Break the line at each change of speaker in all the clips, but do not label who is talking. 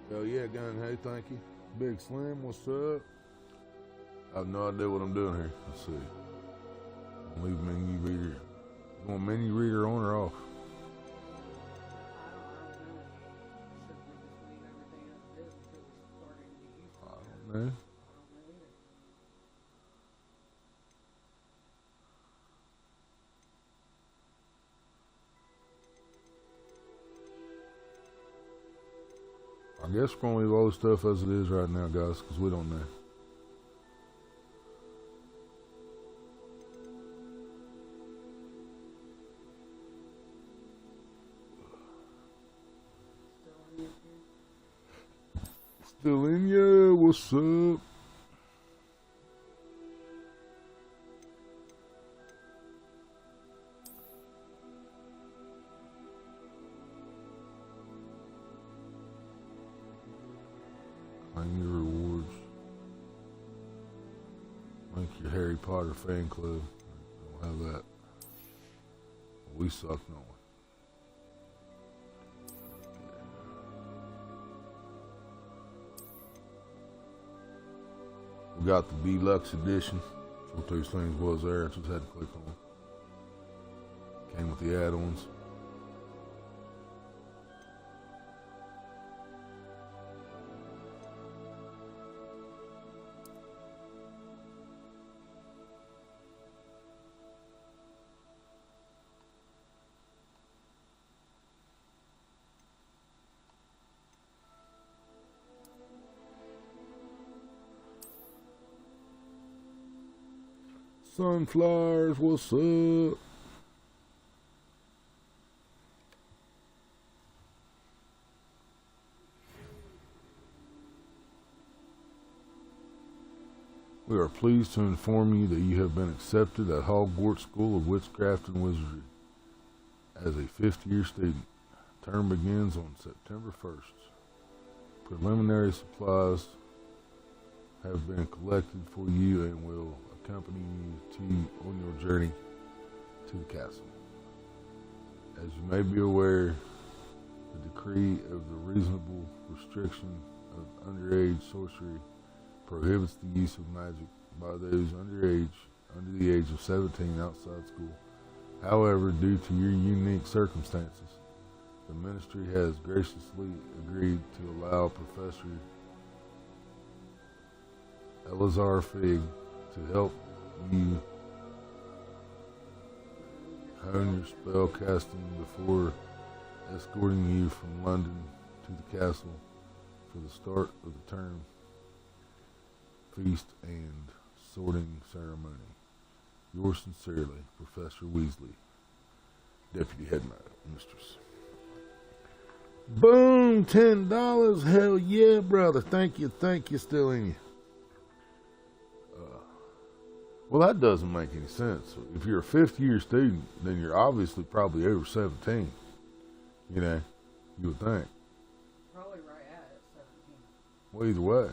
Hell yeah, gang. Hey, thank you. Big Slim, what's up? I have no idea what I'm doing here. Let's see. Leave menu reader. You want menu reader on or off? I don't know. I guess we're going to leave all the stuff as it is right now, guys, because we don't know. Still in ya, what's up? Claim your rewards. Make your Harry Potter fan club. Don't have that. We suck, don't we? We got the deluxe edition. That's what these things was there. I just had to click on. Came with the add-ons. Sunflowers, what's up? We are pleased to inform you that you have been accepted at Hogwarts School of Witchcraft and Wizardry as a fifth-year student. Term begins on September 1st. Preliminary supplies have been collected for you and will accompany you on your journey to the castle. As you may be aware, the decree of the reasonable restriction of underage sorcery prohibits the use of magic by those under the age of 17 outside school. However, due to your unique circumstances, the ministry has graciously agreed to allow Professor Elazar Fig to help you hone your spell casting before escorting you from London to the castle for the start of the term feast and sorting ceremony. Yours sincerely, Professor Weasley, Deputy Headmistress. Boom, $10. Hell yeah, brother. Thank you, still in you. Well, that doesn't make any sense. If you're a fifth-year student, then you're obviously probably over 17. You know, you would think.
Probably right at it, 17.
Well, either way.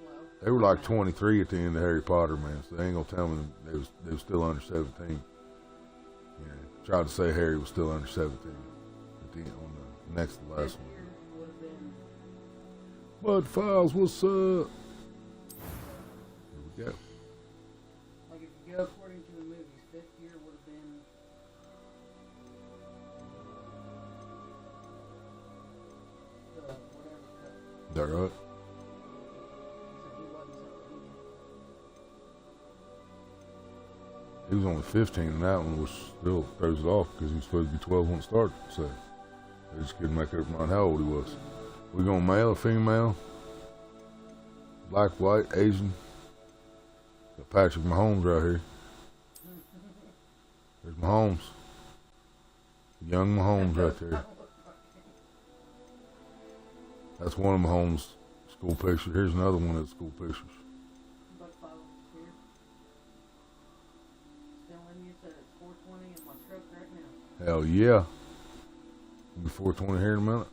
Well,
They were like 23 at the end of Harry Potter, man, so they ain't gonna tell me they was still under 17. You know, tried to say Harry was still under 17 at the end, on the next to last one. Bud Files, what's up? Here we go.
like if you go according to the movies, 5th year would have been the whatever cut.
That right?
So he wasn't 17.
He was only 15 in that one, which still throws it off because he was supposed to be 12 when it started. So they just couldn't make up their mind how old he was. We going male or female? Black, white, Asian? Got Patrick Mahomes right here. There's Mahomes. Young Mahomes right there. That's one of Mahomes' school pictures. Here's another one of the school pictures.
But follow here. Still in you said it's 420 in my truck right now.
Hell yeah. It'll be 420 here in a minute.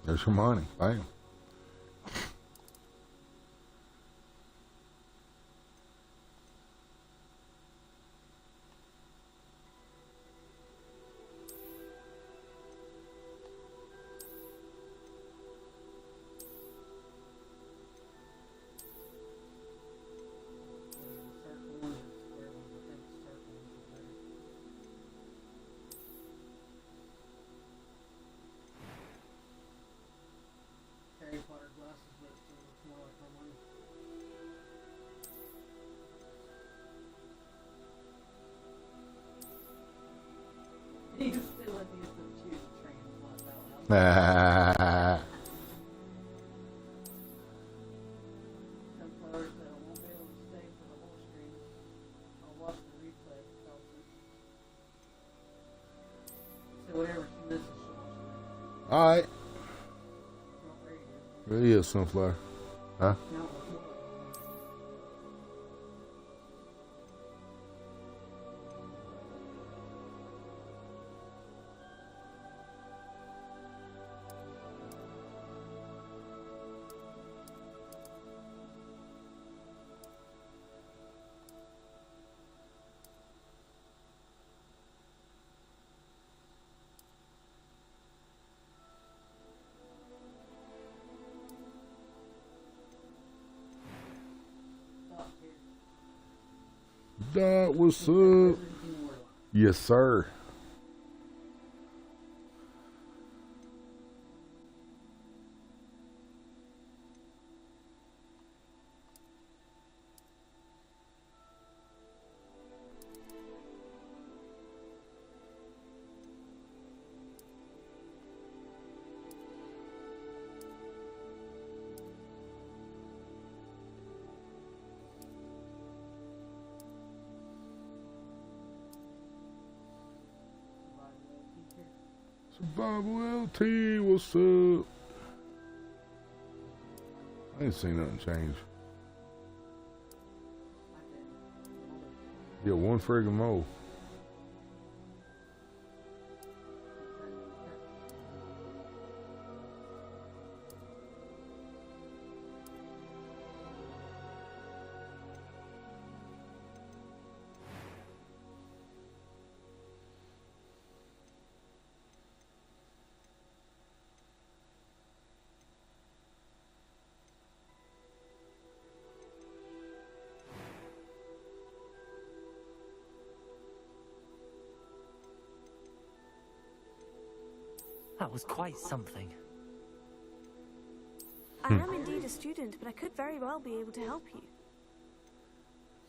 There's Hermione. Bam.
Harry Potter glasses, but it still looks more like Hermione. He just feel like he has to choose a train and laugh out loud. Sunflower said, I won't be able to stay for the whole stream. I'll watch the replay. So whatever she misses, she'll watch it.
Alright.
Not ready to.
Really is Sunflower. Huh?
No, it's more like stop here.
That what's up?
Wizard King Warlock.
Yes, sir. Survival LT, what's up? I ain't seen nothing change. Yeah, one friggin' mole.
That was quite something.
I am indeed a student, but I could very well be able to help you.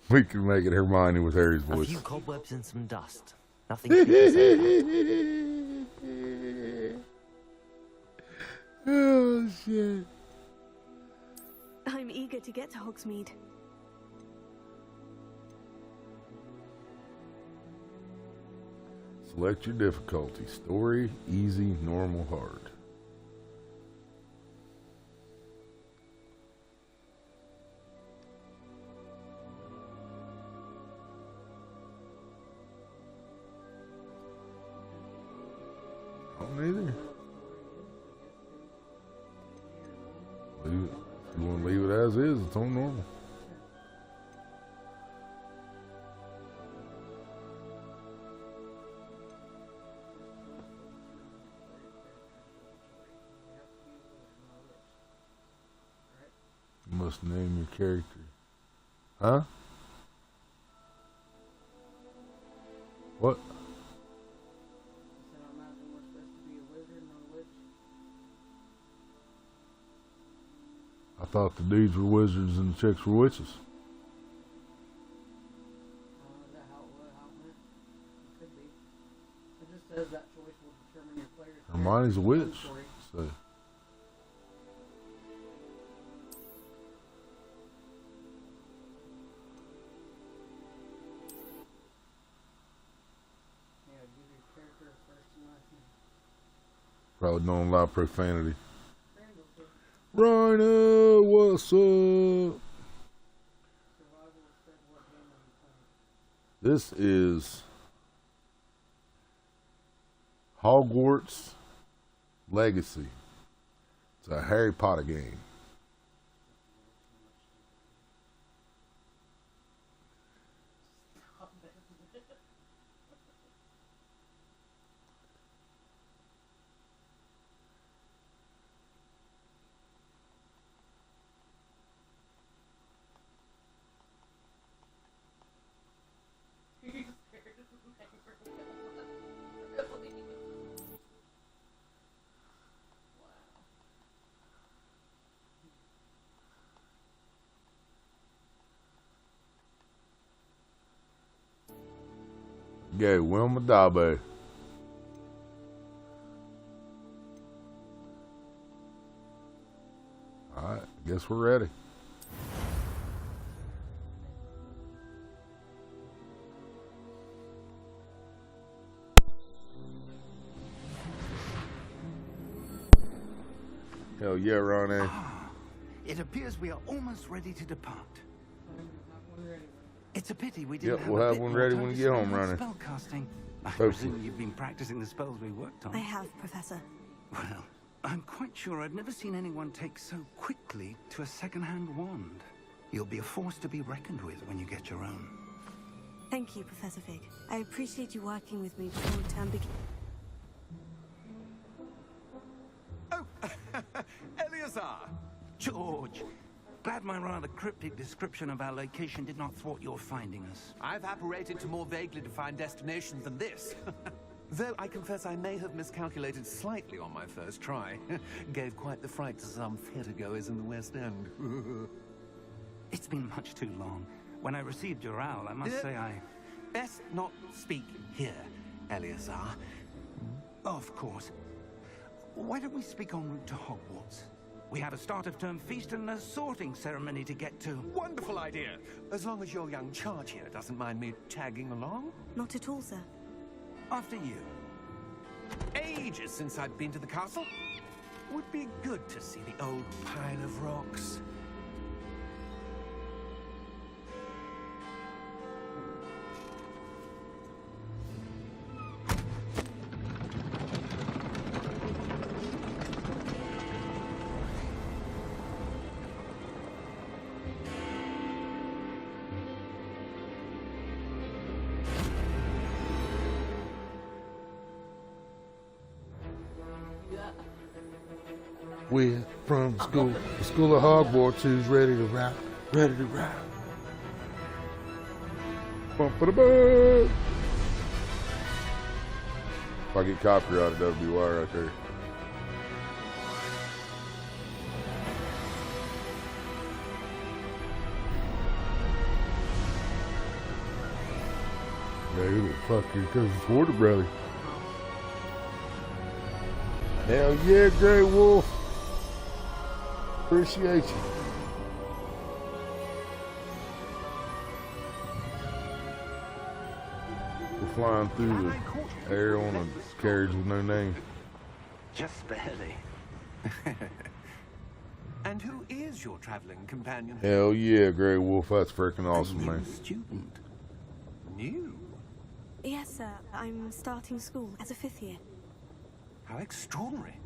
We can make it Hermione with Harry's
A
voice.
few cobwebs and some dust. Nothing to be concerned about.
Oh, shit.
I'm eager to get to Hogsmeade.
Select your difficulty. Story, easy, normal, hard. I don't either. Leave it. If you want to leave it as is, it's on normal. You must name your character. Huh? What?
So I imagine we're supposed to be a wizard and a witch.
I thought the dudes were wizards and the chicks were witches.
Is that how it went? It could be. It just says that choice will determine your player's
Hermione's a witch.
story.
So,
Yeah, give your character a first and last name.
probably don't allow profanity.
Randall said
Rhino, what's up?
survival said what game are you playing?
This is Hogwarts Legacy. It's a Harry Potter game. Gay Wilma Dabe. Alright, guess we're ready. Hell yeah, Ronnie.
It appears we are almost ready to depart.
One ready.
It's a pity we didn't
Yep, we'll have
a bit
one
more
ready
time
when
to
you get
spend
home,
on
Ronnie.
spellcasting. I
Hopefully.
presume you've been practicing the spells we worked on.
I have, Professor.
Well, I'm quite sure I've never seen anyone take so quickly to a second-hand wand. You'll be a force to be reckoned with when you get your own.
Thank you, Professor Fig. I appreciate you working with me before term begins.
Oh, Eleazar! George! Glad my rather cryptic description of our location did not thwart your finding us.
I've apparated to more vaguely defined destinations than this. Though I confess I may have miscalculated slightly on my first try. Gave quite the fright to some theatre-goers in the West End.
It's been much too long. When I received your owl, I must say I...
Best not speak here, Eleazar.
Of course. Why don't we speak en route to Hogwarts? We have a start-of-term feast and a sorting ceremony to get to.
Wonderful idea! As long as your young charge here doesn't mind me tagging along.
Not at all, sir.
After you.
Ages since I've been to the castle. Would be good to see the old pile of rocks.
We're from school, the school of Hogwarts, who's ready to rap, ready to rap. Bum-ba-da-bum. If I get copyrighted, that'll be why right there. Yeah, who the fuck here comes this Warder brother? Hell yeah, Grey Wolf. Appreciate you. We're flying through the air on a carriage with no name.
Just barely.
And who is your traveling companion?
Hell yeah, Grey Wolf. That's freaking awesome,
A new
man.
student.
New?
Yes, sir. I'm starting school as a 5th year.
How extraordinary.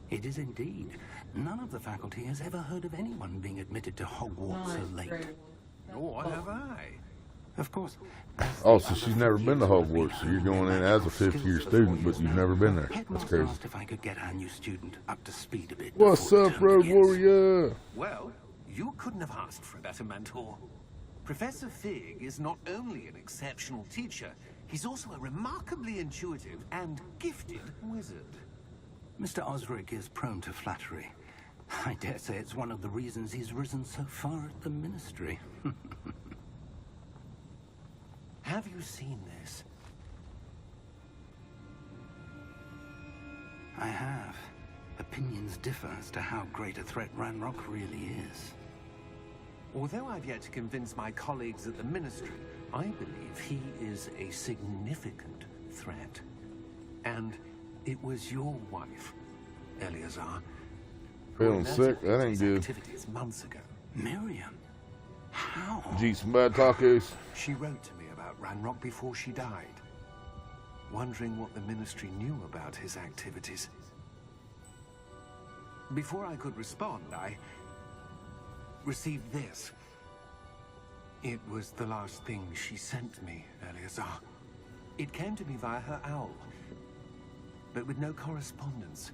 It is indeed. None of the faculty has ever heard of anyone being admitted to Hogwarts so late.
Nor have I.
Of course.
Oh, so she's never been to Hogwarts. So you're going in as a 5th year student, but you've never been there. That's
Headmaster
crazy.
asked if I could get our new student up to speed a bit.
What's
before
up,
term
Road
begins.
Warrior?
Well, you couldn't have asked for a better mentor. Professor Fig is not only an exceptional teacher, he's also a remarkably intuitive and gifted wizard.
Mr. Osric is prone to flattery. I dare say it's one of the reasons he's risen so far at the Ministry.
Have you seen this?
I have. Opinions differ as to how great a threat Ranrock really is.
Although I've yet to convince my colleagues at the Ministry, I believe he is a significant threat. And it was your wife, Eleazar, who
Feeling
alerted
sick?
me
That
to
ain't
his
good.
activities months ago.
Miriam? How?
Did you eat some bad tacos?
She wrote to me about Ranrock before she died, wondering what the Ministry knew about his activities. Before I could respond, I received this. It was the last thing she sent me, Eleazar. It came to me via her owl, but with no correspondence.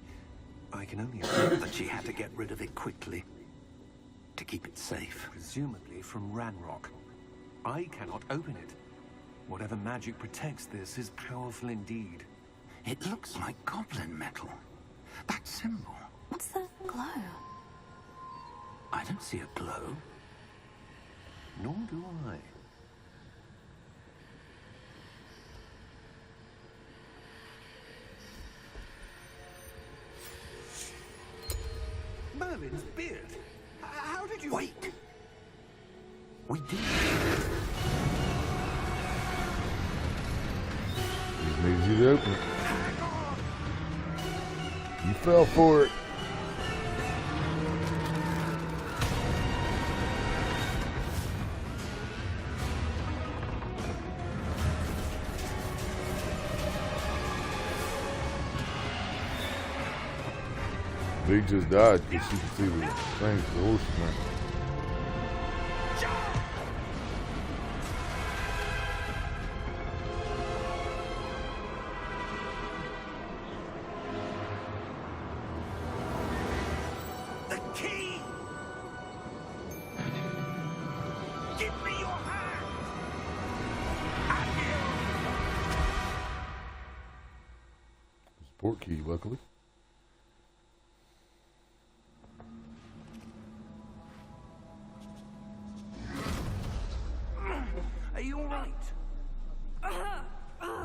I can only assume
That she had to get rid of it quickly to keep it safe.
presumably from Ranrock. I cannot open it. Whatever magic protects this is powerful indeed.
It looks like goblin metal. That symbol.
What's that glow?
I don't see a glow.
Nor do I. Merlin's beard. How did you...
Wait! We did.
Just needs you to open it. You fell for it. Big just died because she could see the things the horses went.
The key! Give me your hand!
It's a port key, luckily.
Are you alright?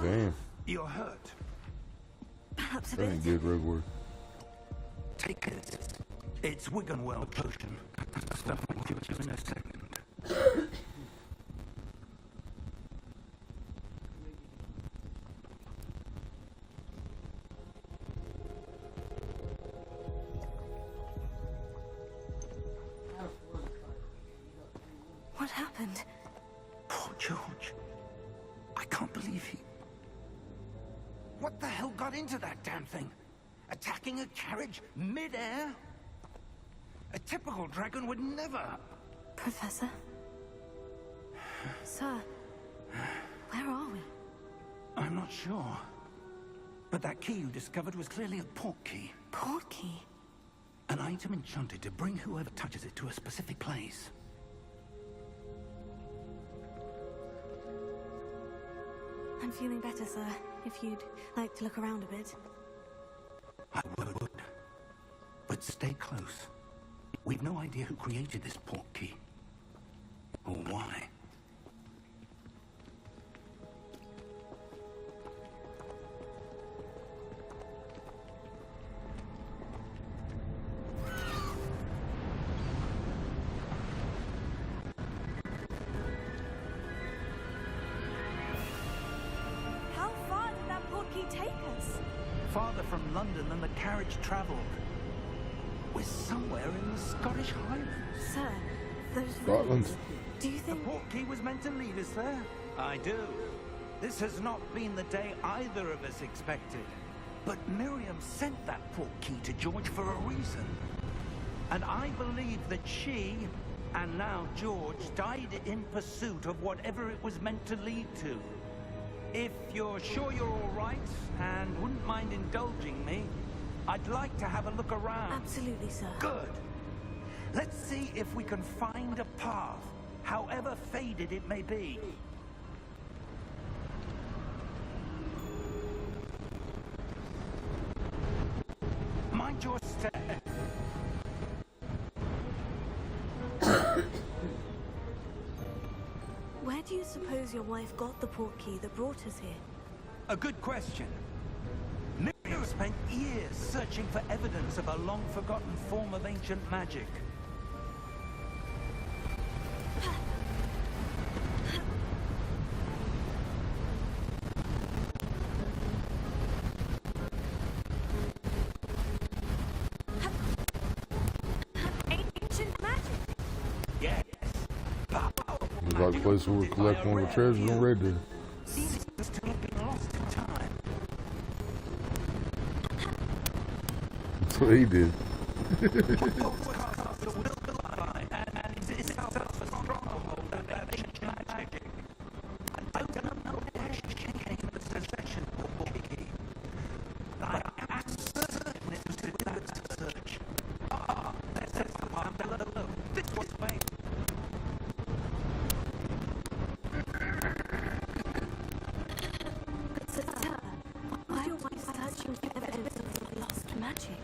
Damn,
You're hurt.
Perhaps a
that
bit.
ain't good road work.
Take it. It's Wiggenweld potion. Stuff will give you in a second.
What happened?
Poor George. I can't believe he... What the hell got into that damn thing? Attacking a carriage mid-air? A typical dragon would never...
Professor? Sir, where are we?
I'm not sure. But that key you discovered was clearly a port key.
Port key?
An item enchanted to bring whoever touches it to a specific place.
I'm feeling better, sir. If you'd like to look around a bit.
I would. But stay close. We've no idea who created this port key. Or why.
How far did that port key take us?
Farther from London than the carriage travelled. We're somewhere in the Scottish Highlands.
Sir, those
Scotland.
ruins. Do you
The
think...
port key was meant to lead us there? I do. This has not been the day either of us expected. But Miriam sent that port key to George for a reason. And I believe that she, and now George, died in pursuit of whatever it was meant to lead to. If you're sure you're all right, and wouldn't mind indulging me, I'd like to have a look around.
Absolutely, sir.
Good. Let's see if we can find a path, however faded it may be. Mind your step.
Where do you suppose your wife got the port key that brought us here?
A good question. Miriam spent years searching for evidence of a long-forgotten form of ancient magic.
Ancient magic?
Yes.
Looks like a place where we collect one of the treasures on Red Dead.
Seems to have been lost in time.
That's what he did.
Why are we searching for evidence of lost magic?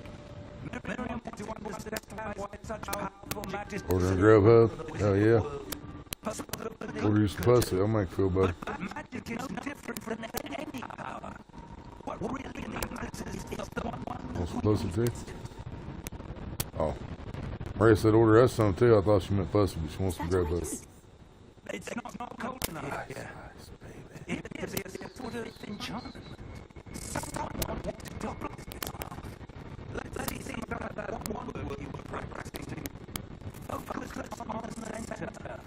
Miriam, do you understand why such powerful magic
Ordering Grubhub? Hell yeah. Order you some pussy, I'll make you feel better.
magic is different from any power. What really matters is the one.
Want some pussy too? Oh. Maria said order us some too. I thought she meant pussy, but she wants some Grubhub.
It's not cold enough here. It is a sort of enchantment. Someone wanted to double it. Let's see that one word you were practicing. Focus on the center.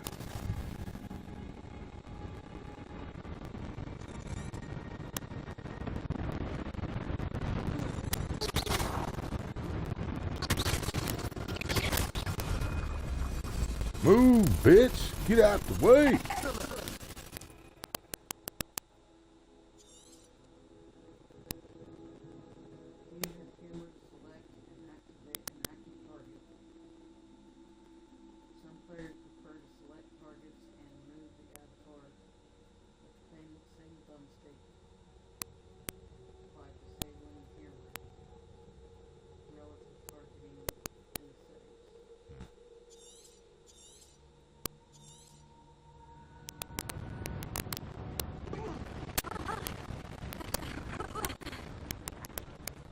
Move, bitch! Get out the way!
Use your camera to select and activate an active target. Some players prefer to select targets and move the avatar with the same thumbstick by disabling camera relative targeting in the settings.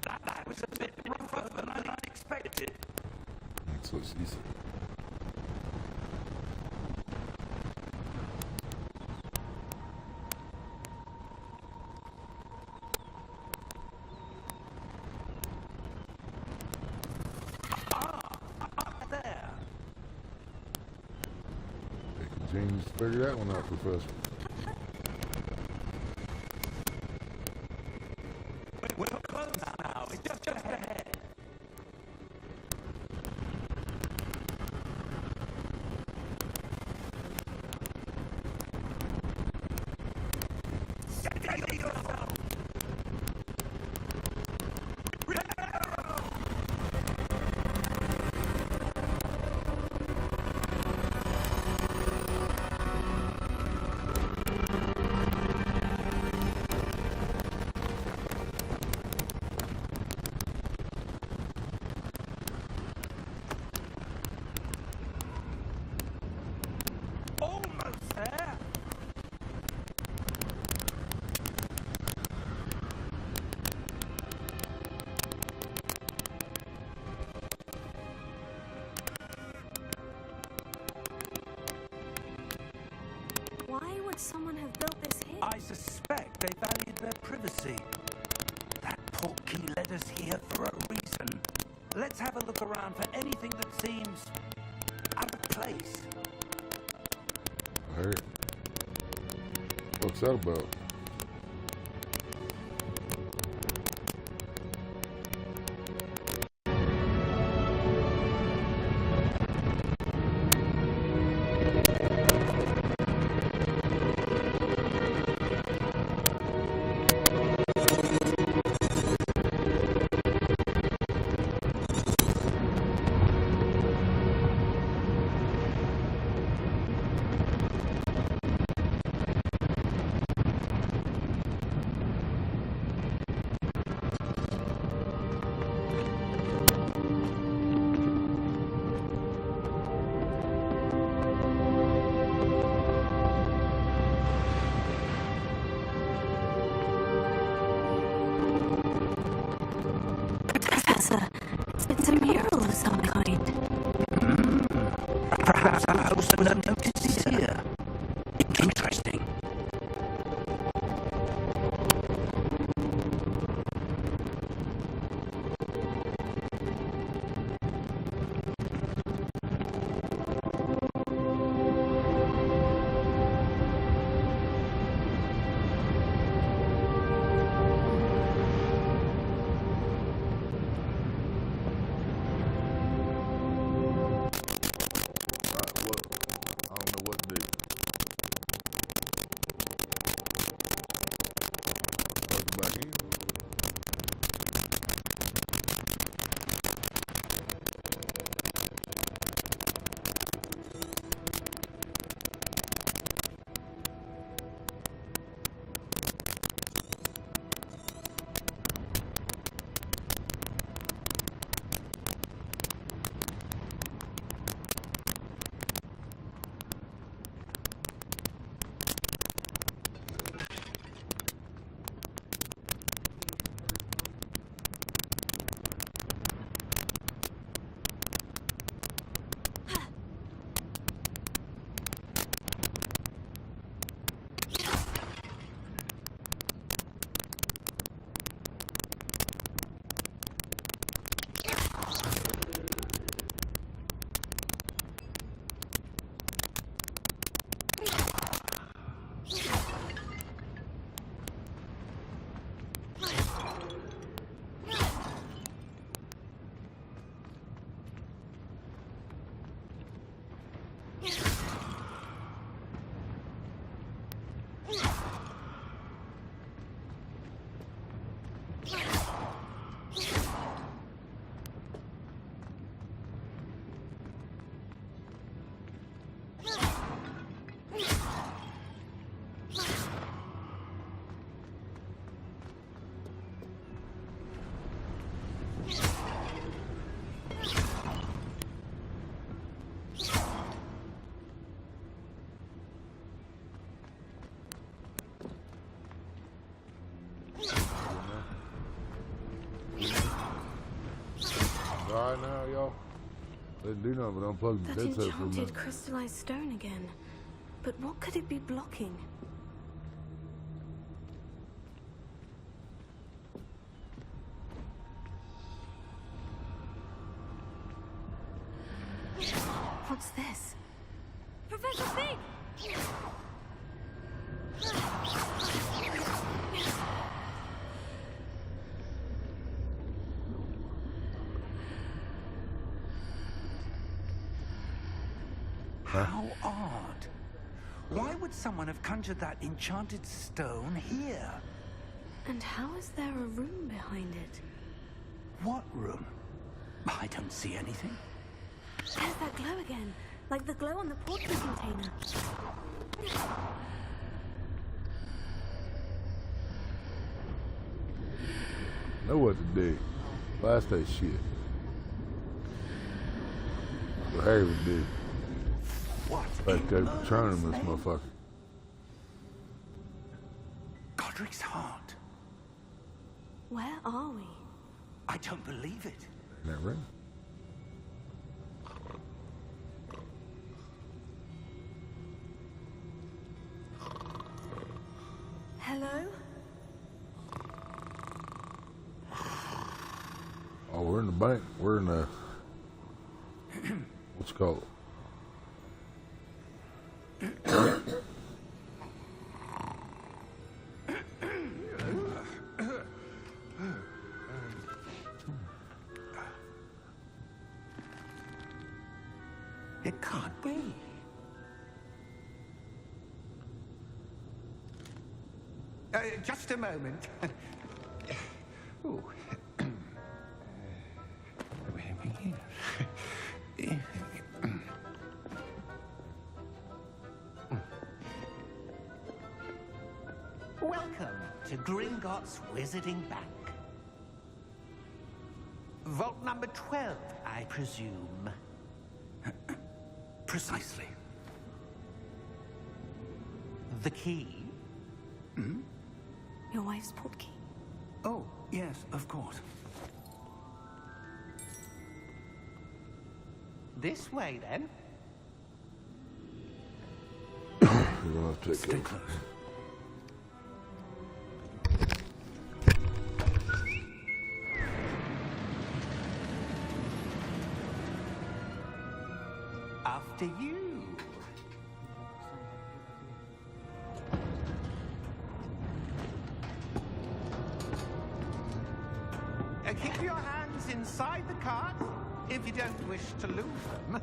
That was a bit rougher than I expected.
That's what she said.
Up there.
Taking genius to figure that one out, Professor.
We're close now. It's just ahead. Steady yourself. Almost there.
Why would someone have built this here?
I suspect they valued their privacy. That portkey led us here for a reason. Let's have a look around for anything that seems out of place.
I hear it. What's that about?
Professor, it's a mural of some kind.
Perhaps our host was unnoticed here. Interesting.
Alright now, y'all. Didn't do nothing but unplug the
That
headset for a
enchanted
minute.
crystallized stone again. But what could it be blocking? What's this? Professor Fig!
How odd. Why would someone have conjured that enchanted stone here?
And how is there a room behind it?
What room? I don't see anything.
There's that glow again, like the glow on the portkey container.
Know what to do. Blast that shit. What Harry would do.
What?
Expecto Patronuuuuuuuuum, this motherfucker.
Godric's heart.
Where are we?
I don't believe it.
In that ring.
Hello?
Oh, we're in the bank. We're in the... what's it called?
It can't be. Just a moment. Ooh. Where we begin? Welcome to Gringotts Wizarding Bank. Vault number 12, I presume. Precisely. The key?
Your wife's portkey.
Oh, yes, of course. This way, then.
You're gonna have to take
Stay
it.
close. After you. Keep your hands inside the cart if you don't wish to lose them.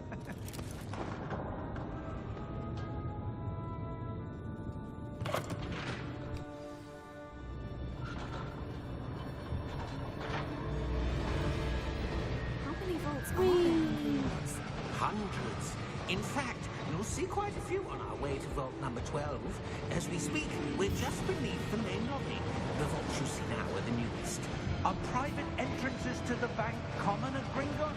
How many vaults are there in Gringotts?
Hundreds. In fact, you'll see quite a few on our way to vault number 12. As we speak, we're just beneath the main lobby. The vaults you see now are the newest.
Are private entrances to the bank common at Gringotts?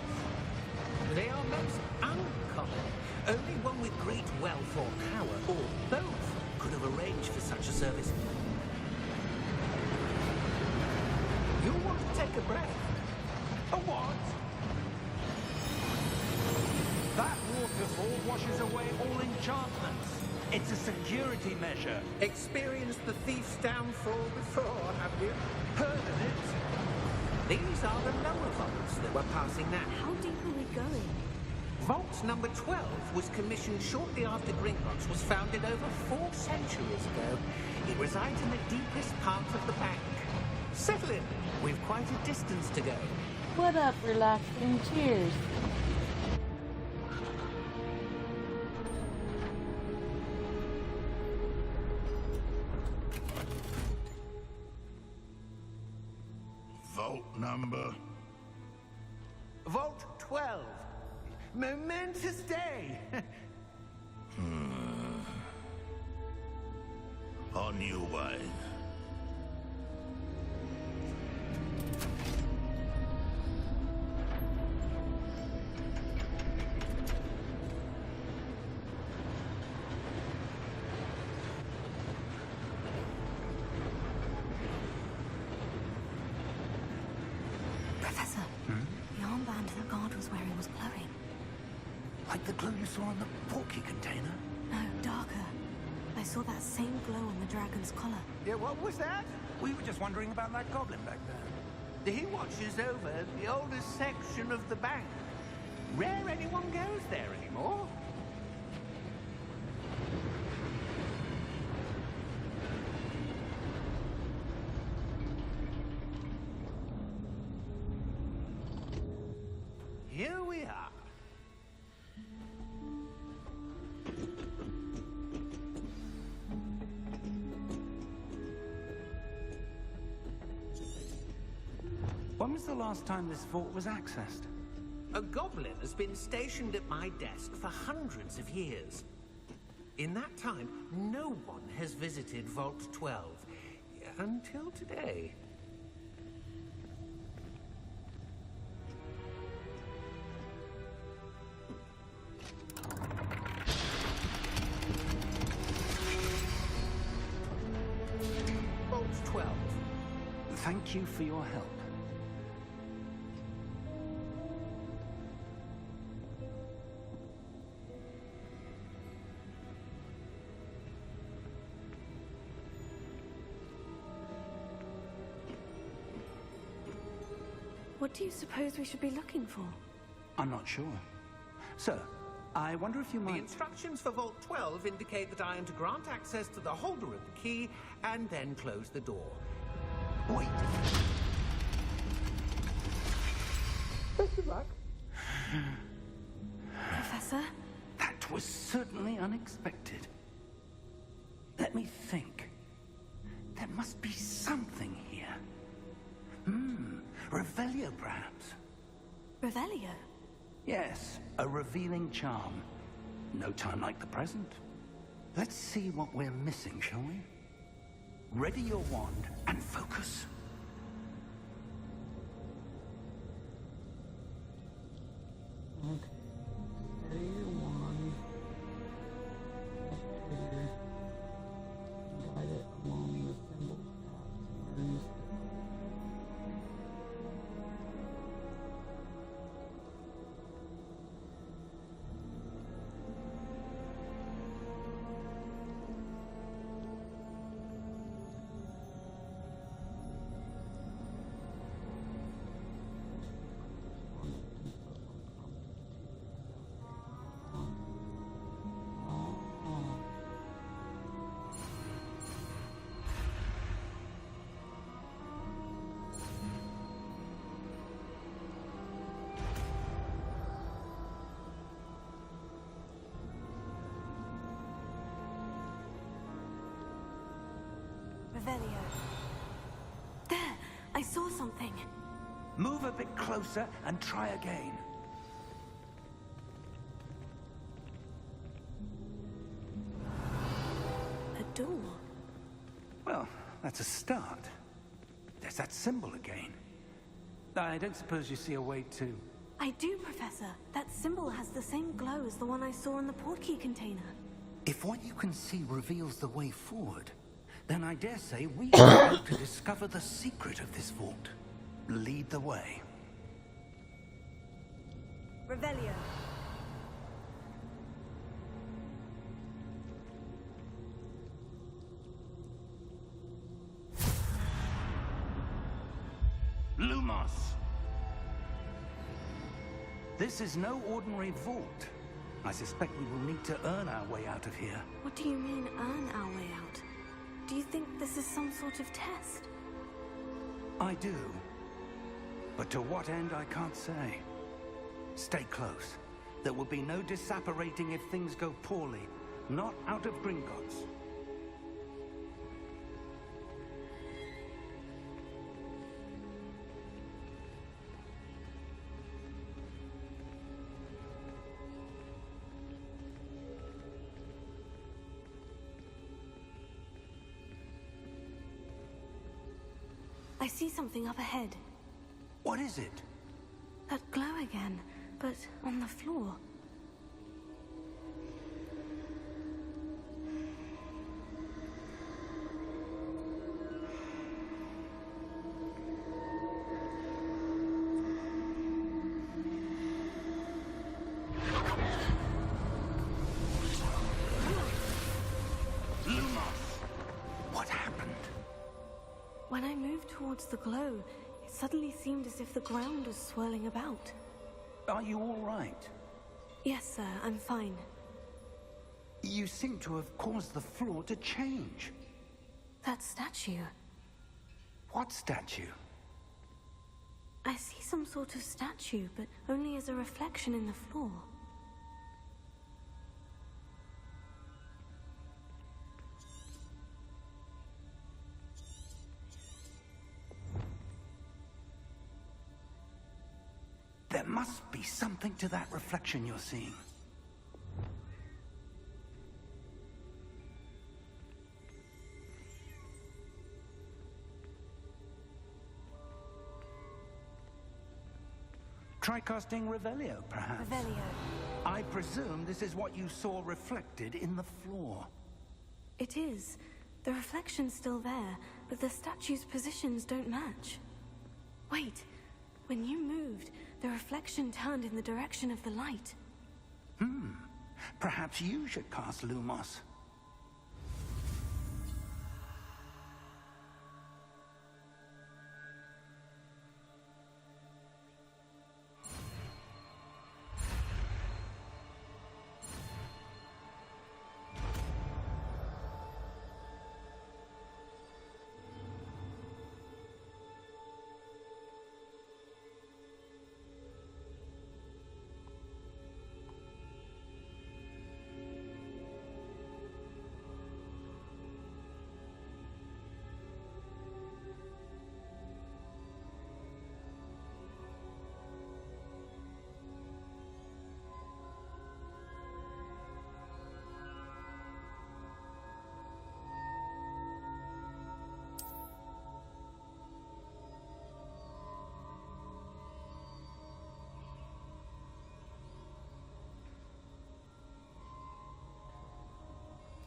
They are most uncommon. Only one with great wealth or power, or both, could have arranged for such a service. You'll want to take a breath.
A what? That waterfall washes away all enchantments. It's a security measure.
Experienced the thief's downfall before, have you?
Heard of it?
These are the lower vaults that we're passing now.
How deep are we going?
Vault number 12 was commissioned shortly after Gringotts was founded over 4 centuries ago. It resides in the deepest part of the bank. Settle in. We've quite a distance to go.
What up, relaxing? Cheers.
Vault number.
Vault 12. Momentous day.
On your way.
Professor, The armband the guard was wearing was glowing.
Like the glow you saw on the porky container?
No, darker. I saw that same glow on the dragon's collar.
Yeah, what was that?
We were just wondering about that goblin back there.
He watches over the oldest section of the bank. Rare anyone goes there anymore. Here we are.
When was the last time this vault was accessed?
A goblin has been stationed at my desk for hundreds of years. In that time, no one has visited Vault 12. Until today. Vault 12.
Thank you for your help.
What do you suppose we should be looking for?
I'm not sure. Sir, I wonder if you
The
might...
instructions for Vault 12 indicate that I am to grant access to the holder of the key and then close the door.
Wait.
Best of luck.
Professor?
That was certainly unexpected. Let me think. There must be something here. Revelio, perhaps.
Revelio?
Yes, a revealing charm. No time like the present. Let's see what we're missing, shall we? Ready your wand and focus.
Okay. Steady your wand. Up here. Guide it along the symbol path towards
Revelio. There! I saw something.
Move a bit closer and try again.
A door.
Well, that's a start. There's that symbol again. I don't suppose you see a way to...
I do, Professor. That symbol has the same glow as the one I saw in the portkey container.
If what you can see reveals the way forward, then I dare say we are about to discover the secret of this vault. Lead the way.
Revelio.
Lumos! This is no ordinary vault. I suspect we will need to earn our way out of here.
What do you mean, earn our way out? Do you think this is some sort of test?
I do. But to what end, I can't say. Stay close. There will be no disapparating if things go poorly. Not out of Gringotts.
I see something up ahead.
What is it?
That glow again, but on the floor. towards the glow, it suddenly seemed as if the ground was swirling about.
Are you all right?
Yes, sir, I'm fine.
You seem to have caused the floor to change.
That statue.
What statue?
I see some sort of statue, but only as a reflection in the floor.
There must be something to that reflection you're seeing. Try casting Revelio, perhaps.
Revelio.
I presume this is what you saw reflected in the floor.
It is. The reflection's still there, but the statue's positions don't match. Wait. When you moved, the reflection turned in the direction of the light.
Perhaps you should cast Lumos.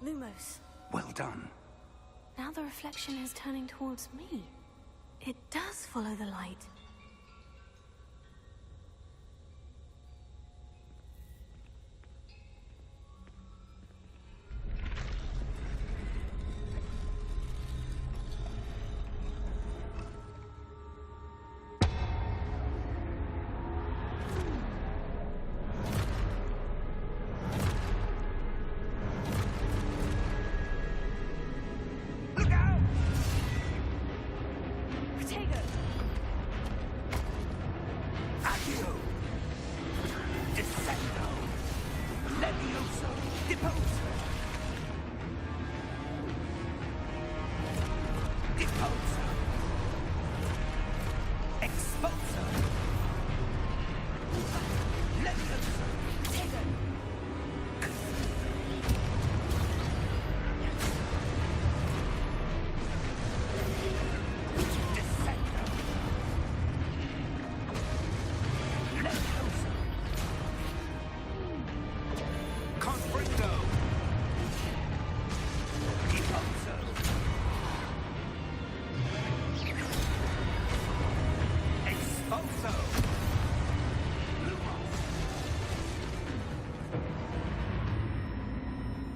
Lumos.
Well done.
Now the reflection is turning towards me. It does follow the light.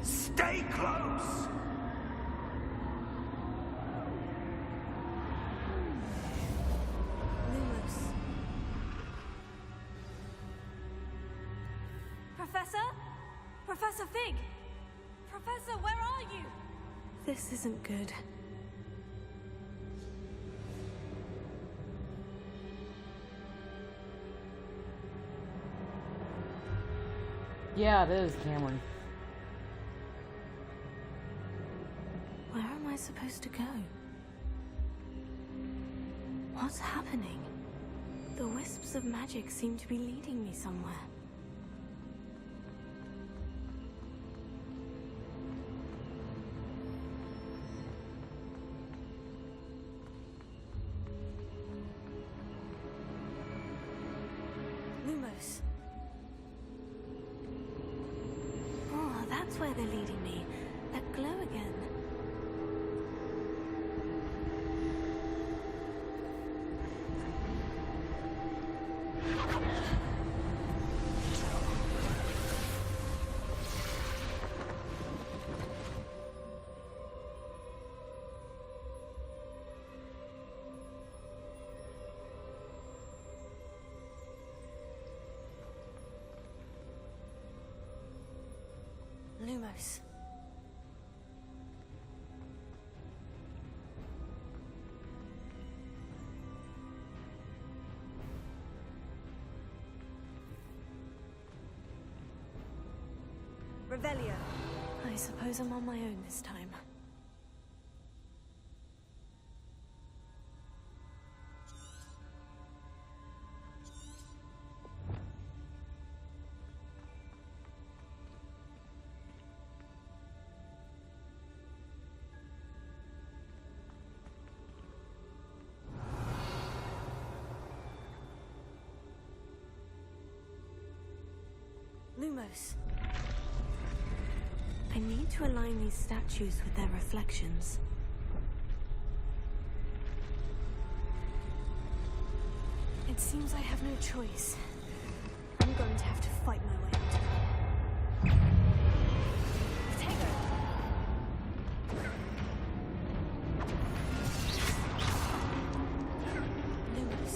Stay close!
Lumos. Professor? Professor Fig! Professor, where are you? This isn't good.
Yeah, it is, Cameron.
Where am I supposed to go? What's happening? The wisps of magic seem to be leading me somewhere. Lumos. Oh, that's where they're leading me. That glow again. Lumos. Revelio. I suppose I'm on my own this time. Lumos. I need to align these statues with their reflections. It seems I have no choice. I'm going to have to fight my way out of it. Potato! Lumos. Lumos.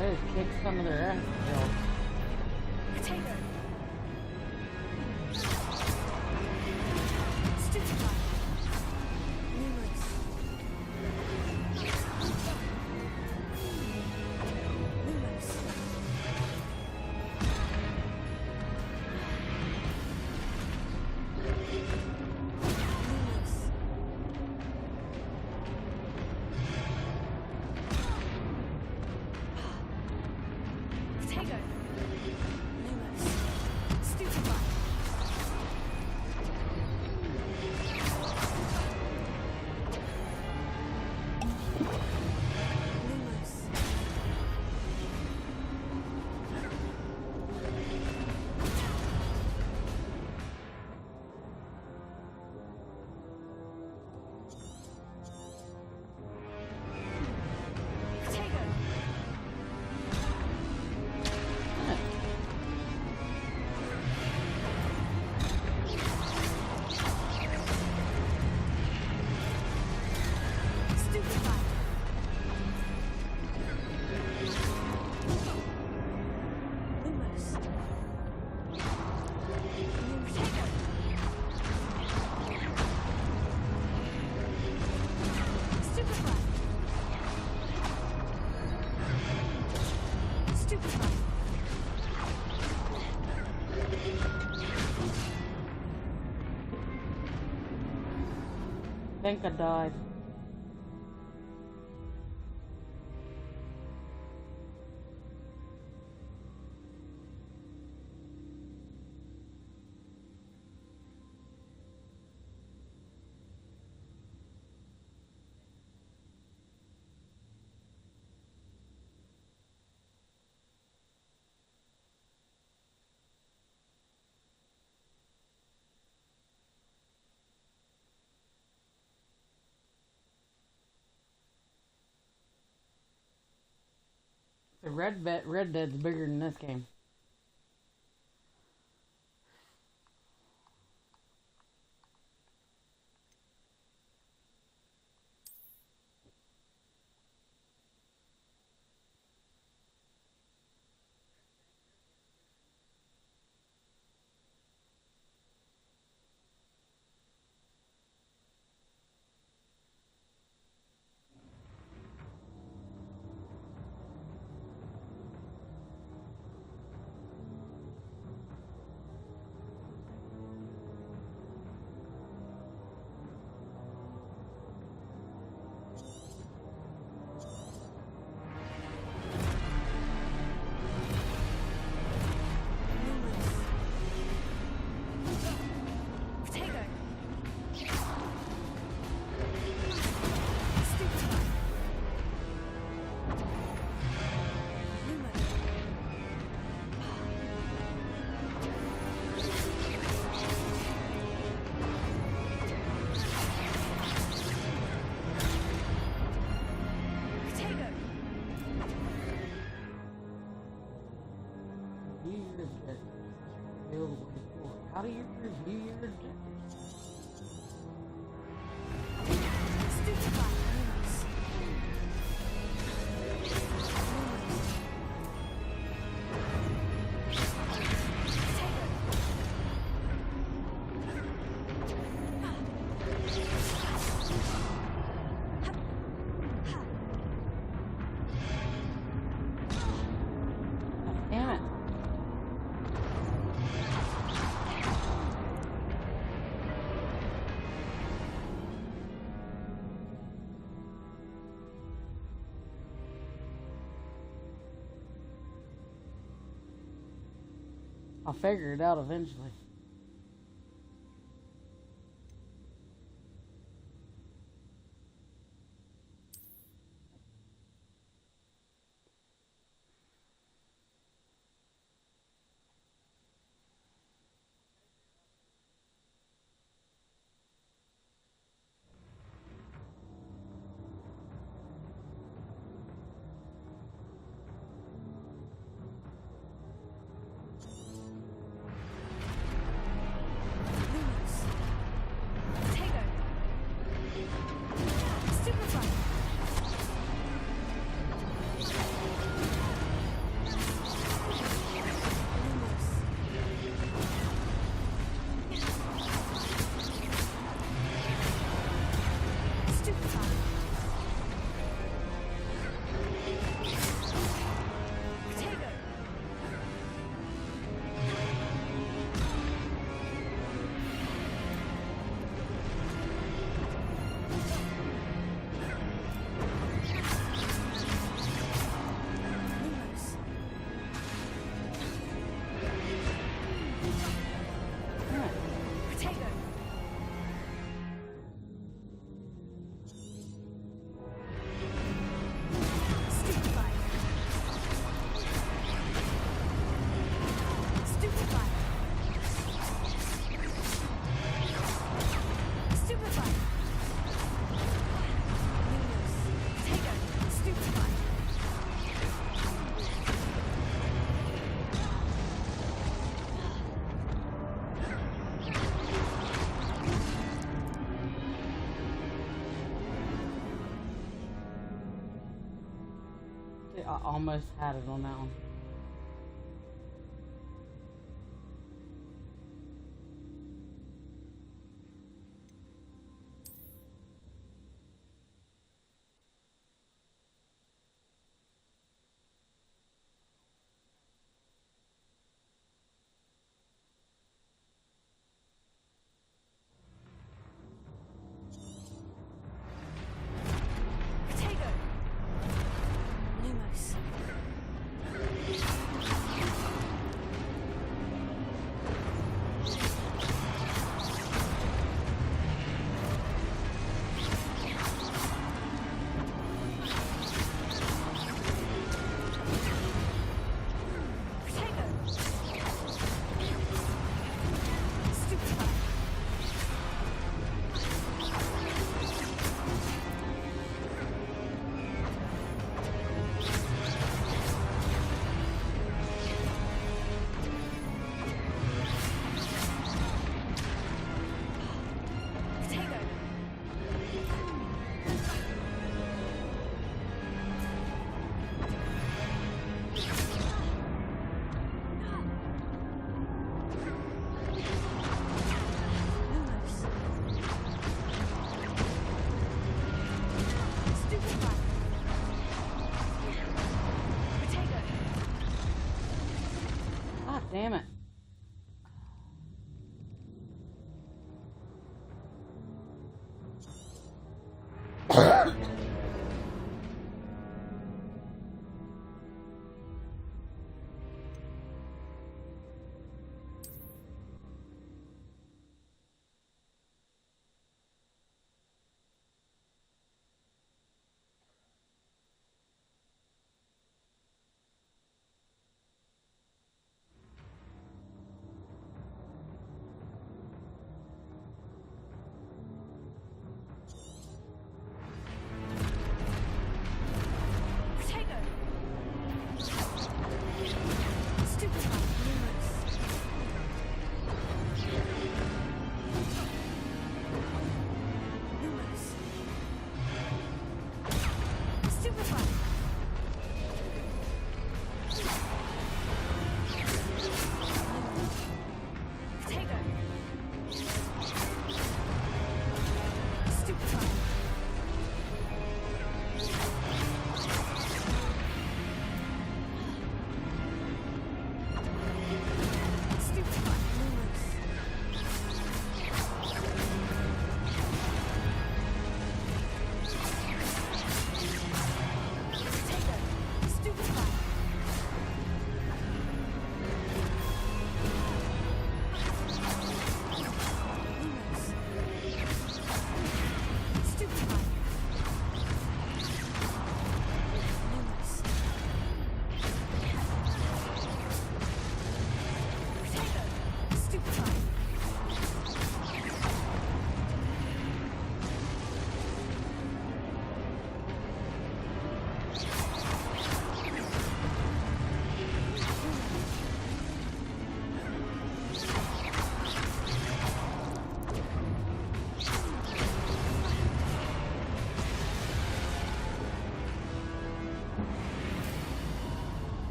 Let's kick some of their ass.
Potato! Stupefy! Lumos. Lumos. Lumos. Potato! Lumos. Stupefy! Lumos. Potato! Stupefy! Lumos. Potato! Stupefy! Stupefy!
I think I died. The Red Dead's bigger than this game. little way forward. How do you review your objectives?
Stupefy.
Damn it. I'll figure it out eventually. I almost had it on that one.
Lumos.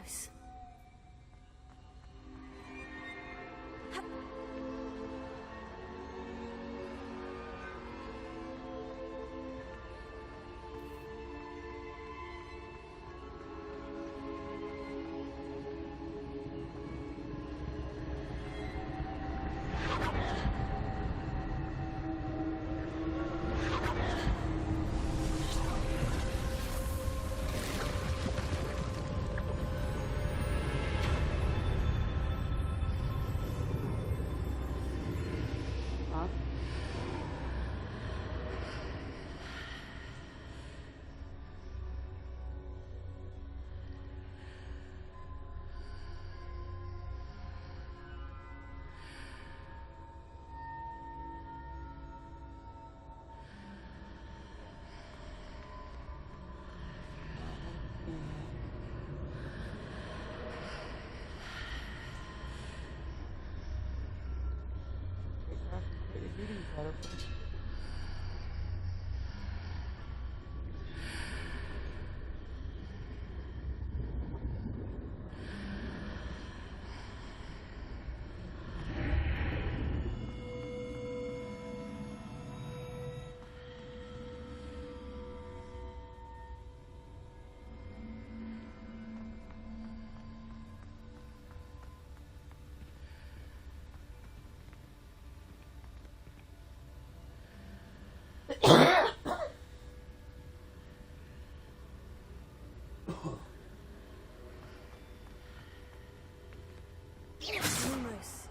close.
Huh?
Almost.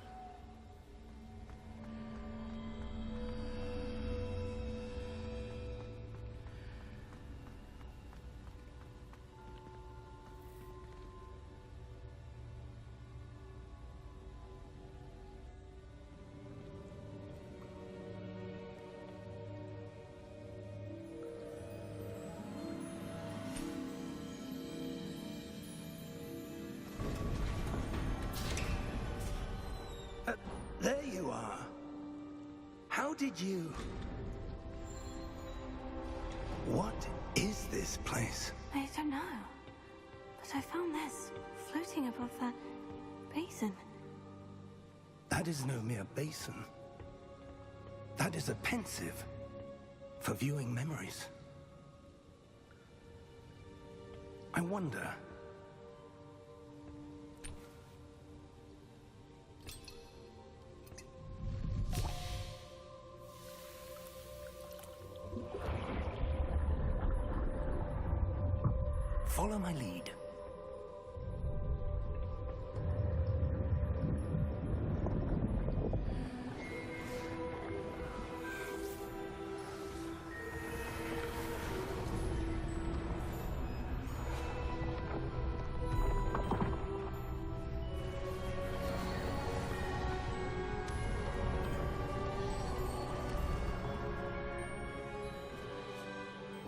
There you are. How did you... What is this place?
I don't know. But I found this floating above that basin.
That is no mere basin. That is a pensive for viewing memories. I wonder... Follow my lead.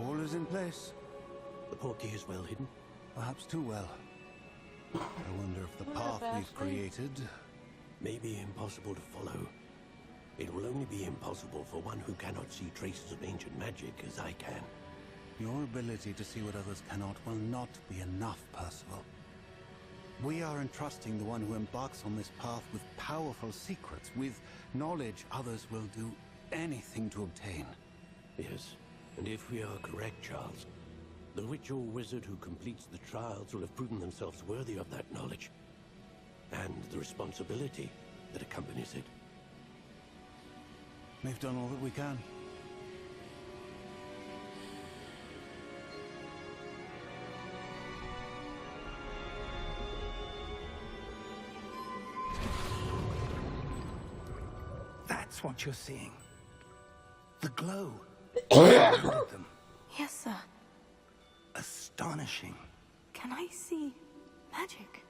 All is in place.
The portkey is well hidden.
Perhaps too well. I wonder if the path we've created...
May be impossible to follow. It will only be impossible for one who cannot see traces of ancient magic as I can.
Your ability to see what others cannot will not be enough, Percival. We are entrusting the one who embarks on this path with powerful secrets, with knowledge others will do anything to obtain.
Yes, and if we are correct, Charles, the witch or wizard who completes the trials will have proven themselves worthy of that knowledge, and the responsibility that accompanies it.
We've done all that we can.
That's what you're seeing. The glow. Around them.
Yes, sir.
Astonishing.
Can I see magic?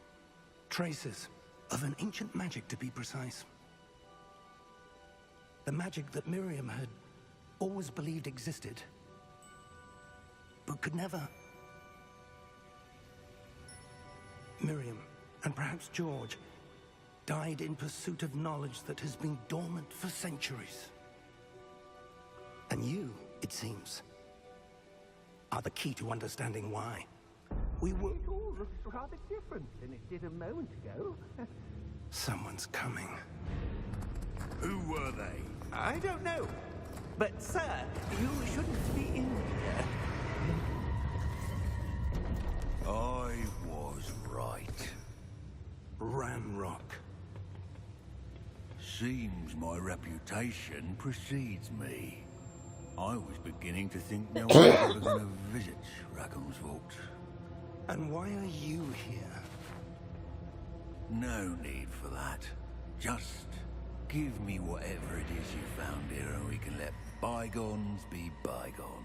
Traces of an ancient magic, to be precise. The magic that Miriam had always believed existed, but could never. Miriam, and perhaps George, died in pursuit of knowledge that has been dormant for centuries. And you, it seems, are the key to understanding why.
We world all looks rather different than it did a moment ago.
Someone's coming.
Who were they?
I don't know. But, sir, you shouldn't be in here.
I was right.
Ramrock.
Seems my reputation precedes me. I was beginning to think no one was ever going to visit Rackham's vault.
And why are you here?
No need for that. Just give me whatever it is you found here and we can let bygones be bygones.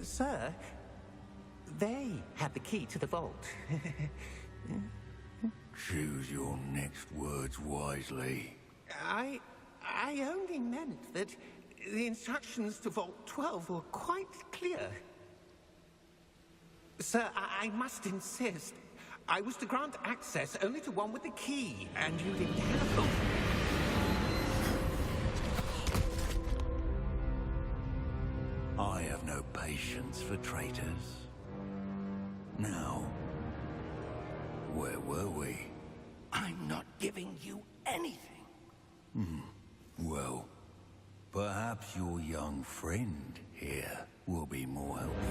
Sir, they have the key to the vault.
Choose your next words wisely.
I only meant that the instructions to Vault 12 were quite clear. Sir, I must insist. I was to grant access only to one with the key, and you didn't have them.
I have no patience for traitors. Now, where were we?
I'm not giving you anything.
Well, perhaps your young friend here will be more helpful.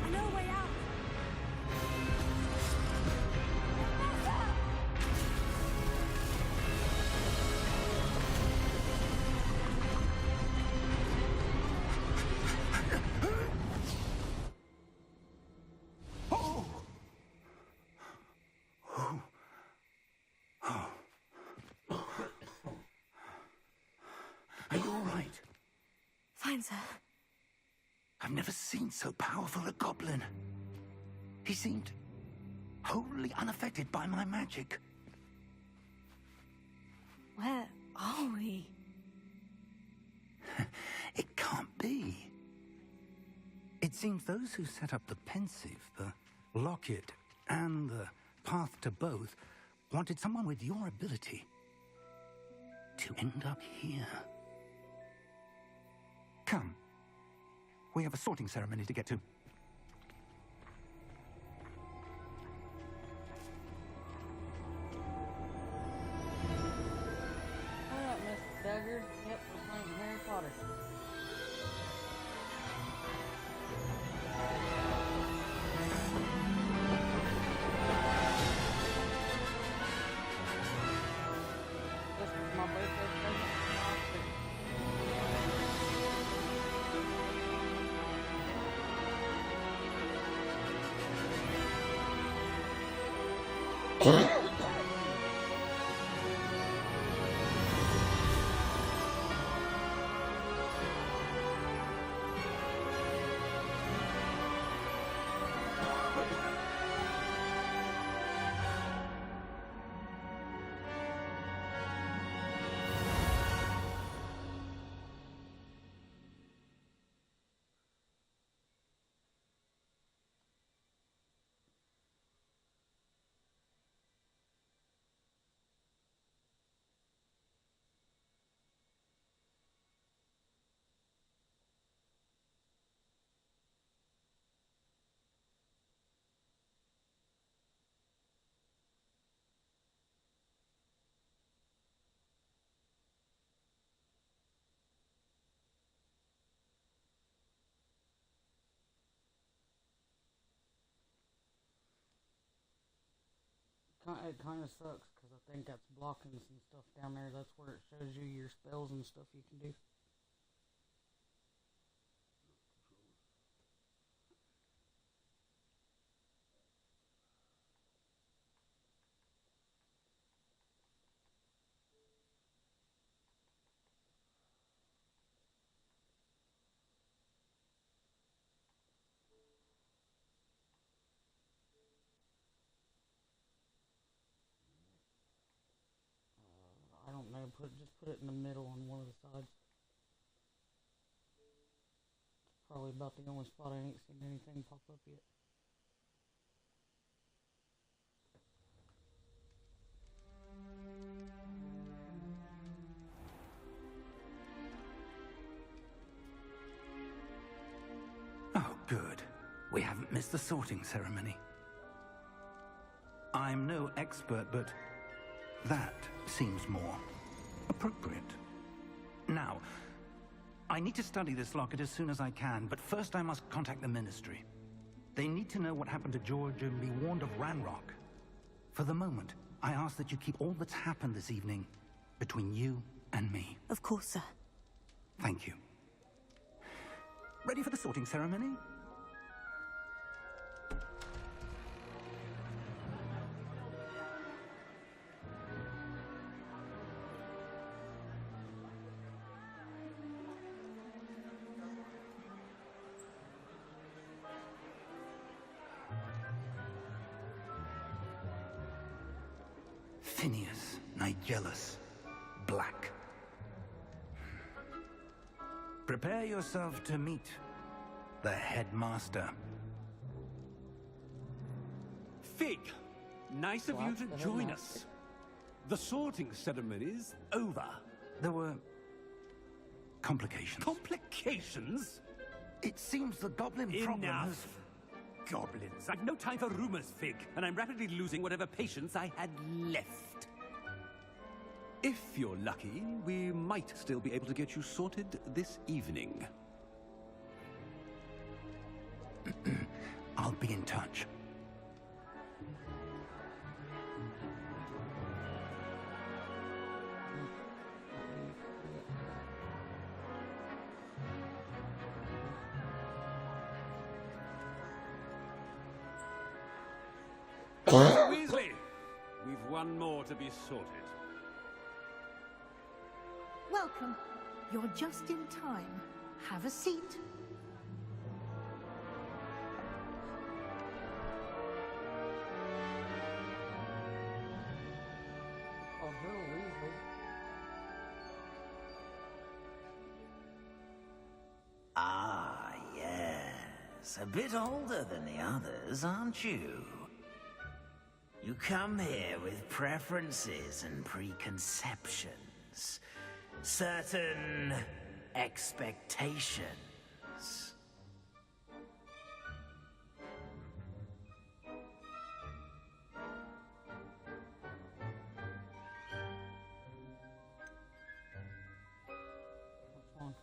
I know a way out.
Are you all right?
Fine, sir.
I've never seen so powerful a goblin. He seemed wholly unaffected by my magic.
Where are we?
It can't be. It seems those who set up the pensive, the locket, and the path to both wanted someone with your ability to end up here. Come. We have a sorting ceremony to get to.
Alright, Mr. Duggar. Yep, we're playing Harry Potter. This was my birthday present from last week. It kind of sucks because I think that's blocking some stuff down there. That's where it shows you your spells and stuff you can do. just put it in the middle on one of the sides. It's probably about the only spot I ain't seen anything pop up yet.
Oh, good. We haven't missed the sorting ceremony. I'm no expert, but that seems more appropriate. Now, I need to study this locket as soon as I can, but first I must contact the Ministry. They need to know what happened to George and be warned of Ranrock. For the moment, I ask that you keep all that's happened this evening between you and me.
Of course, sir.
Thank you. Ready for the sorting ceremony? Phineas, Nigellus, Black. Prepare yourself to meet the headmaster.
Fig, nice of you to join us. The sorting ceremony's over.
There were complications.
Complications?
It seems the goblin problem has...
Enough. Goblins. I've no time for rumors, Fig, and I'm rapidly losing whatever patience I had left. If you're lucky, we might still be able to get you sorted this evening.
I'll be in touch.
Weasley, we've one more to be sorted.
Welcome. You're just in time. Have a seat.
Oh, Bill Weasley.
Ah, yes. A bit older than the others, aren't you? You come here with preferences and preconceptions. Certain expectations.
Which one?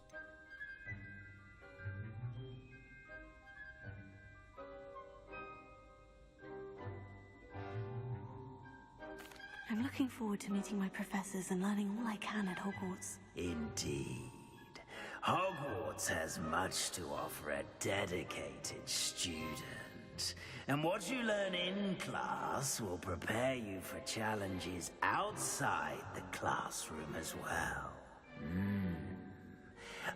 I'm looking forward to meeting my professors and learning all I can at Hogwarts.
Indeed. Hogwarts has much to offer a dedicated student. And what you learn in class will prepare you for challenges outside the classroom as well.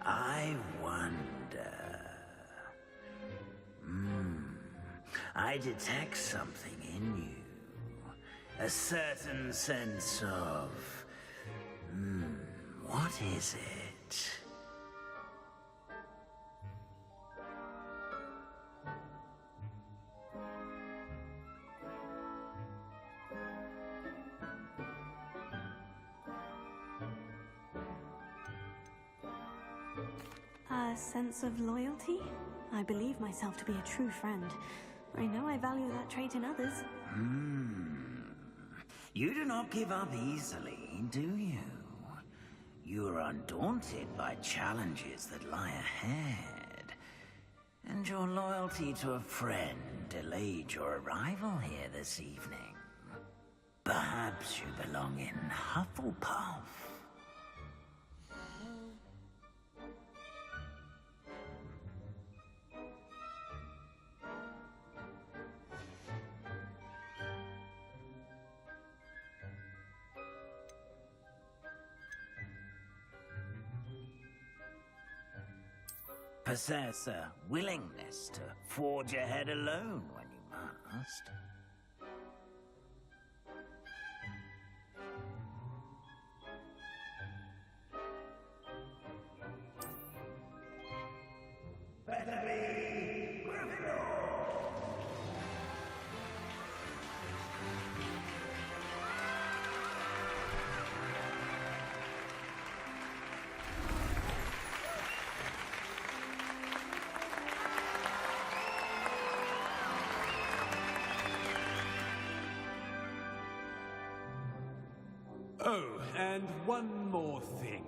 I wonder... I detect something in you. A certain sense of... what is it?
A sense of loyalty? I believe myself to be a true friend. I know I value that trait in others.
You do not give up easily, do you? You are undaunted by challenges that lie ahead. And your loyalty to a friend delayed your arrival here this evening. Perhaps you belong in Hufflepuff. Possess a willingness to forge ahead alone when you must.
Oh, and one more thing.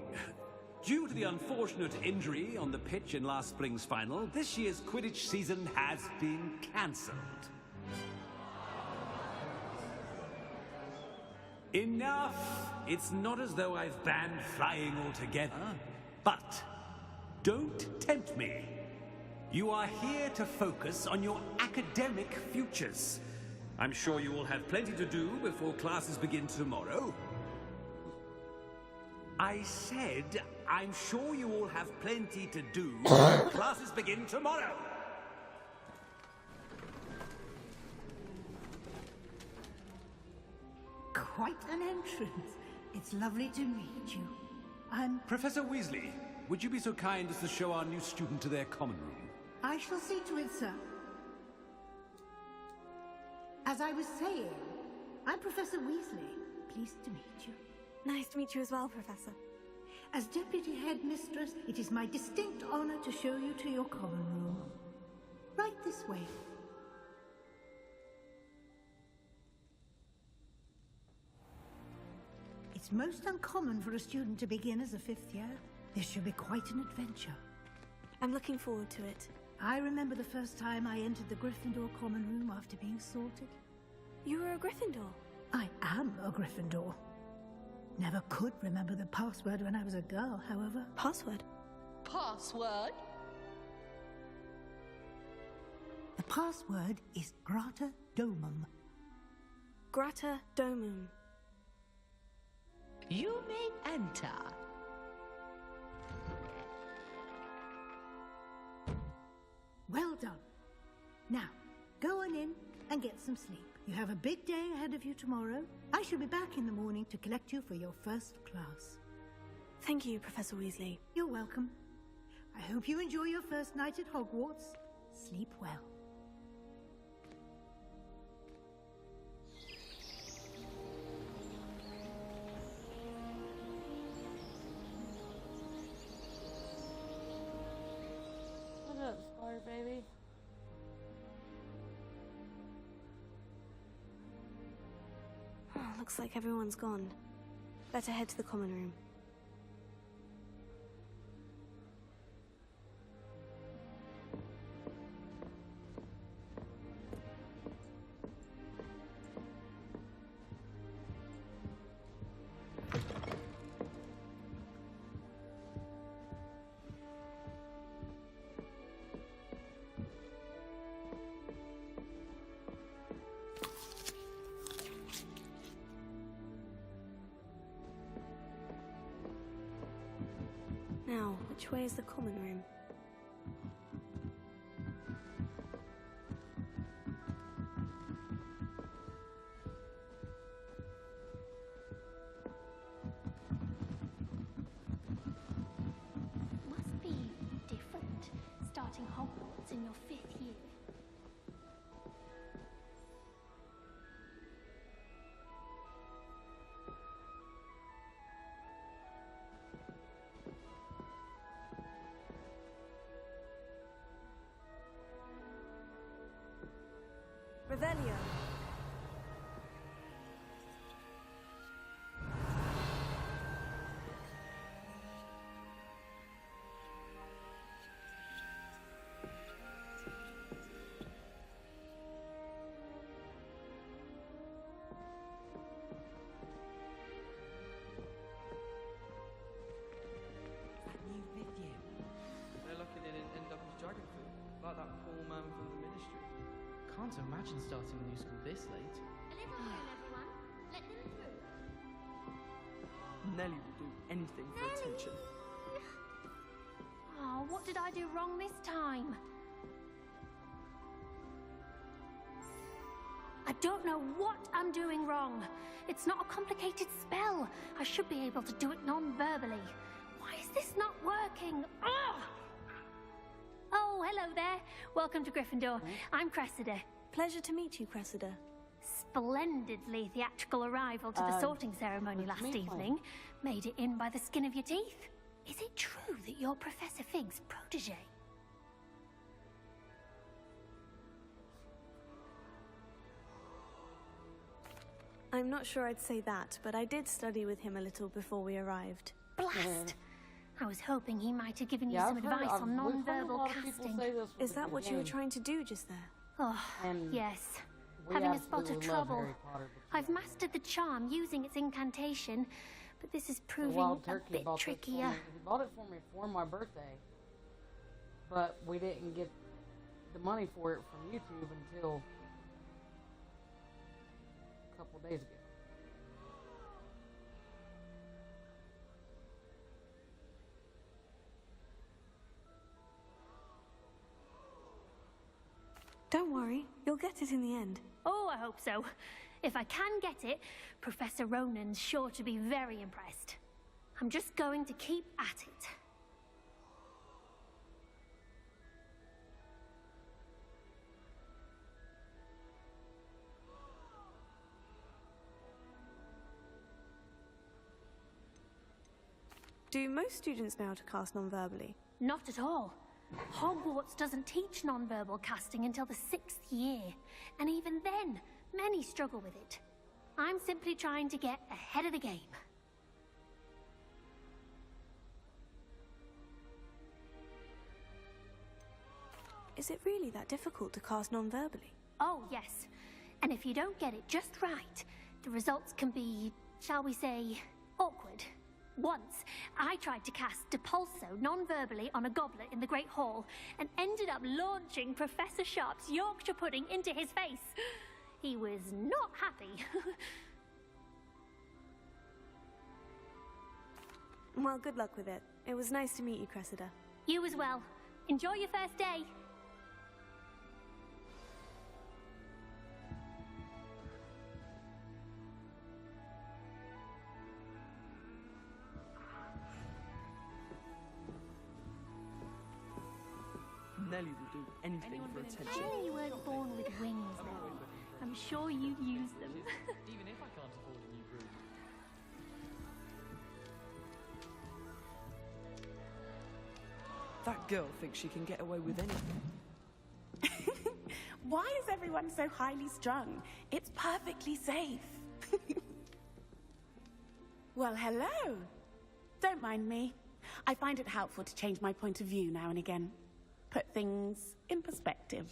Due to the unfortunate injury on the pitch in last spring's final, this year's Quidditch season has been cancelled. Enough! It's not as though I've banned flying altogether. But don't tempt me. You are here to focus on your academic futures. I'm sure you will have plenty to do before classes begin tomorrow. I said, I'm sure you all have plenty to do before classes begin tomorrow.
Quite an entrance. It's lovely to meet you. I'm...
Professor Weasley, would you be so kind as to show our new student to their common room?
I shall see to it, sir. As I was saying, I'm Professor Weasley. Pleased to meet you.
Nice to meet you as well, Professor.
As Deputy Headmistress, it is my distinct honor to show you to your common room. Right this way. It's most uncommon for a student to begin as a fifth year. This should be quite an adventure.
I'm looking forward to it.
I remember the first time I entered the Gryffindor common room after being sorted.
You were a Gryffindor?
I am a Gryffindor. Never could remember the password when I was a girl, however.
Password?
Password?
The password is Grata Domum.
Grata Domum.
You may enter.
Well done. Now, go on in and get some sleep. You have a big day ahead of you tomorrow. I shall be back in the morning to collect you for your first class.
Thank you, Professor Weasley.
You're welcome. I hope you enjoy your first night at Hogwarts. Sleep well.
What up, Scar baby?
Looks like everyone's gone. Better head to the common room. Now, which way is the common room?
Must be different, starting Hogwarts in your 5th year.
Revelio.
New 5th year. They're lucky they didn't end up as dragon food, like that poor man from the ministry. Can't imagine starting a new school this late.
A little room, everyone. Let them through.
Nelly will do anything for attention.
Oh, what did I do wrong this time? I don't know what I'm doing wrong. It's not a complicated spell. I should be able to do it non-verbally. Why is this not working? Ugh! Oh, hello there. Welcome to Gryffindor. I'm Cressida.
Pleasure to meet you, Cressida.
Splendidly theatrical arrival to the sorting ceremony last evening. Made it in by the skin of your teeth. Is it true that you're Professor Fig's protege?
I'm not sure I'd say that, but I did study with him a little before we arrived.
Blast! I was hoping he might have given you
Yeah,
some
I've heard-
advice on
we've heard a
non-verbal
lot of people
casting.
say this was
Is
a
that
good
what you were
game.
trying to do just there?
Oh,
And
yes.
we
Having a spot of
absolutely love
trouble.
Harry Potter, but
I've mastered the charm using its incantation, but this is
the
proving
Wild
a
Turkey
bit
bought this for
trickier.
me. He bought it for me for my birthday, but we didn't get the money for it from YouTube until a couple days ago.
Don't worry, you'll get it in the end.
Oh, I hope so. If I can get it, Professor Ronan's sure to be very impressed. I'm just going to keep at it.
Do most students know how to cast non-verbally?
Not at all. Hogwarts doesn't teach non-verbal casting until the 6th year, and even then, many struggle with it. I'm simply trying to get ahead of the game.
Is it really that difficult to cast non-verbally?
Oh, yes. And if you don't get it just right, the results can be, shall we say, awkward. Once, I tried to cast Depulso non-verbally on a goblet in the Great Hall and ended up launching Professor Sharp's Yorkshire pudding into his face. He was not happy.
Well, good luck with it. It was nice to meet you, Cressida.
You as well. Enjoy your first day.
Nelly will do anything for attention.
Surely you weren't born with wings, Nelly. I'm sure you'd use them.
Even if I can't afford a new broom. That girl thinks she can get away with anything.
Why is everyone so highly strung? It's perfectly safe. Well, hello. Don't mind me. I find it helpful to change my point of view now and again. Put things in perspective.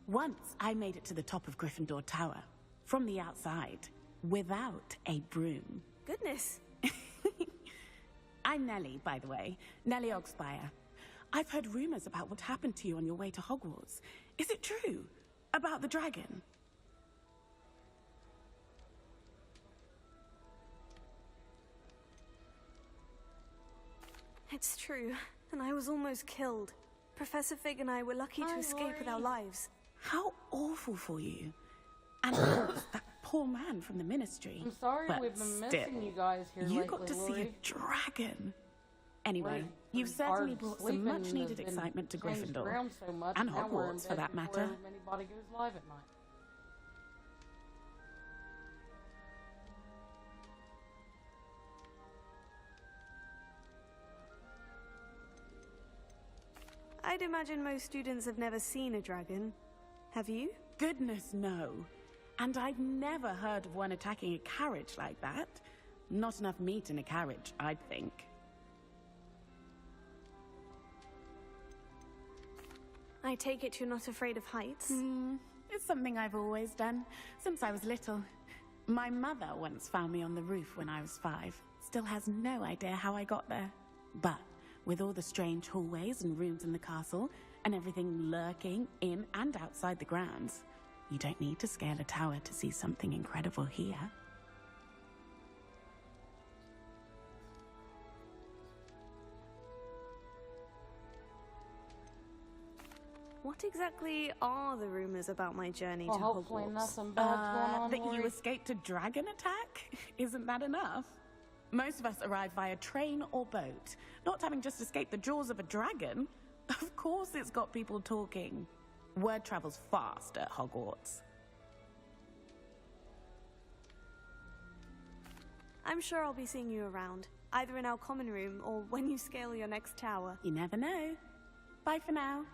Once I made it to the top of Gryffindor Tower, from the outside, without a broom.
Goodness.
I'm Nellie, by the way. Nellie Ogspire. I've heard rumors about what happened to you on your way to Hogwarts. Is it true? About the dragon?
It's true, and I was almost killed. Professor Fig and I were lucky to escape with our lives.
How awful for you. And of course, that poor man from the Ministry.
I'm sorry
But
we've been
still,
missing you guys here
you
lately,
got to see a
Lori.
dragon. Anyway,
Right.
you've certainly
Our
brought some
sleeping
much-needed
has been
excitement to
changed
Gryffindor.
around so much,
And
now we're in
Hogwarts, for
bed
that
before
matter.
anybody goes live at night.
I'd imagine most students have never seen a dragon. Have you?
Goodness, no. And I've never heard of one attacking a carriage like that. Not enough meat in a carriage, I'd think.
I take it you're not afraid of heights?
It's something I've always done, since I was little. My mother once found me on the roof when I was 5. Still has no idea how I got there. But with all the strange hallways and rooms in the castle, and everything lurking in and outside the grounds, you don't need to scale a tower to see something incredible here.
What exactly are the rumors about my journey
Well,
to
hopefully
Hogwarts?
nothing bad's going on,
That you
Lori.
escaped a dragon attack? Isn't that enough? Most of us arrive via train or boat, not having just escaped the jaws of a dragon. Of course it's got people talking. Word travels fast at Hogwarts.
I'm sure I'll be seeing you around, either in our common room or when you scale your next tower.
You never know. Bye for now.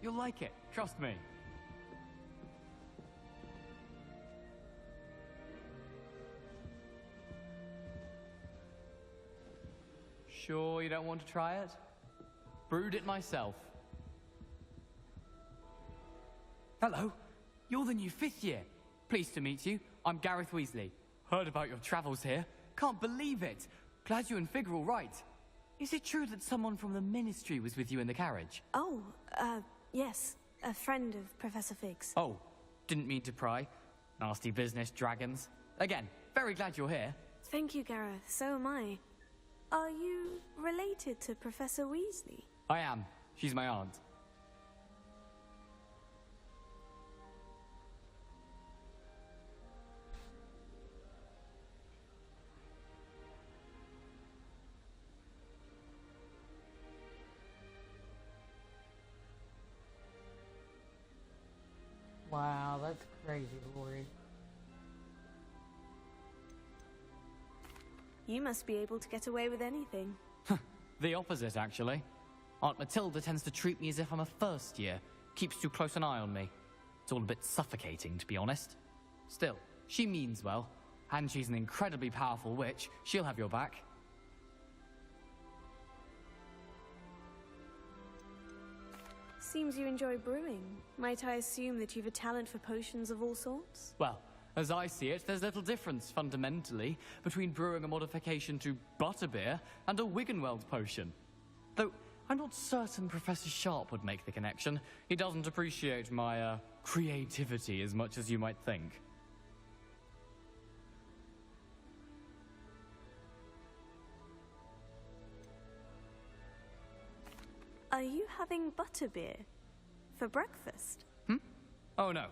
You'll like it, trust me. Sure you don't want to try it? Brewed it myself. Hello, you're the new 5th year. Pleased to meet you. I'm Gareth Weasley. Heard about your travels here. Can't believe it. Glad you and Fig are all right. Is it true that someone from the Ministry was with you in the carriage?
Oh, yes. A friend of Professor Fig's.
Oh, didn't mean to pry. Nasty business, dragons. Again, very glad you're here.
Thank you, Gareth. So am I. Are you related to Professor Weasley?
I am. She's my aunt.
Wow, that's crazy, Lori.
You must be able to get away with anything.
The opposite, actually. Aunt Matilda tends to treat me as if I'm a first year. Keeps too close an eye on me. It's all a bit suffocating, to be honest. Still, she means well. And she's an incredibly powerful witch. She'll have your back.
Seems you enjoy brewing. Might I assume that you've a talent for potions of all sorts?
Well, as I see it, there's little difference, fundamentally, between brewing a modification to butterbeer and a Wiggenweld potion. Though, I'm not certain Professor Sharp would make the connection. He doesn't appreciate my, creativity as much as you might think.
Are you having butterbeer? For breakfast?
Oh no.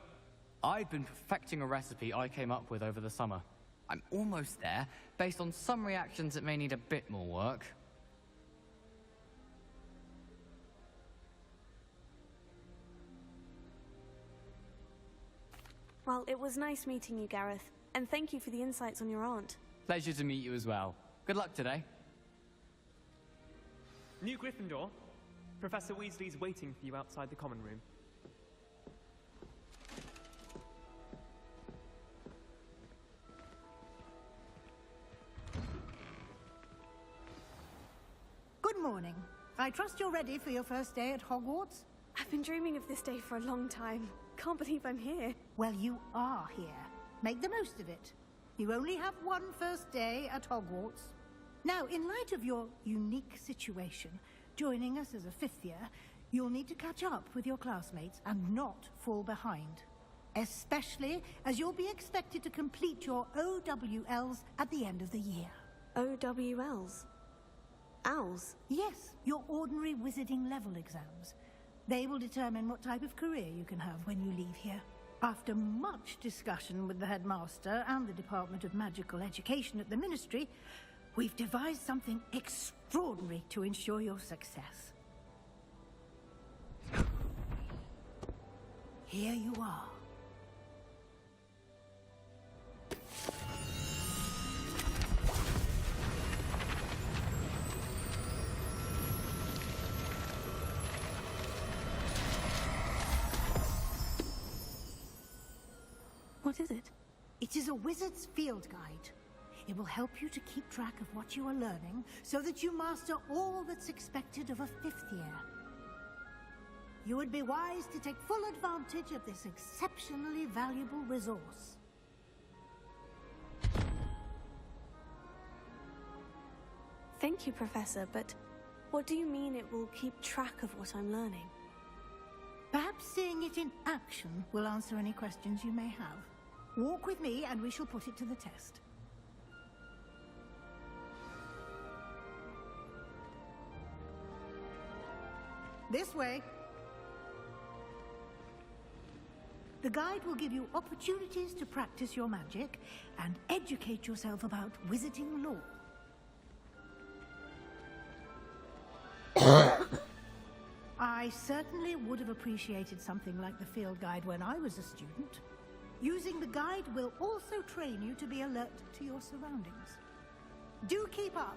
I've been perfecting a recipe I came up with over the summer. I'm almost there, based on some reactions that may need a bit more work.
Well, it was nice meeting you, Gareth. And thank you for the insights on your aunt.
Pleasure to meet you as well. Good luck today.
New Gryffindor. Professor Weasley's waiting for you outside the common room.
Good morning. I trust you're ready for your first day at Hogwarts?
I've been dreaming of this day for a long time. Can't believe I'm here.
Well, you are here. Make the most of it. You only have one first day at Hogwarts. Now, in light of your unique situation, joining us as a 5th year, you'll need to catch up with your classmates and not fall behind. Especially as you'll be expected to complete your OWLs at the end of the year.
OWLs? Owls?
Yes, your ordinary wizarding level exams. They will determine what type of career you can have when you leave here. After much discussion with the headmaster and the Department of Magical Education at the Ministry, we've devised something extraordinary to ensure your success. Here you are.
What is it?
It is a wizard's field guide. It will help you to keep track of what you are learning so that you master all that's expected of a 5th year. You would be wise to take full advantage of this exceptionally valuable resource.
Thank you, Professor, but what do you mean it will keep track of what I'm learning?
Perhaps seeing it in action will answer any questions you may have. Walk with me and we shall put it to the test. This way. The guide will give you opportunities to practice your magic and educate yourself about wizarding lore. I certainly would have appreciated something like the field guide when I was a student. Using the guide will also train you to be alert to your surroundings. Do keep up.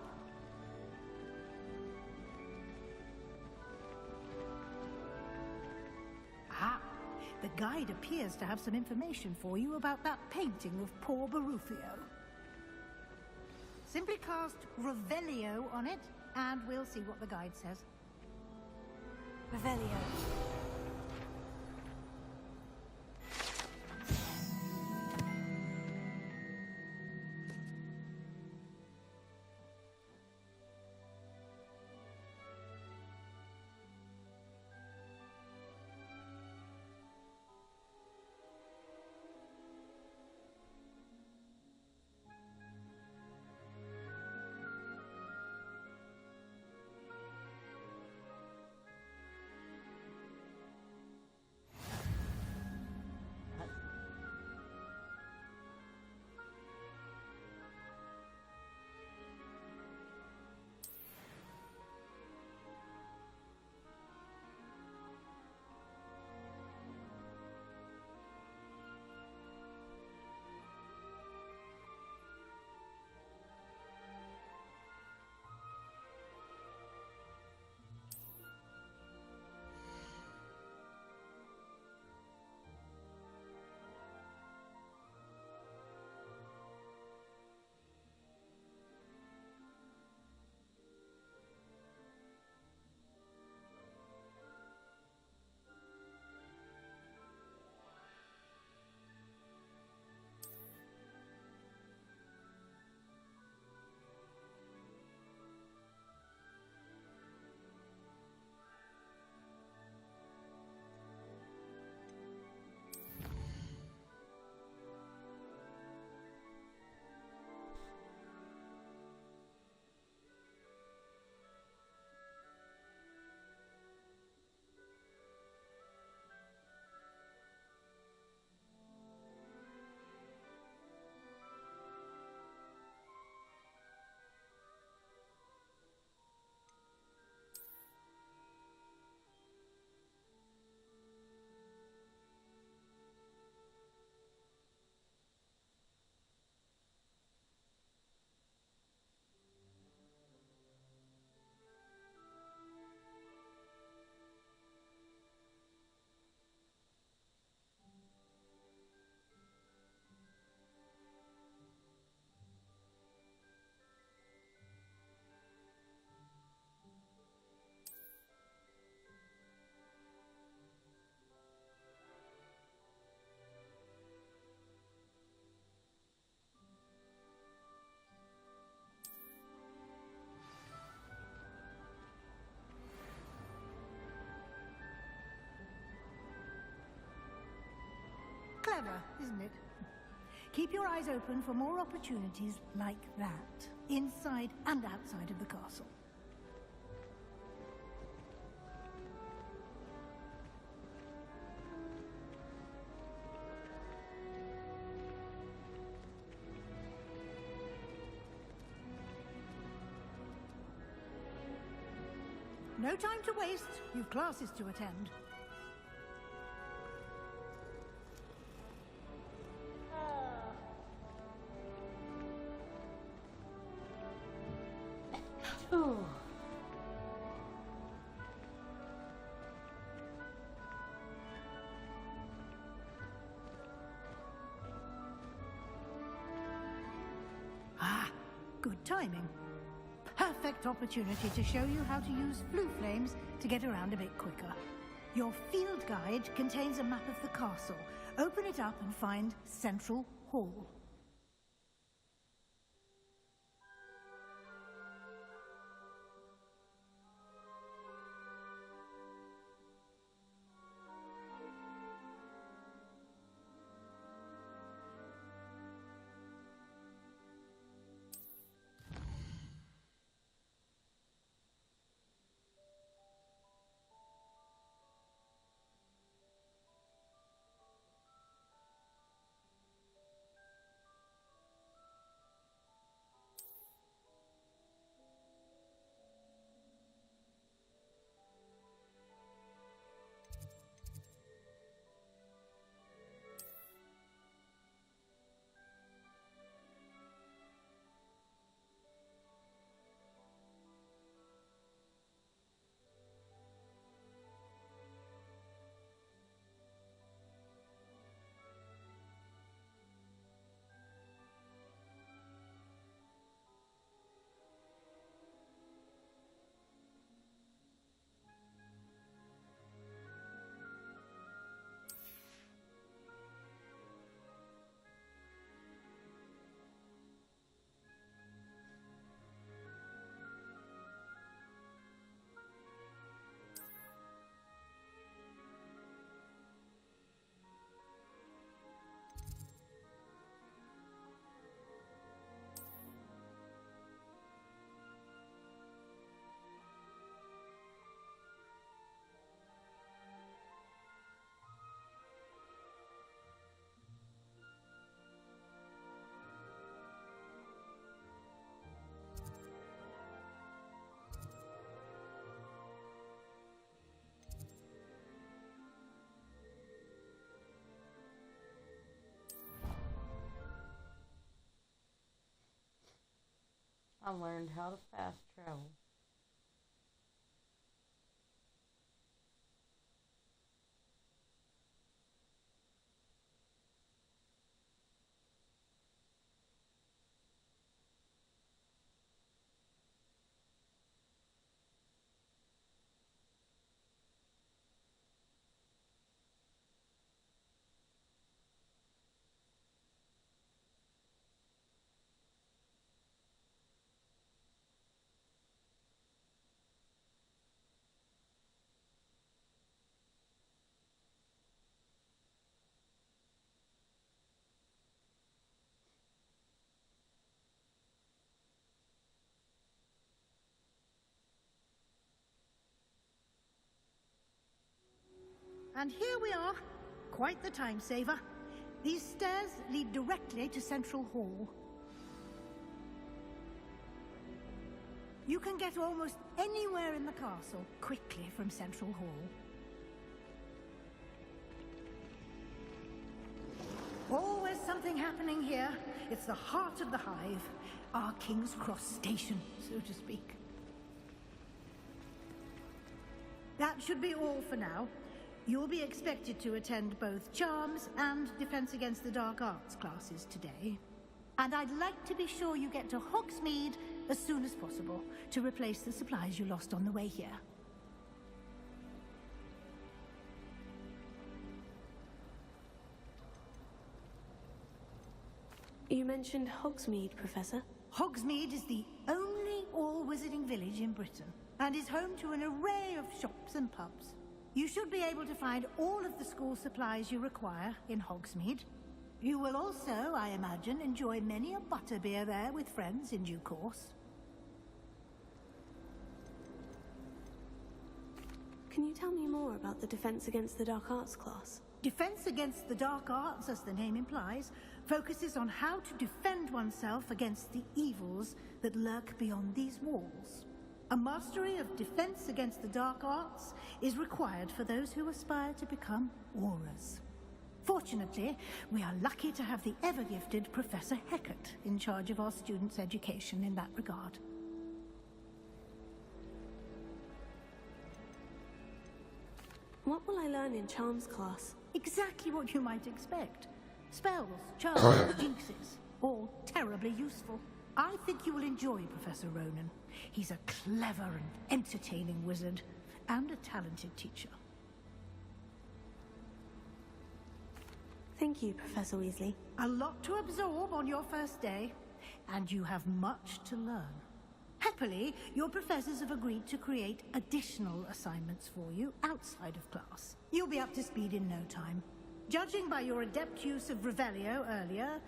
The guide appears to have some information for you about that painting of poor Barufio. Simply cast Revelio on it, and we'll see what the guide says.
Revelio.
Clever, isn't it? Keep your eyes open for more opportunities like that, inside and outside of the castle. No time to waste. You've classes to attend.
Oh.
Ah, good timing. Perfect opportunity to show you how to use flue flames to get around a bit quicker. Your field guide contains a map of the castle. Open it up and find Central Hall.
I learned how to fast travel.
And here we are. Quite the time saver. These stairs lead directly to Central Hall. You can get almost anywhere in the castle quickly from Central Hall. Always something happening here. It's the heart of the hive, our King's Cross station, so to speak. That should be all for now. You'll be expected to attend both Charms and Defense Against the Dark Arts classes today. And I'd like to be sure you get to Hogsmeade as soon as possible to replace the supplies you lost on the way here.
You mentioned Hogsmeade, Professor.
Hogsmeade is the only all-wizarding village in Britain and is home to an array of shops and pubs. You should be able to find all of the school supplies you require in Hogsmeade. You will also, I imagine, enjoy many a butterbeer there with friends in due course.
Can you tell me more about the Defense Against the Dark Arts class?
Defense Against the Dark Arts, as the name implies, focuses on how to defend oneself against the evils that lurk beyond these walls. A mastery of Defense Against the Dark Arts is required for those who aspire to become Aurors. Fortunately, we are lucky to have the ever-gifted Professor Heckert in charge of our students' education in that regard.
What will I learn in Charms class?
Exactly what you might expect. Spells, charms, jinxes, all terribly useful. I think you will enjoy Professor Ronan. He's a clever and entertaining wizard, and a talented teacher.
Thank you, Professor Weasley.
A lot to absorb on your first day, and you have much to learn. Happily, your professors have agreed to create additional assignments for you outside of class. You'll be up to speed in no time. Judging by your adept use of Revelio earlier,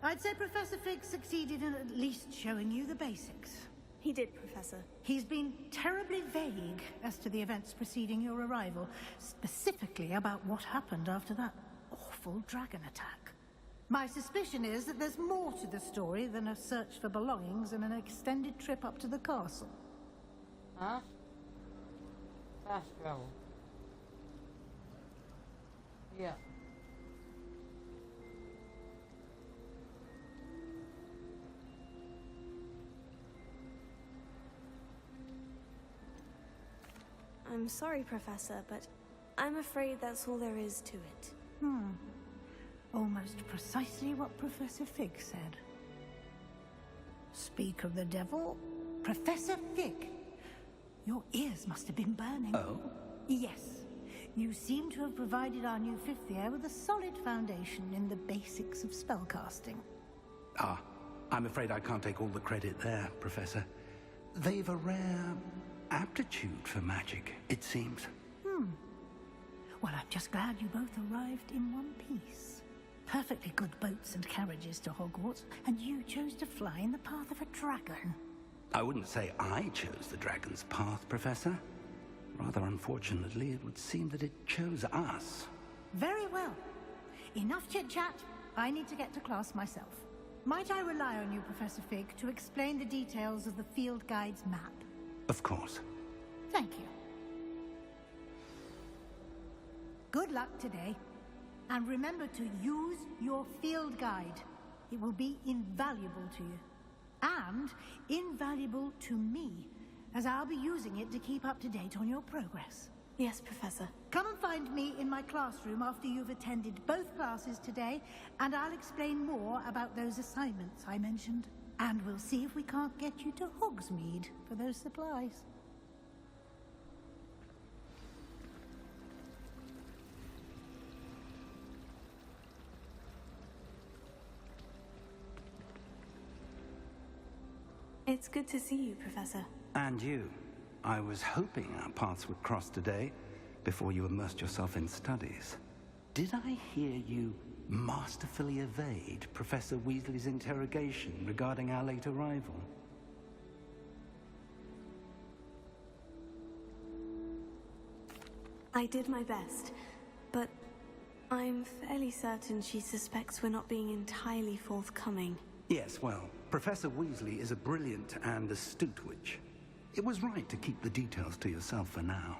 I'd say Professor Fig succeeded in at least showing you the basics.
He did, Professor.
He's been terribly vague as to the events preceding your arrival, specifically about what happened after that awful dragon attack. My suspicion is that there's more to the story than a search for belongings and an extended trip up to the castle.
Huh? Fast travel. Yeah.
I'm sorry, Professor, but I'm afraid that's all there is to it.
Almost precisely what Professor Fig said. Speak of the devil, Professor Fig. Your ears must have been burning.
Oh?
Yes. You seem to have provided our new fifth year with a solid foundation in the basics of spellcasting.
Ah, I'm afraid I can't take all the credit there, Professor. They've a rare aptitude for magic, it seems.
Well, I'm just glad you both arrived in one piece. Perfectly good boats and carriages to Hogwarts, and you chose to fly in the path of a dragon.
I wouldn't say I chose the dragon's path, Professor. Rather unfortunately, it would seem that it chose us.
Very well. Enough chit-chat. I need to get to class myself. Might I rely on you, Professor Fig, to explain the details of the field guide's map?
Of course.
Thank you. Good luck today. And remember to use your field guide. It will be invaluable to you. and invaluable to me, as I'll be using it to keep up to date on your progress.
Yes, Professor.
Come and find me in my classroom after you've attended both classes today, and I'll explain more about those assignments I mentioned. And we'll see if we can't get you to Hogsmeade for those supplies.
It's good to see you, Professor.
And you. I was hoping our paths would cross today, before you immersed yourself in studies. Did I hear you masterfully evade Professor Weasley's interrogation regarding our late arrival?
I did my best, but I'm fairly certain she suspects we're not being entirely forthcoming.
Yes, well, Professor Weasley is a brilliant and astute witch. It was right to keep the details to yourself for now.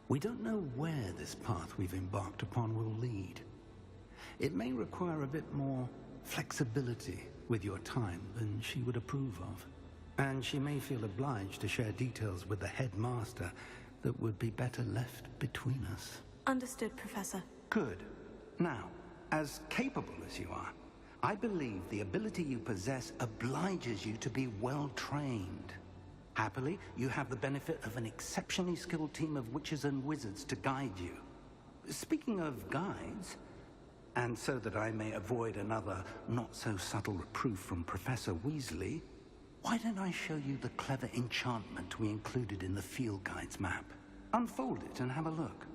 We don't know where this path we've embarked upon will lead. It may require a bit more flexibility with your time than she would approve of. And she may feel obliged to share details with the headmaster that would be better left between us.
Understood, Professor.
Good. Now, as capable as you are, I believe the ability you possess obliges you to be well trained. Happily, you have the benefit of an exceptionally skilled team of witches and wizards to guide you. Speaking of guides, and so that I may avoid another not-so-subtle reproof from Professor Weasley, why don't I show you the clever enchantment we included in the field guide's map? Unfold it and have a look.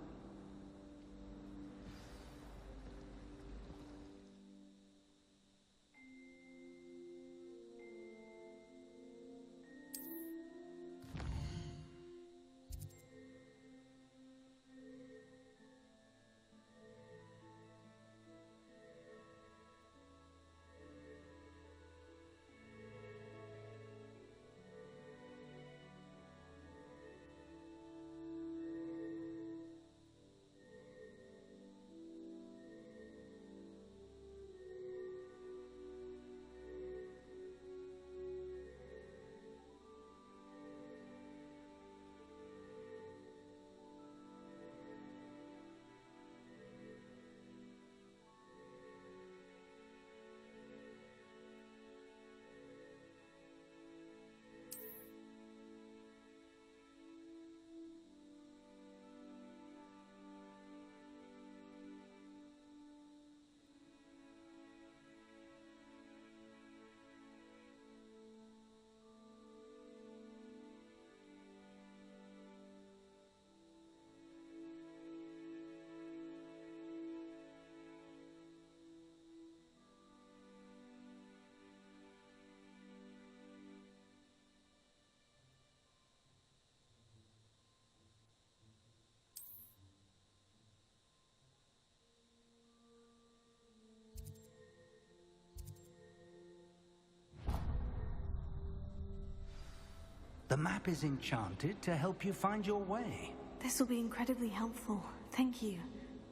The map is enchanted to help you find your way.
This will be incredibly helpful. Thank you.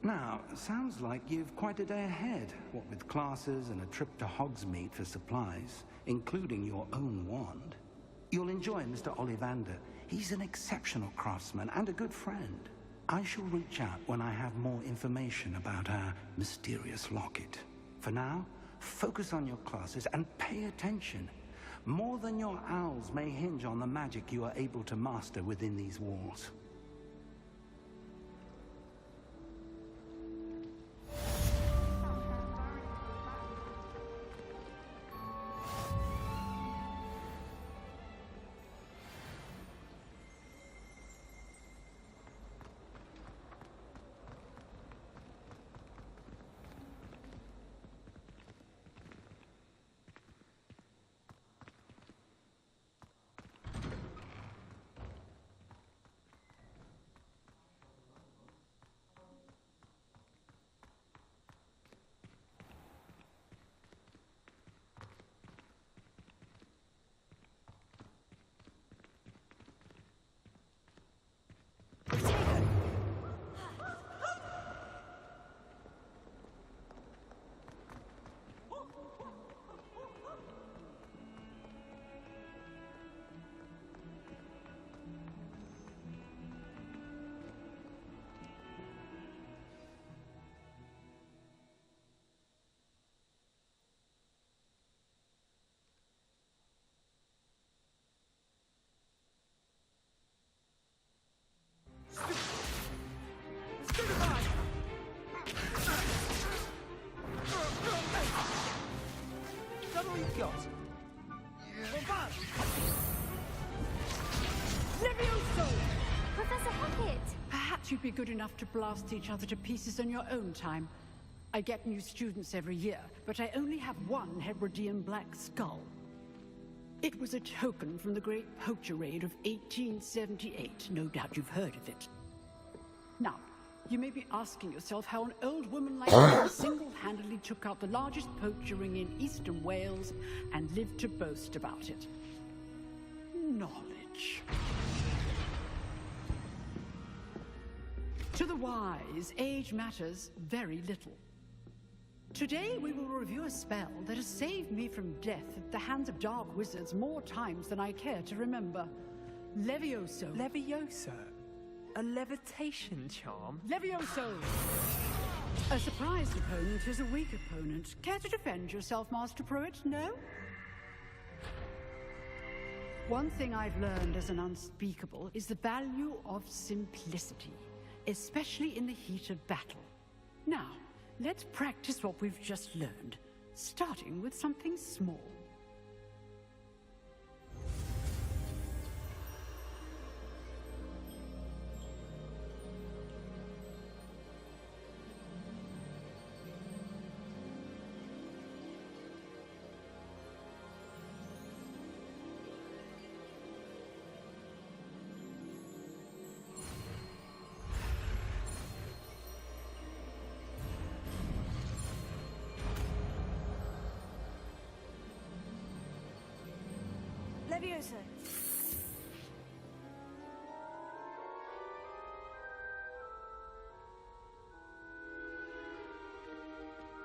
Now, sounds like you've quite a day ahead, what with classes and a trip to Hogsmeade for supplies, including your own wand. You'll enjoy Mr. Ollivander. He's an exceptional craftsman and a good friend. I shall reach out when I have more information about our mysterious locket. For now, focus on your classes and pay attention. More than your owls may hinge on the magic you are able to master within these walls.
we've got.
Levioso!
Professor Pocket!
Perhaps you'd be good enough to blast each other to pieces in your own time. I get new students every year, but I only have one Hebridean black skull. It was a token from the Great Poacher Raid of 1878. No doubt you've heard of it. Now, you may be asking yourself how an old woman like me single-handedly took out the largest poacher ring in eastern Wales and lived to boast about it. Knowledge. To the wise, age matters very little. Today we will review a spell that has saved me from death at the hands of dark wizards more times than I care to remember. Levioso.
Levioso? A levitation charm?
Levioso! A surprised opponent is a weak opponent. Care to defend yourself, Master Pruitt? No? One thing I've learned as an unspeakable is the value of simplicity, especially in the heat of battle. Now, let's practice what we've just learned, starting with something small.
Levioso.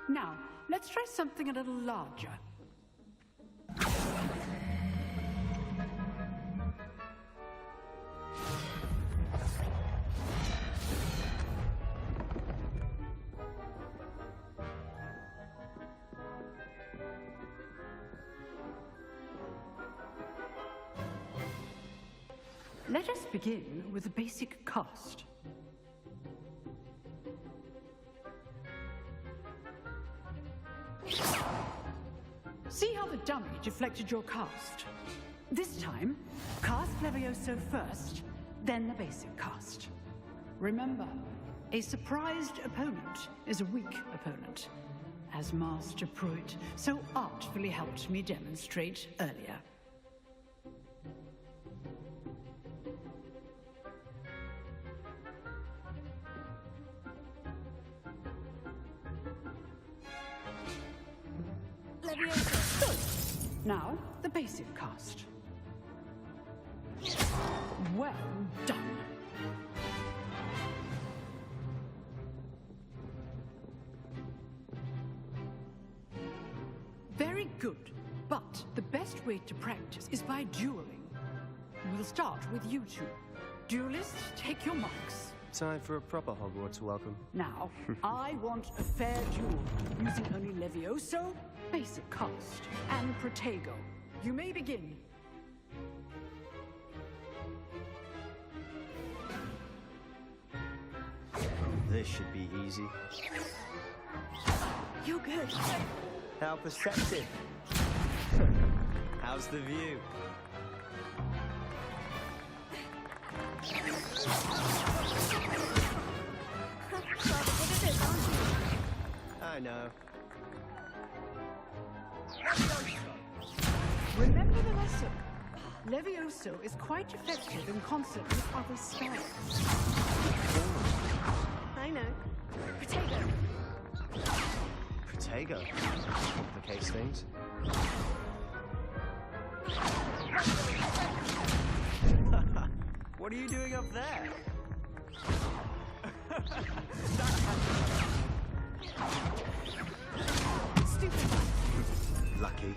Now, let's try something a little larger. Let us begin with the basic cast. See how the dummy deflected your cast? This time, cast Levioso first, then the basic cast. Remember, a surprised opponent is a weak opponent, as Master Pruitt so artfully helped me demonstrate earlier. Now, the basic cast. Well done. Very good, but the best way to practice is by dueling. We'll start with you two. Duelists, take your marks.
Time for a proper Hogwarts welcome.
Now, I want a fair duel, using only Levioso, basic cast, and Protego. You may begin.
This should be easy.
You're good.
How perceptive. How's the view? I know.
Remember the lesson. Levioso is quite effective in concert with other spells.
I know. Protego.
Protego. Complicates things. What are you doing up there?
Stupid.
Lucky.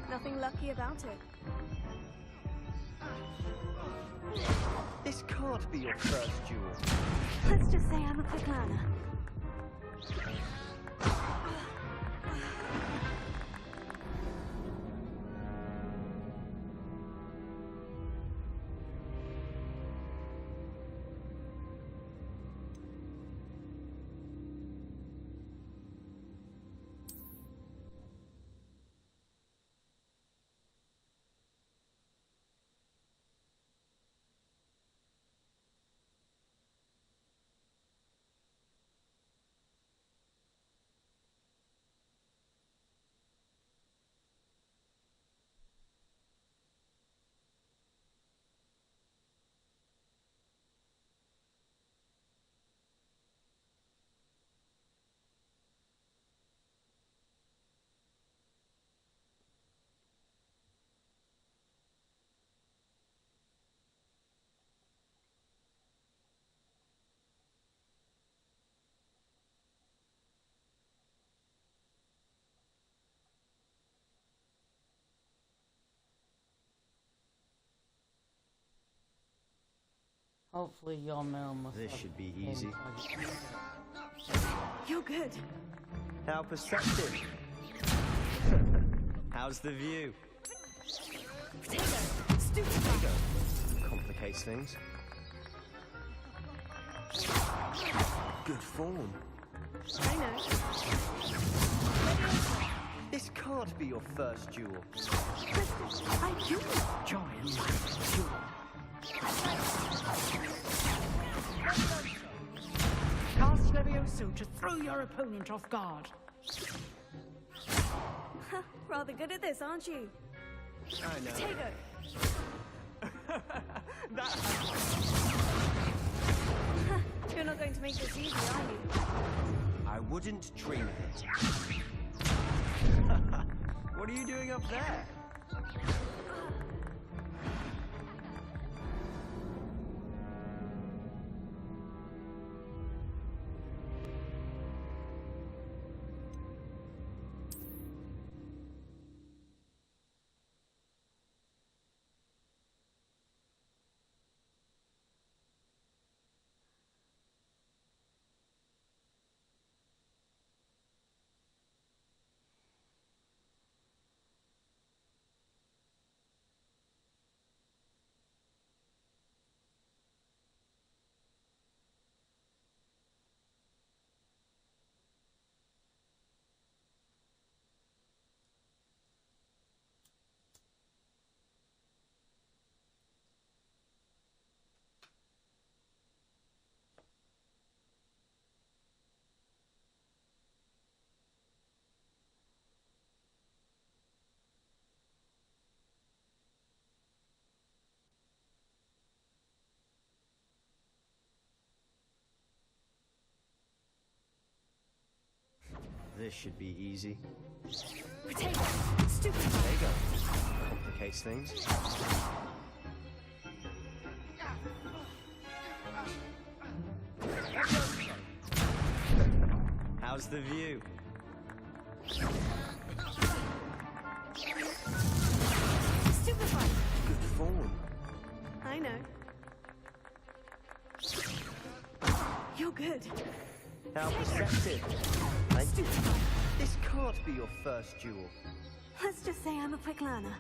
Nothing lucky about it.
This can't be your first duel.
Let's just say I'm a quick learner.
Hopefully y'all know myself.
This should be easy.
You're good.
How perceptive. How's the view?
Potato. Stupid.
Complicates things. Good form.
I know.
This can't be your first duel.
I do enjoy a life duel. Cast Levioso to throw your opponent off guard.
Rather good at this, aren't you?
I know.
Potato. You're not going to make this easy, are you?
I wouldn't dream of it. What are you doing up there? This should be easy.
Potato. Stupid.
There you go. Complicates things. How's the view?
Stupefy.
Good form.
I know. You're good.
How perceptive. Thank you. This can't be your first duel.
Let's just say I'm a quick learner.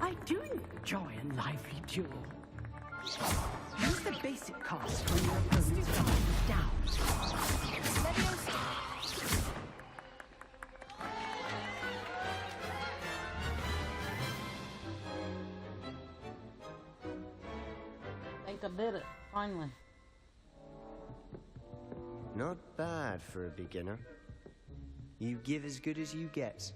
I do enjoy a lively duel. Use the basic cast when your opponent's guard is down.
I think I did it, finally.
Not bad for a beginner. You give as good as you get.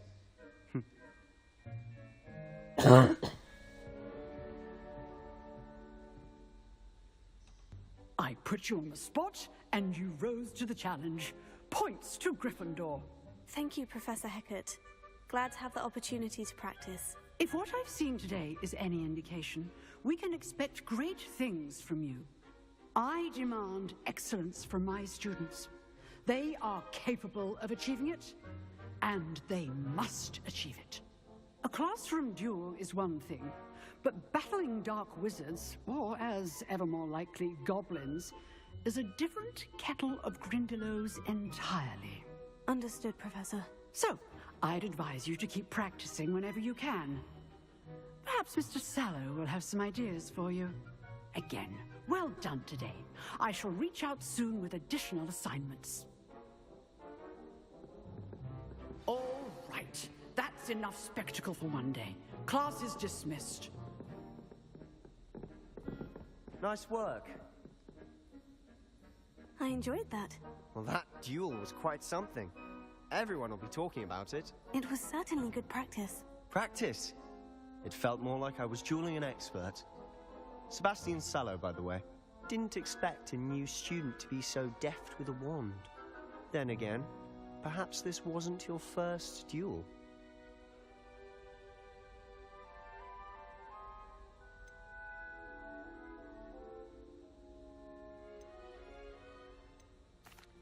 I put you on the spot, and you rose to the challenge. Points to Gryffindor.
Thank you, Professor Hecat. Glad to have the opportunity to practice.
If what I've seen today is any indication, we can expect great things from you. I demand excellence from my students. They are capable of achieving it, and they must achieve it. A classroom duel is one thing, but battling dark wizards, or as ever more likely, goblins, is a different kettle of Grindylows entirely.
Understood, Professor.
So, I'd advise you to keep practicing whenever you can. Perhaps Mr. Sallow will have some ideas for you. Again, well done today. I shall reach out soon with additional assignments. All right. That's enough spectacle for one day. Class is dismissed.
Nice work.
I enjoyed that.
Well, that duel was quite something. Everyone will be talking about it.
It was certainly good practice.
Practice? It felt more like I was dueling an expert. Sebastian Sallow, by the way. Didn't expect a new student to be so deft with a wand. Then again, perhaps this wasn't your first duel.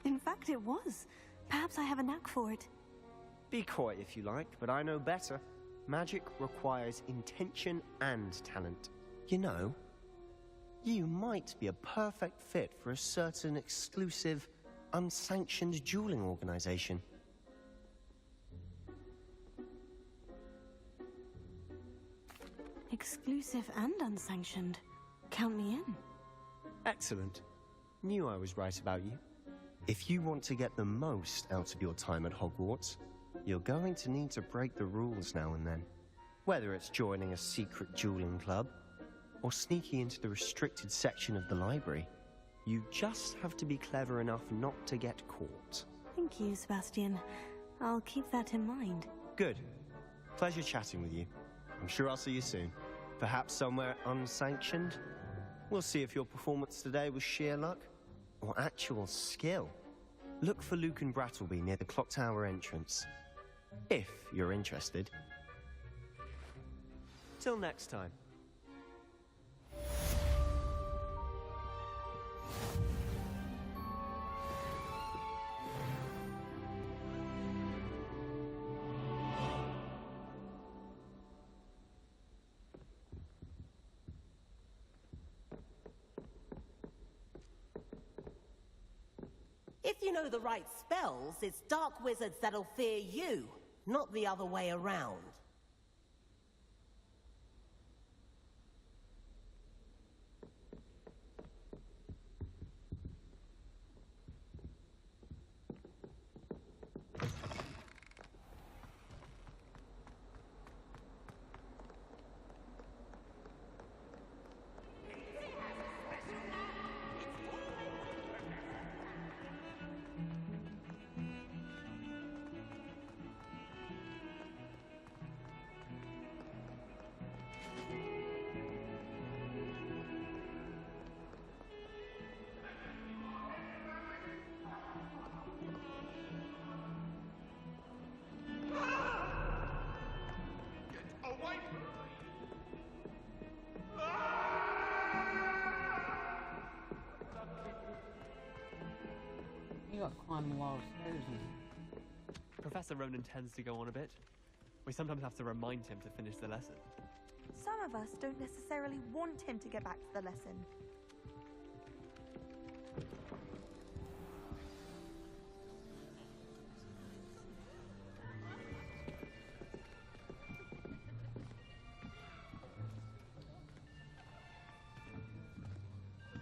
In fact, it was. Perhaps I have a knack for it.
Be coy if you like, but I know better. Magic requires intention and talent. You know, you might be a perfect fit for a certain exclusive, unsanctioned dueling organization.
Exclusive and unsanctioned. Count me in.
Excellent. Knew I was right about you. If you want to get the most out of your time at Hogwarts, you're going to need to break the rules now and then. Whether it's joining a secret dueling club, or sneaking into the restricted section of the library, you just have to be clever enough not to get caught.
Thank you, Sebastian. I'll keep that in mind.
Good. Pleasure chatting with you. I'm sure I'll see you soon. Perhaps somewhere unsanctioned? We'll see if your performance today was sheer luck or actual skill. Look for Luke and Brattleby near the clock tower entrance, if you're interested. Till next time.
If you know the right spells, it's dark wizards that'll fear you, not the other way around.
You got to climb a lot of stairs and...
Professor Ronan tends to go on a bit. We sometimes have to remind him to finish the lesson.
Some of us don't necessarily want him to get back to the lesson.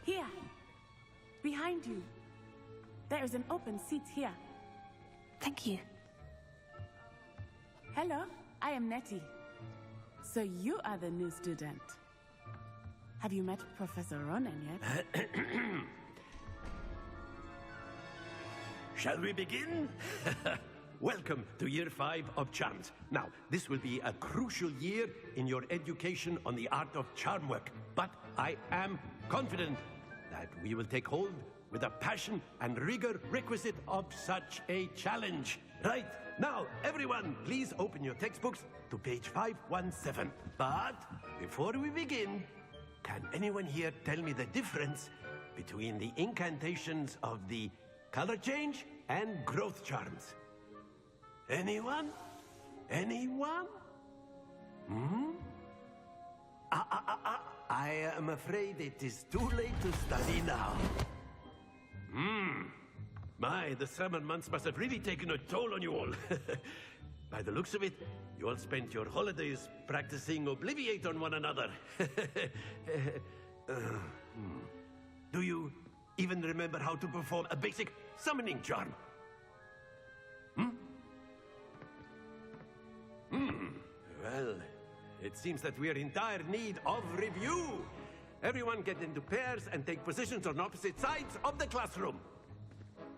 Here! Behind you! There is an open seat here.
Thank you.
Hello, I am Nettie. So you are the new student. Have you met Professor Ronan yet?
Shall we begin? Welcome to Year 5 of Charms. Now, this will be a crucial year in your education on the art of charm work, but I am confident that we will take hold with the passion and rigor requisite of such a challenge. Right, now, everyone, please open your textbooks to page 517. But before we begin, can anyone here tell me the difference between the incantations of the color change and growth charms? Anyone? Anyone? Hmm? I am afraid it is too late to study now. My, the summer months must have really taken a toll on you all. By the looks of it, you all spent your holidays practicing Obliviate on one another. Do you even remember how to perform a basic summoning charm? Well, it seems that we are in dire need of review. Everyone get into pairs and take positions on opposite sides of the classroom.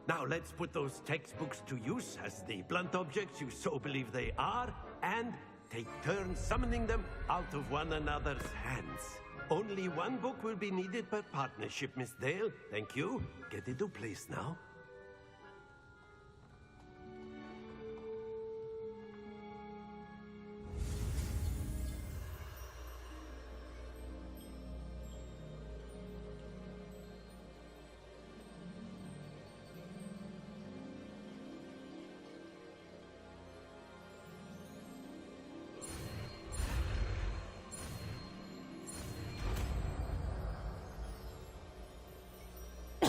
Now let's put those textbooks to use as the blunt objects you so believe they are, and take turns summoning them out of one another's hands. Only one book will be needed per partnership, Miss Dale. Thank you. Get into place now.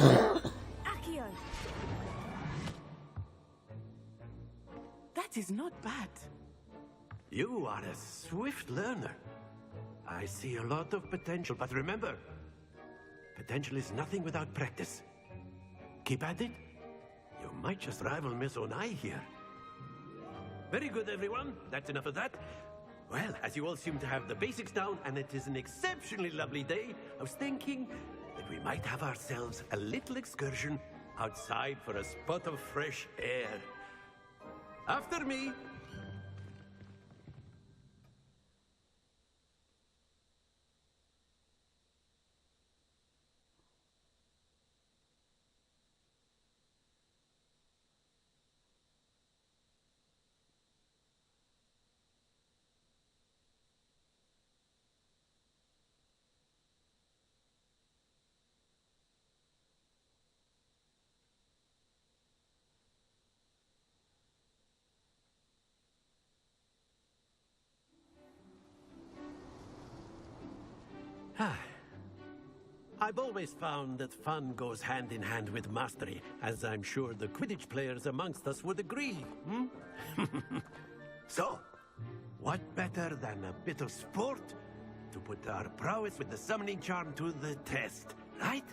Accio! That is not bad.
You are a swift learner. I see a lot of potential, but remember, potential is nothing without practice. Keep at it. You might just rival Miss Onai here. Very good, everyone. That's enough of that. Well, as you all seem to have the basics down, and it is an exceptionally lovely day, I was thinking that we might have ourselves a little excursion outside for a spot of fresh air. After me. I've always found that fun goes hand in hand with mastery, as I'm sure the Quidditch players amongst us would agree. So, what better than a bit of sport to put our prowess with the summoning charm to the test, right?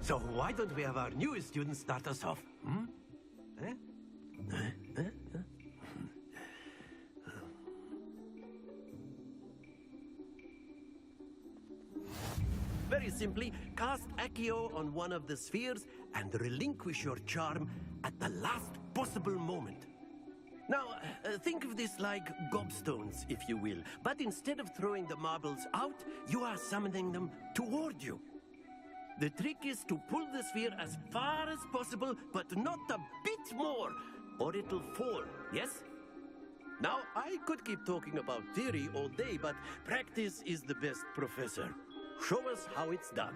So why don't we have our newest students start us off? Very simply, cast Accio on one of the spheres and relinquish your charm at the last possible moment. Now, think of this like gobstones, if you will. But instead of throwing the marbles out, you are summoning them toward you. The trick is to pull the sphere as far as possible, but not a bit more, or it'll fall, yes? Now, I could keep talking about theory all day, but practice is the best professor. Show us how it's done.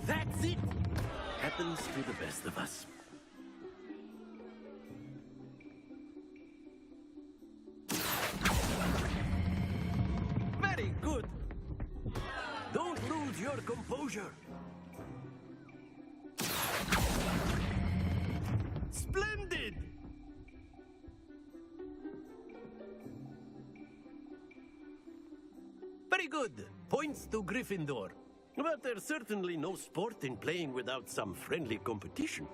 That's it! Happens to the best of us. Very good. Don't lose your composure. Splendid! Very good. Points to Gryffindor. But there's certainly no sport in playing without some friendly competition.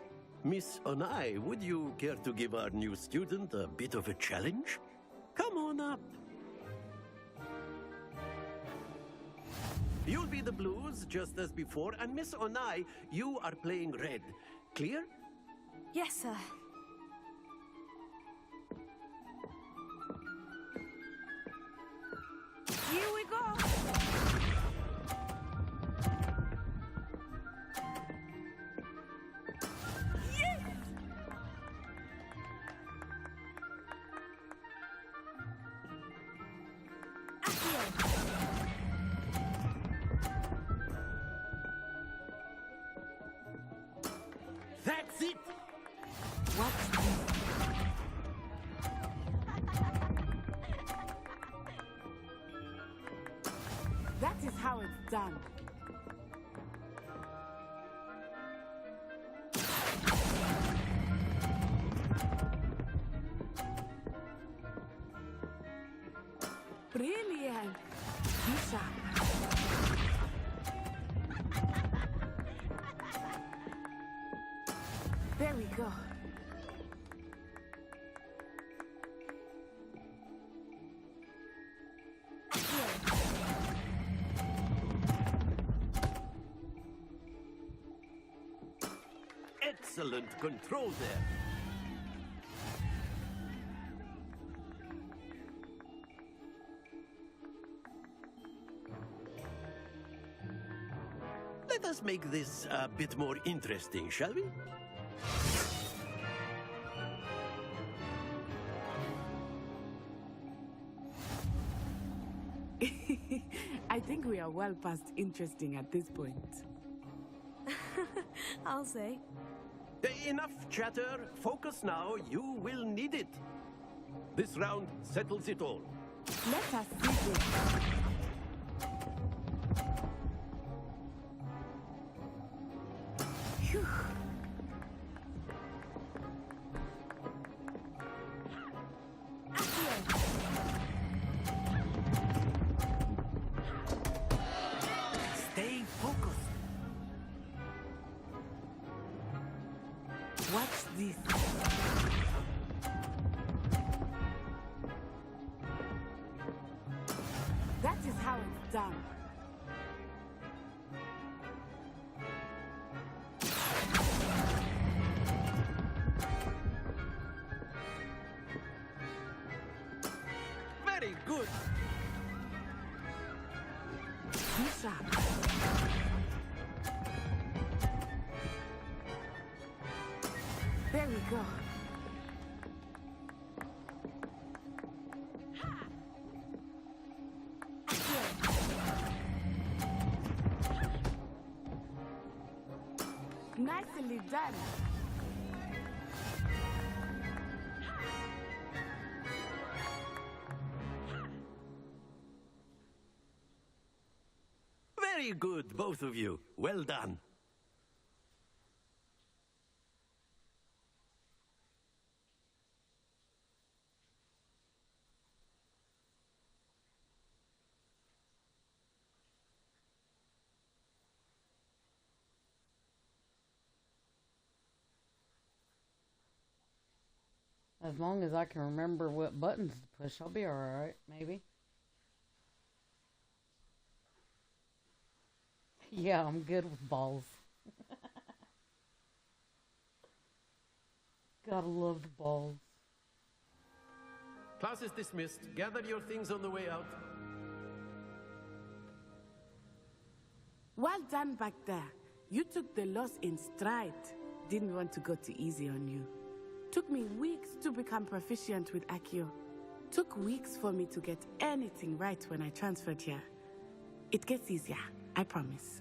Miss Onai, would you care to give our new student a bit of a challenge? Come on up. You'll be the blues, just as before, and Miss Onai, you are playing red. Clear?
Yes, sir.
Here we go! Yes!
That's it!
What's this? That is how it's done. Brilliant! Lisa. There we go.
Excellent control there. Let us make this a bit more interesting, shall we?
I think we are well past interesting at this point.
I'll say.
Enough chatter. Focus now. You will need it. This round settles it all.
Let us see this. Phew.
Stay focused.
Watch this. That is how it's done.
Very good.
Push up. There we go. Nicely done.
Very good, both of you. Well done.
As long as I can remember what buttons to push, I'll be alright, maybe. Yeah, I'm good with balls. Gotta love the balls.
Class is dismissed. Gather your things on the way out.
Well done back there. You took the loss in stride. Didn't want to go too easy on you. Took me weeks to become proficient with Accio. Took weeks for me to get anything right when I transferred here. It gets easier, I promise.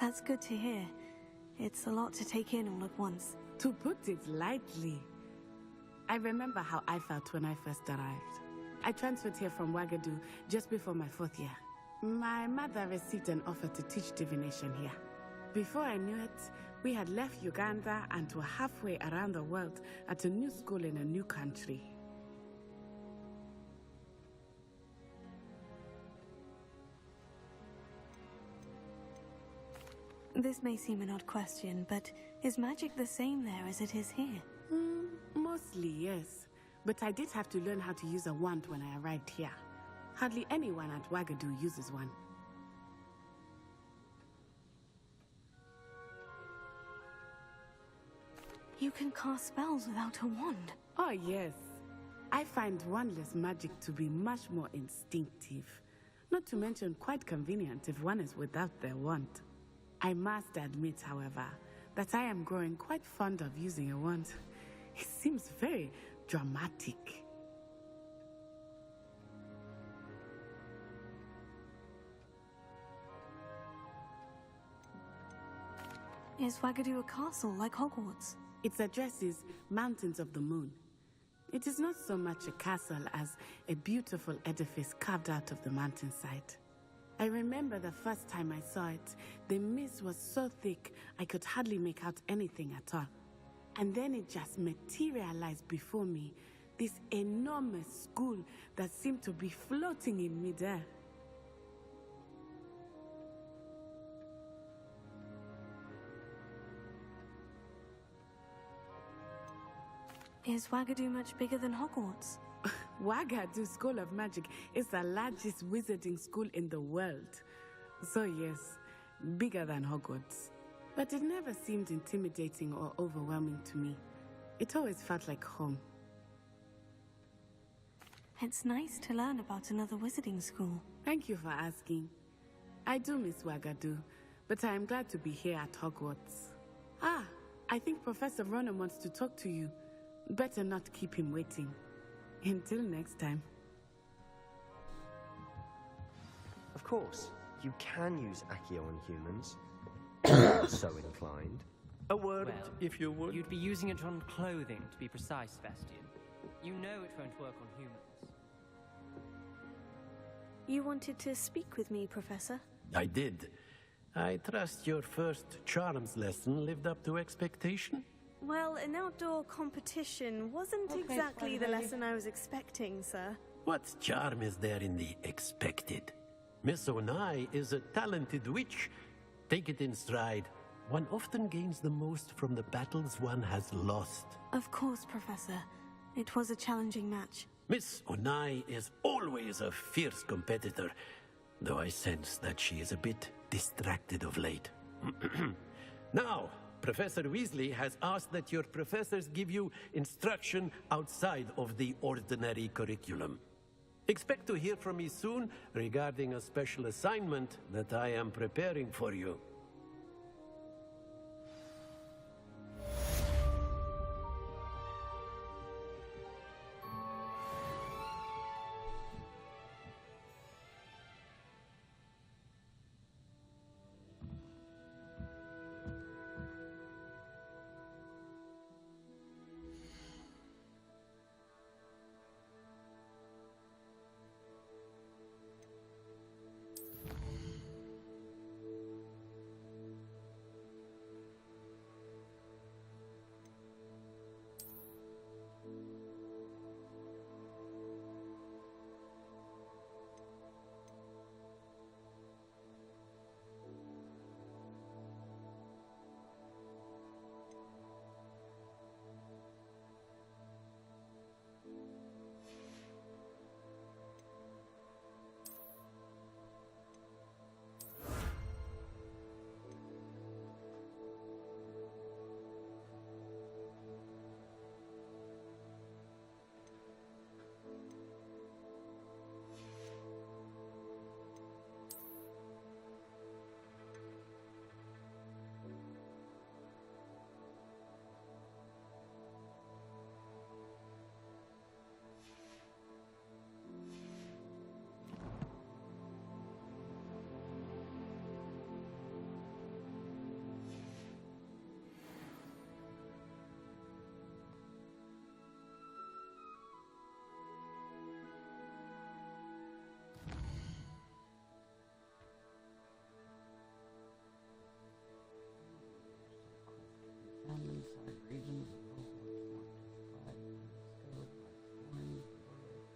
That's good to hear. It's a lot to take in all at once.
To put it lightly, I remember how I felt when I first arrived. I transferred here from Ouagadougou just before my 4th year. My mother received an offer to teach divination here. Before I knew it, we had left Uganda and were halfway around the world at a new school in a new country.
This may seem an odd question, but is magic the same there as it is here?
Mostly, yes. But I did have to learn how to use a wand when I arrived here. Hardly anyone at Ouagadougou uses one.
You can cast spells without a wand.
Oh, yes. I find wandless magic to be much more instinctive. Not to mention quite convenient if one is without their wand. I must admit, however, that I am growing quite fond of using a wand. It seems very dramatic.
Is Ouagadougou a castle like Hogwarts?
Its address is Mountains of the Moon. It is not so much a castle as a beautiful edifice carved out of the mountainside. I remember the first time I saw it, the mist was so thick I could hardly make out anything at all. And then it just materialized before me, this enormous school that seemed to be floating in midair.
Is Ouagadougou much bigger than Hogwarts?
Ouagadougou School of Magic is the largest wizarding school in the world. So yes, bigger than Hogwarts. But it never seemed intimidating or overwhelming to me. It always felt like home.
It's nice to learn about another wizarding school.
Thank you for asking. I do miss Ouagadougou, but I am glad to be here at Hogwarts. Ah, I think Professor Ronan wants to talk to you. Better not keep him waiting. Until next time.
Of course, you can use Accio on humans. If you're so inclined.
A word,
Well,
if you would.
You'd be using it on clothing, to be precise, Sebastian. You know it won't work on humans.
You wanted to speak with me, Professor?
I did. I trust your first charms lesson lived up to expectation?
Well, an outdoor competition wasn't
Okay,
exactly the
Spider-Man.
lesson I was expecting, sir.
What charm is there in the expected? Miss Onai is a talented witch. Take it in stride. One often gains the most from the battles one has lost.
Of course, Professor. It was a challenging match.
Miss Onai is always a fierce competitor, though I sense that she is a bit distracted of late. Now, Professor Weasley has asked that your professors give you instruction outside of the ordinary curriculum. Expect to hear from me soon regarding a special assignment that I am preparing for you.
Found inside regions of Hogwarts not described and discovered by exploring the world.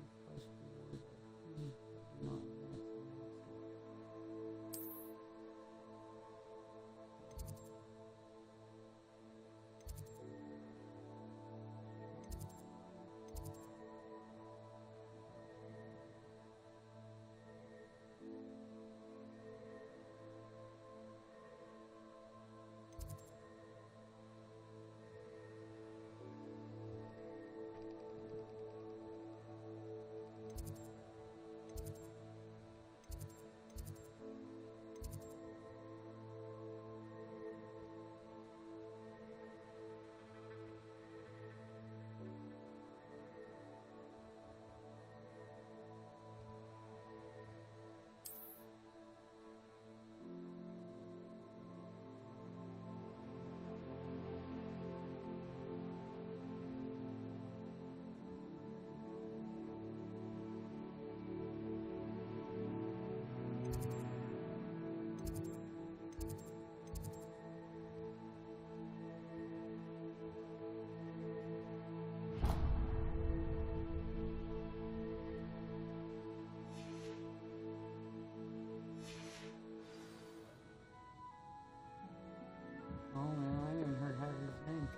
These quest rewards are free, but do not advance the landscape. Oh man, I haven't heard Hagrid's name.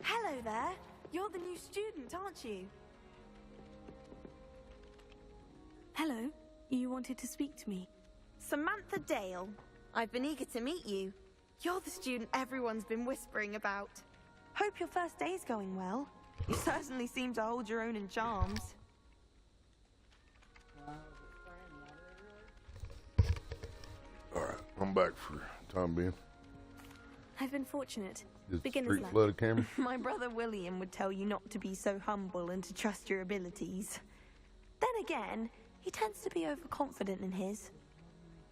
Hello there. You're the new student, aren't you?
Hello. You wanted to speak to me?
Samantha Dale. I've been eager to meet you. You're the student everyone's been whispering about. Hope your first day's going well. You certainly seem to hold your own in charms.
back for the time being.
I've been fortunate.
Is the
Beginner's
street
luck.
flooded, Cameron?
My brother William would tell you not to be so humble and to trust your abilities. Then again, he tends to be overconfident in his.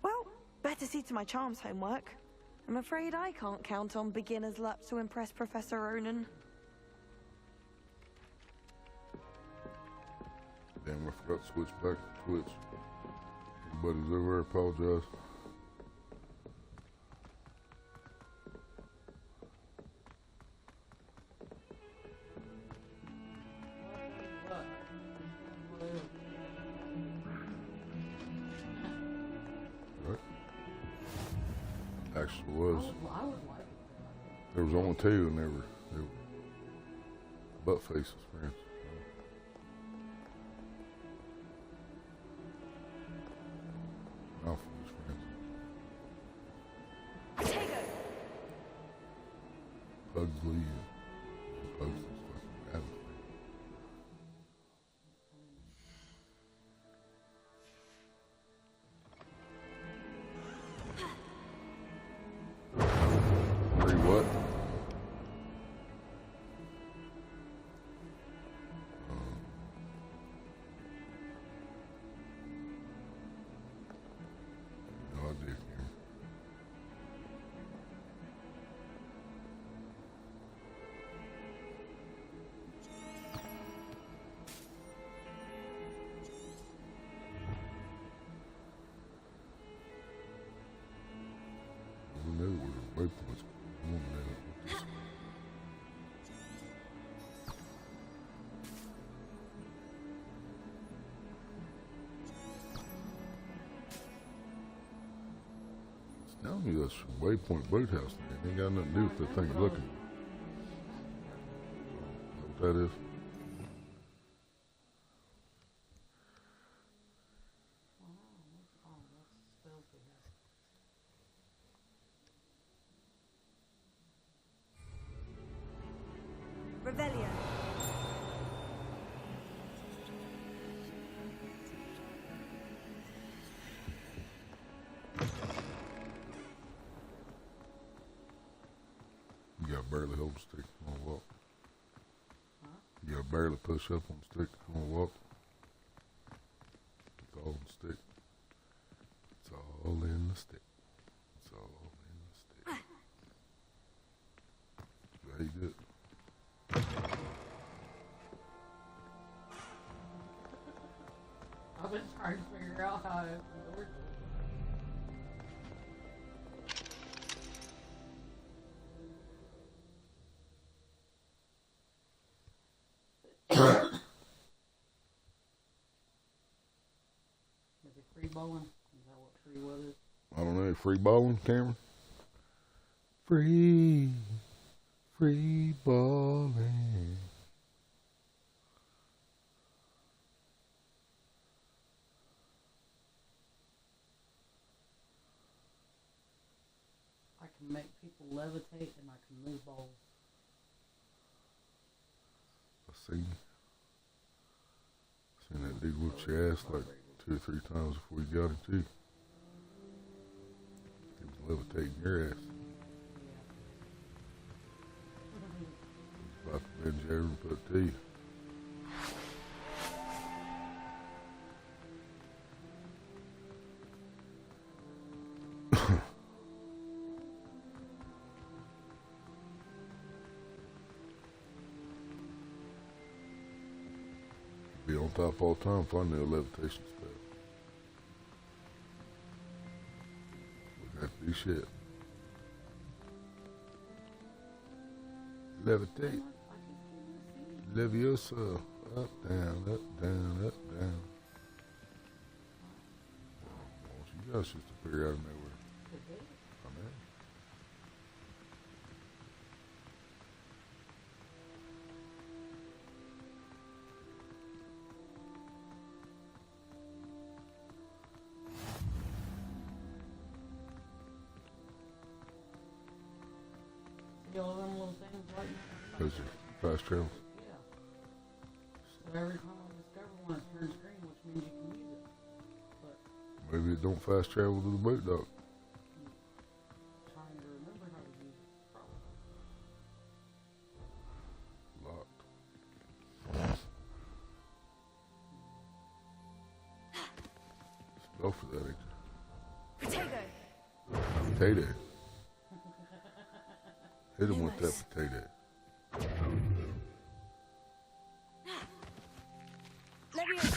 Well, better see to my charms homework. I'm afraid I can't count on beginner's luck to impress Professor Ronan.
Damn, I forgot to switch back to Twitch. Anybody's over there, apologize. Right. Actually was. There was only two and they were butt faces, friends. Mouthfuls, friends. Pugsley and Pugsley's fucking Adams. Free what? No idea, Cameron. Who knew where the waypoints going on now? It's telling me that's from Waypoint Boathouse. It ain't got nothing to do with that thing looking. Know what that is?
Revelio.
You gotta barely hold the stick on a walk. You gotta barely push up on the stick on a walk. It's all in the stick. It's all in the stick. It's all in the stick. That's how you do it.
I've been trying to figure out how it works. Is it free bowling? Is that what free what is?
I don't know. Free balling, Cameron? Free balling.
I can make people levitate and I can move balls.
I seen that dude whoop your ass like 2 or 3 times before you got him too. He was levitating your ass. He's about to bend you over and put it to you. Be on top all the time if I knew a levitation spell. Wouldn't have to do shit. Levitate. Leviosa. Up, down, up, down, up, down. Well, you guys just appear out of nowhere. I mean.
See all them little things right now?
Those are fast travel.
Yeah. So every time I discover one, it turns green, which means you can use it. But
Maybe it don't fast travel to the boat dock. Go for that.
Potato.
Potato. Hit him with that potato.
Let me open.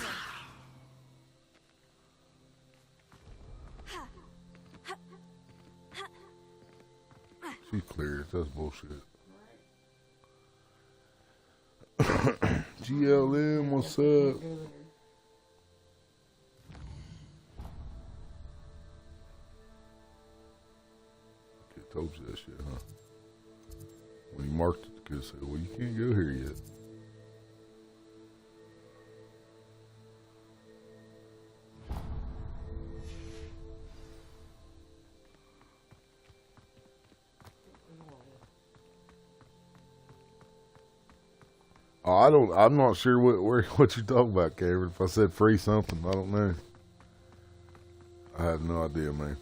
She cleared. That's bullshit. GLM, what's up? Kid told you that shit, huh? When he marked it, the kid said, well, you can't go here yet. Oh, I'm not sure what you're talking about, Cameron. If I said free something, I don't know. I have no idea, man.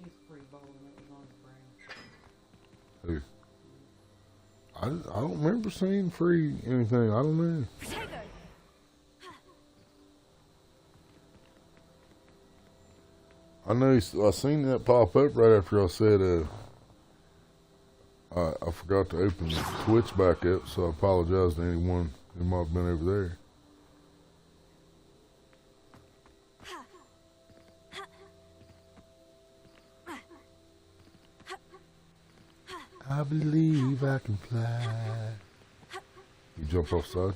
He's free bowling. It was on free.
I don't remember seeing free anything. I don't know. I know I seen that pop up right after I said I forgot to open the Twitch back up, so I apologize to anyone who might have been over there. I believe I can fly. You jump off side?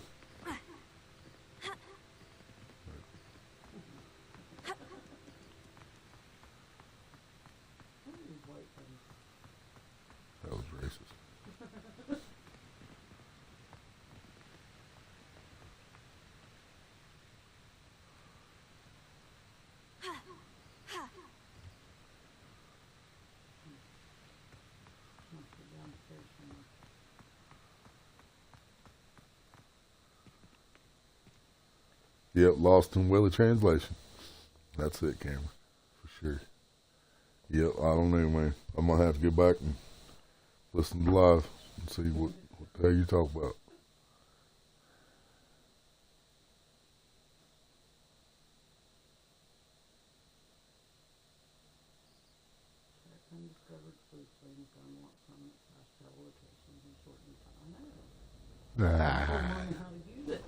That was racist. Yep, lost in Willie translation. That's it, Cameron, for sure. Yep, I don't know, man. I might have to go back and listen to live and see what the hell you talk about.
Undiscovered food things on what from past locations and shortened time. I know. How to use it.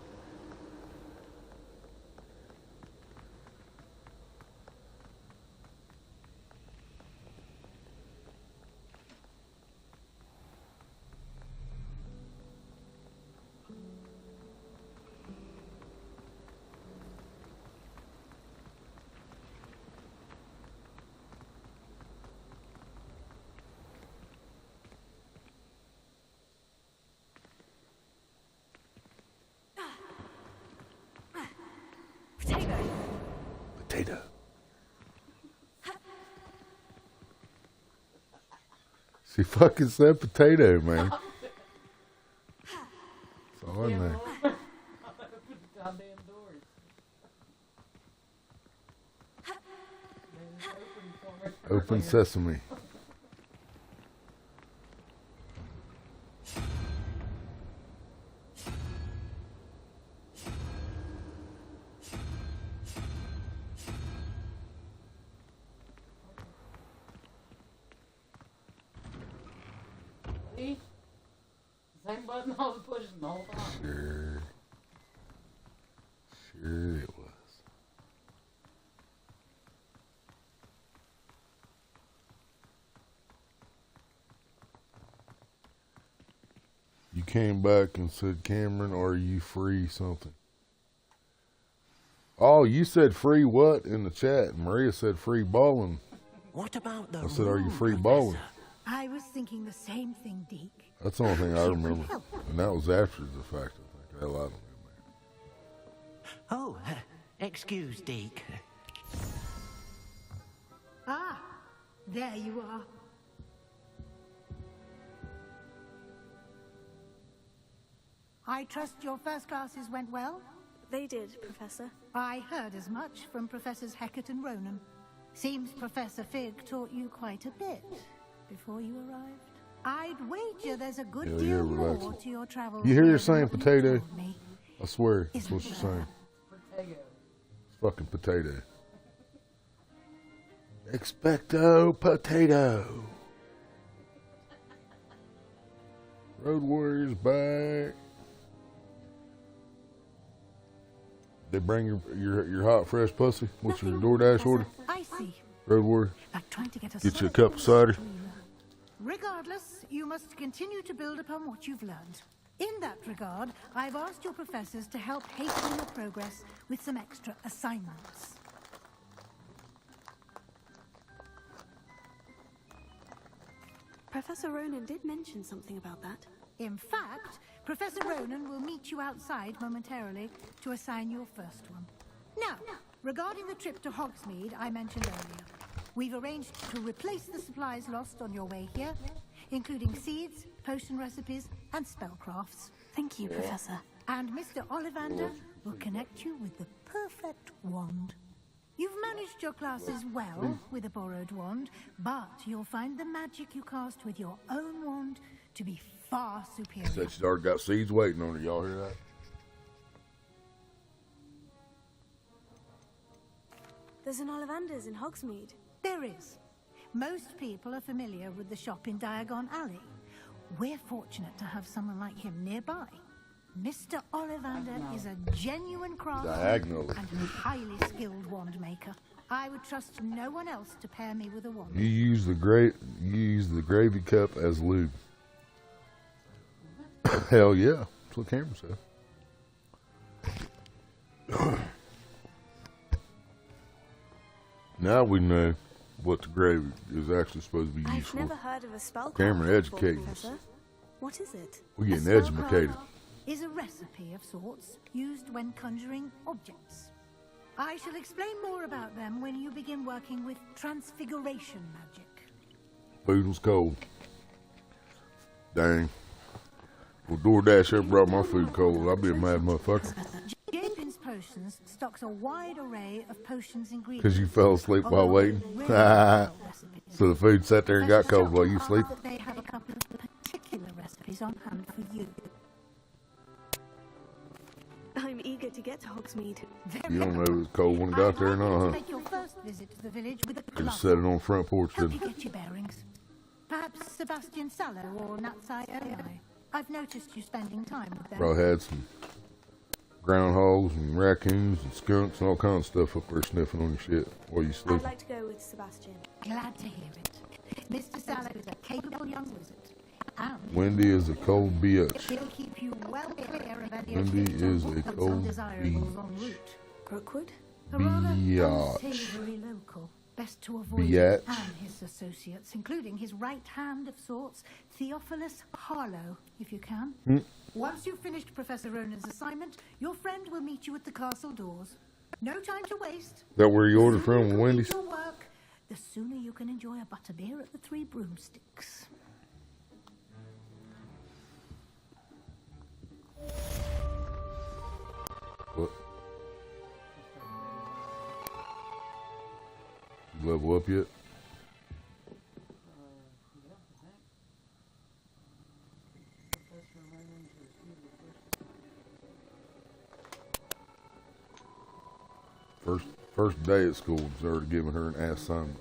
Potato. She fucking said potato, man. That's all I know. Open sesame.
See? Same button I was pushing the whole time.
Sure. Sure it was. You came back and said, Cameron, are you free something? Oh, you said free what in the chat? Maria said free bowling.
What about the
I said, are you free bowling?
I was thinking the same thing, Deke.
That's the only thing I remember. And that was after the fact, I think. Hell, I don't know, man.
Oh, excuse, Deke.
Ah, there you are. I trust your first classes went well?
They did, Professor.
I heard as much from Professors Hecat and Ronan. Seems Professor Fig taught you quite a bit before you arrived. I'd wager there's a good deal more to your travels.
You hear her
here
saying
than what you
potato?
told me.
I swear, that's
Isn't
what she's
there?
saying.
Potato.
fucking potato. Expecto Potato. Road Warriors back. They bring your hot fresh pussy. What's your DoorDash order?
I see.
Road Warrior.
Like trying to get
you a cup of cider.
Regardless, you must continue to build upon what you've learned. In that regard, I've asked your professors to help hasten your progress with some extra assignments.
Professor Ronan did mention something about that.
In fact, Professor Ronan will meet you outside momentarily to assign your first one. Now, regarding the trip to Hogsmeade I mentioned earlier, we've arranged to replace the supplies lost on your way here, including seeds, potion recipes, and spellcrafts.
Thank you, Professor.
And Mr. Ollivander will connect you with the perfect wand. You've managed your classes well with a borrowed wand, but you'll find the magic you cast with your own wand to be far superior.
Said she's already got seeds waiting on her. Y'all hear that?
There's an Ollivander's in Hogsmeade.
There is. Most people are familiar with the shop in Diagon Alley. We're fortunate to have someone like him nearby. Mr. Ollivander is a genuine craftsman and a highly skilled wand maker. I would trust no one else to pair me with a wand.
You use the gravy cup as lube. Hell yeah. That's what Cameron said. Now we know what the gravy is actually supposed to be used for.
I've never heard of a spellcraft
Cameron educating us.
What is it?
We're getting educated.
Is a recipe of sorts used when conjuring objects. I shall explain more about them when you begin working with transfiguration magic.
Food was cold. Dang. Well, DoorDash ever brought my food cold, I'd be a mad motherfucker.
Japin's Potions stocks a wide array of potions ingredients.
Because you fell asleep while waiting? So the food sat there and got cold while you sleep?
They have a couple of particular recipes on hand for you.
I'm eager to get to Hogsmeade.
You don't know if it was cold when it got there or not, huh?
Make your first visit to the village with a
Could have set it on the front porch,
help
didn't
you get your bearings. Perhaps Sebastian Sallow or Natsai Onai. I've noticed you spending time with them.
Probably had some groundhogs and raccoons and skunks and all kinds of stuff up there sniffing on your shit while you sleep.
I'd like to go with Sebastian.
Glad to hear it. Mr. Sallow is a capable young wizard. And
Wendy is a cold bitch.
he'll keep you well clear of any
Wendy is a cold
undesirables en route.
Brookwood?
A rather
Biatch.
unsavory local. Best to avoid
Biatch.
him and his associates, including his right hand of sorts, Theophilus Harlow, if you can. Once you've finished Professor Ronan's assignment, your friend will meet you at the castle doors. No time to waste.
Is that where you ordered from,
The
Wendy's?
sooner you complete your work, the sooner you can enjoy a butterbeer at the Three Broomsticks.
What? You level up yet? First day at school, was already giving her an assignment.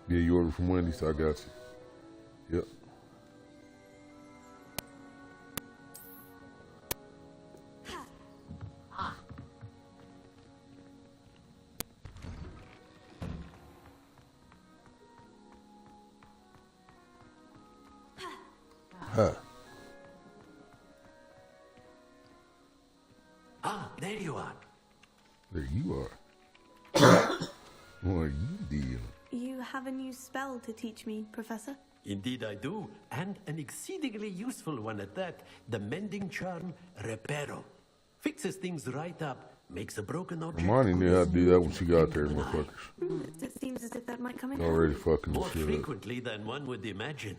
Yeah, you ordered from Wendy's, so I got you. Yep. Huh.
Ah, there you are.
There you are. What are you doing?
You have a new spell to teach me, Professor?
Indeed I do, and an exceedingly useful one at that. The mending charm Reparo. Fixes things right up, makes a broken object...
Hermione knew how to do that when she got there, motherfuckers.
It seems as if that might come in
Already
handy.
fucking
More
shit up.
frequently than one would imagine.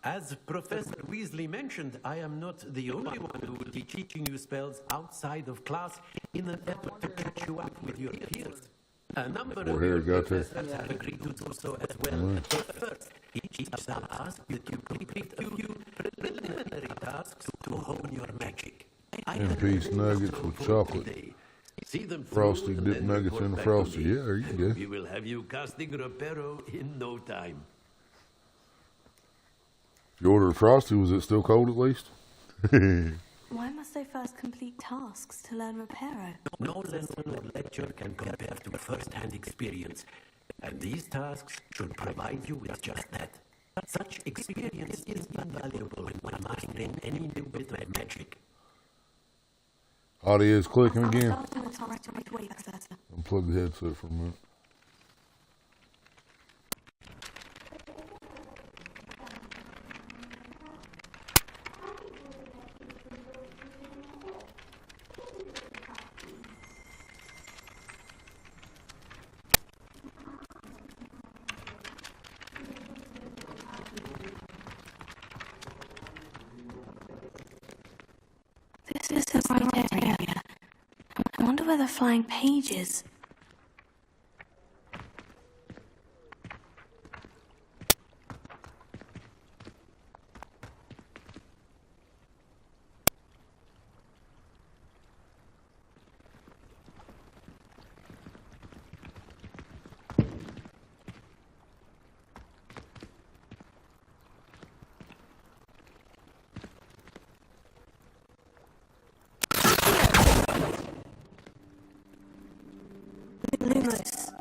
As Professor Weasley mentioned, I am not the only one who will be teaching you spells outside of class in an effort to catch you up with your peers. A number of
Before Harry got there.
professors have agreed to do so as well. But first, each shall ask you to complete a few preliminary tasks to hone your magic.
And piece nuggets with chocolate.
See them
Frosty
through,
dip
and then
nuggets
report
in the
back to
frosty.
me.
Yeah, there you go.
We will have you casting Reparo in no time.
If you ordered a frosty, was it still cold at least?
Why must I first complete tasks to learn Reparo?
No lesson or lecture can compare to first-hand experience, and these tasks should provide you with just that. Such experience is invaluable when mastering any new bit of magic.
Audio's clicking again.
Wait,
Unplug the headset for a minute.
This is the right area. I wonder where the flying page is. Lumos.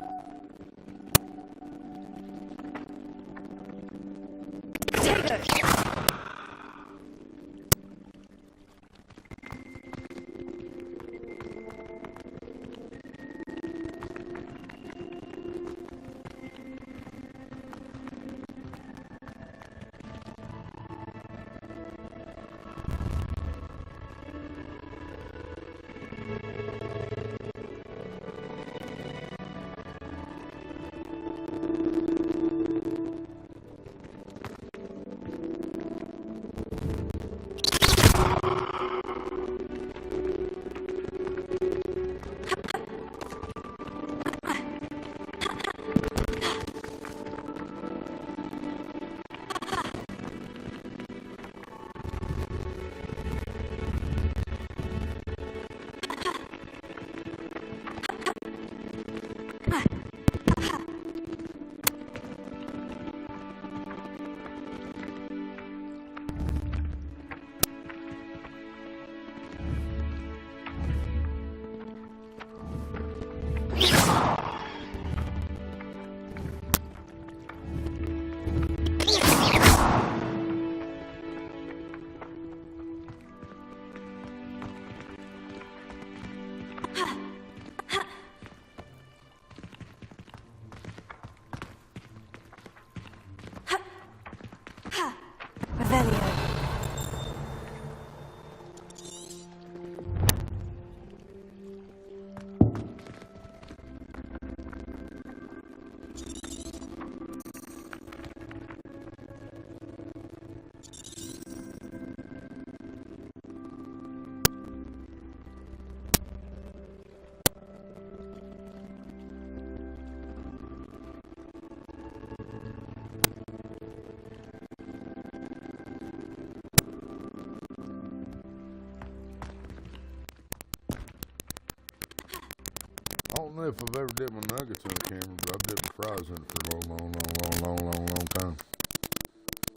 I don't know if I've ever dipped my nuggets in the camera, but I've dipped my fries in it for a long time.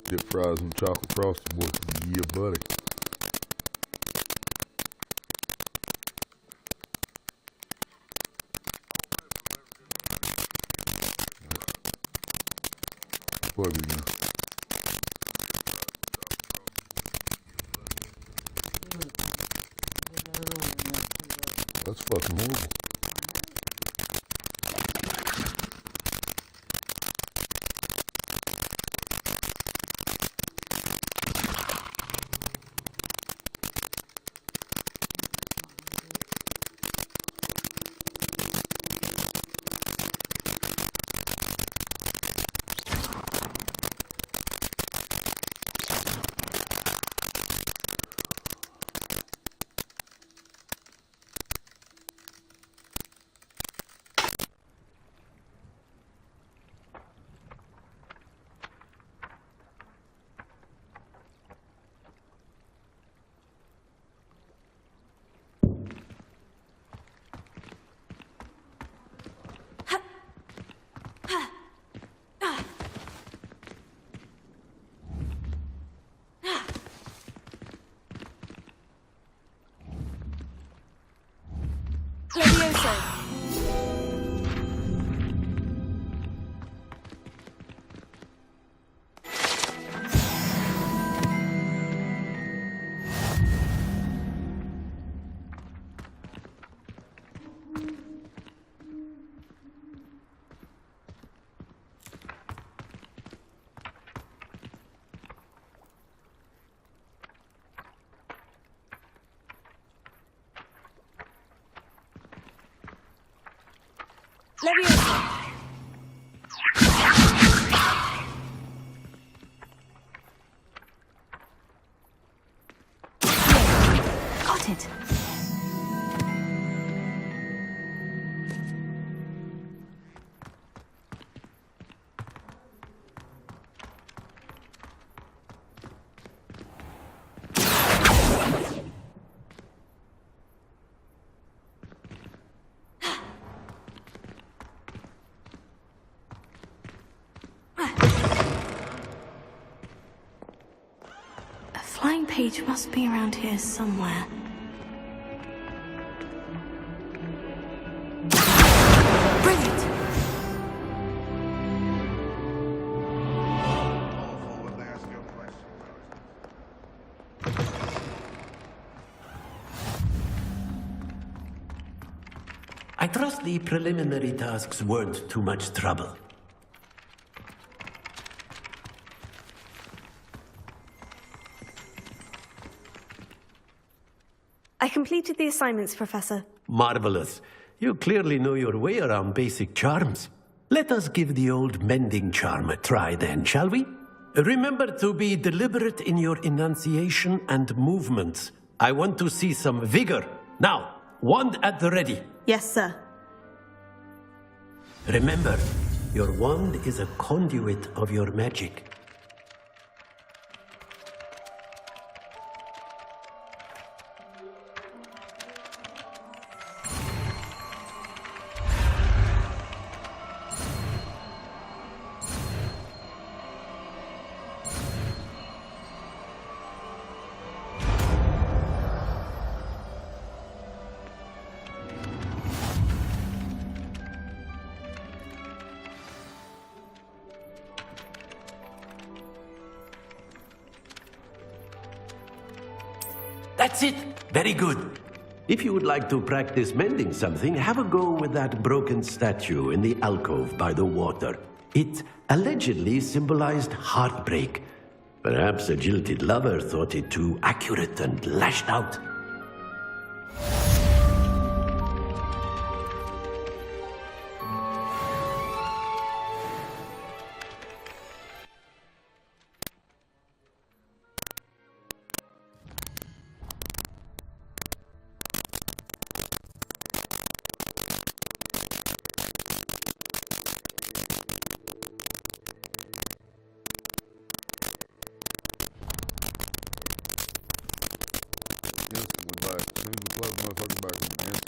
Dip fries in chocolate frosted, boy. Yeah, buddy. Plug it again. That's fucking horrible.
Leviosa! Got it! Flying page must be around here somewhere. Brilliant!
I trust the preliminary tasks weren't too much trouble.
I completed the assignments, Professor.
Marvelous. You clearly know your way around basic charms. Let us give the old mending charm a try then, shall we? Remember to be deliberate in your enunciation and movements. I want to see some vigor. Now, wand at the ready.
Yes, sir.
Remember, your wand is a conduit of your magic. That's it. Very good. If you would like to practice mending something, have a go with that broken statue in the alcove by the water. It allegedly symbolized heartbreak. Perhaps a jilted lover thought it too accurate and lashed out.
Instantly back. As soon as we close the motherfucker back, instantly.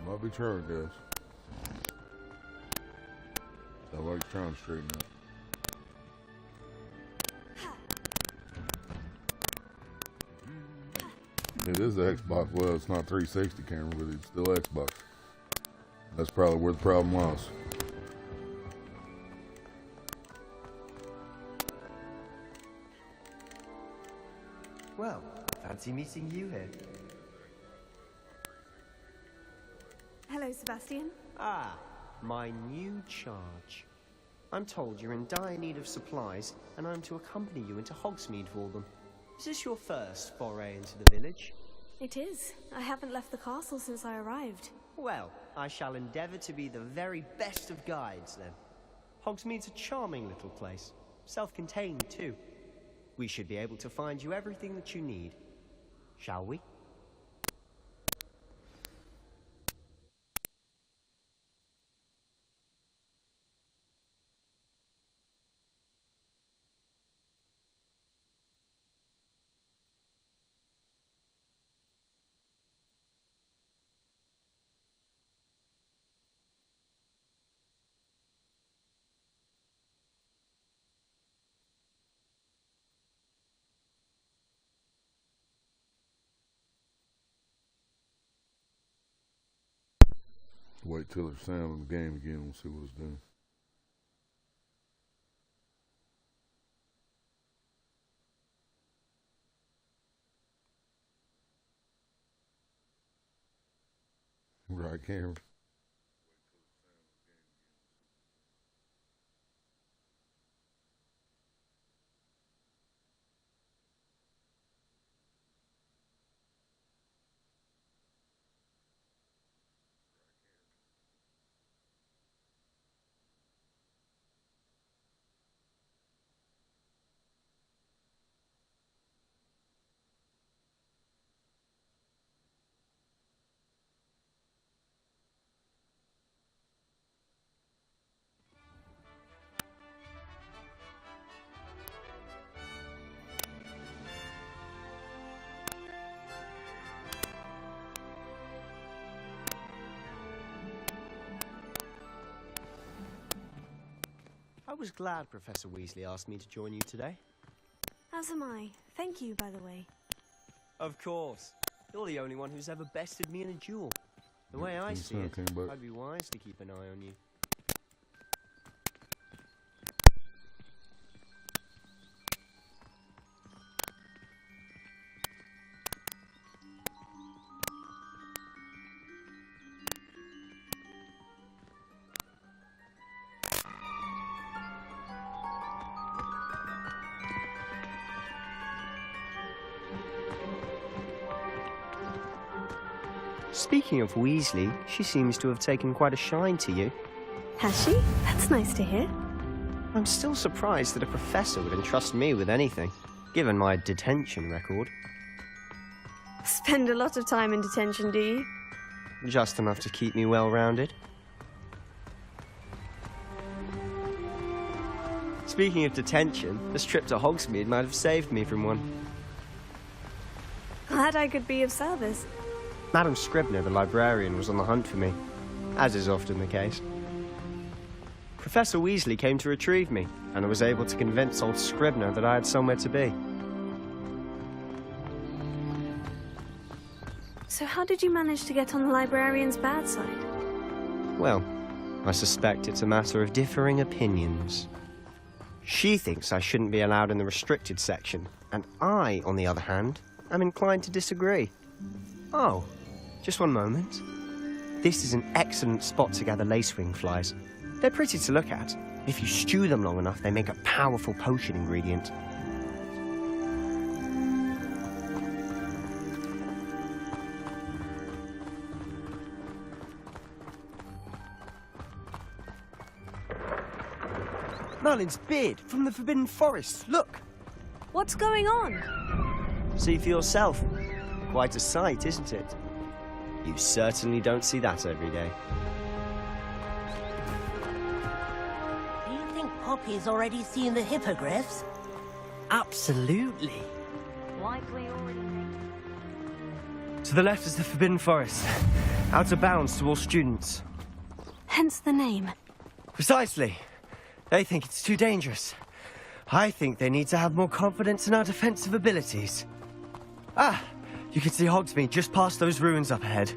Might be trying, guys. Sound like trying to straighten up. It is the Xbox. Well, it's not 360 camera, but it's still Xbox. That's probably where the problem lies.
Well, fancy meeting you here.
Hello, Sebastian.
Ah, my new charge. I'm told you're in dire need of supplies, and I'm to accompany you into Hogsmeade for them. Is this your first foray into the village?
It is. I haven't left the castle since I arrived.
Well, I shall endeavour to be the very best of guides, then. Hogsmeade's a charming little place. Self-contained, too. We should be able to find you everything that you need. Shall we?
Wait till it's sounding the game again. We'll see what it's doing. Right, Cameron.
I was glad Professor Weasley asked me to join you today.
As am I. Thank you, by the way.
Of course. You're the only one who's ever bested me in a duel. The way I see it, I'd be wise to keep an eye on you. Speaking of Weasley, she seems to have taken quite a shine to you.
Has she? That's nice to hear.
I'm still surprised that a professor would entrust me with anything, given my detention record.
Spend a lot of time in detention, do you?
Just enough to keep me well-rounded. Speaking of detention, this trip to Hogsmeade might have saved me from one.
Glad I could be of service.
Madam Scribner, the librarian, was on the hunt for me, as is often the case. Professor Weasley came to retrieve me, and I was able to convince old Scribner that I had somewhere to be.
So how did you manage to get on the librarian's bad side?
Well, I suspect it's a matter of differing opinions. She thinks I shouldn't be allowed in the restricted section, and I, on the other hand, am inclined to disagree. Oh, just one moment. This is an excellent spot to gather lacewing flies. They're pretty to look at. If you stew them long enough, they make a powerful potion ingredient. Merlin's beard from the Forbidden Forest. Look!
What's going on?
See for yourself. Quite a sight, isn't it? You certainly don't see that every day.
Do you think Poppy's already seen the hippogriffs?
Absolutely.
Likely already.
To the left is the Forbidden Forest. Out of bounds to all students.
Hence the name.
Precisely. They think it's too dangerous. I think they need to have more confidence in our defensive abilities. Ah! You can see Hogsmeade just past those ruins up ahead.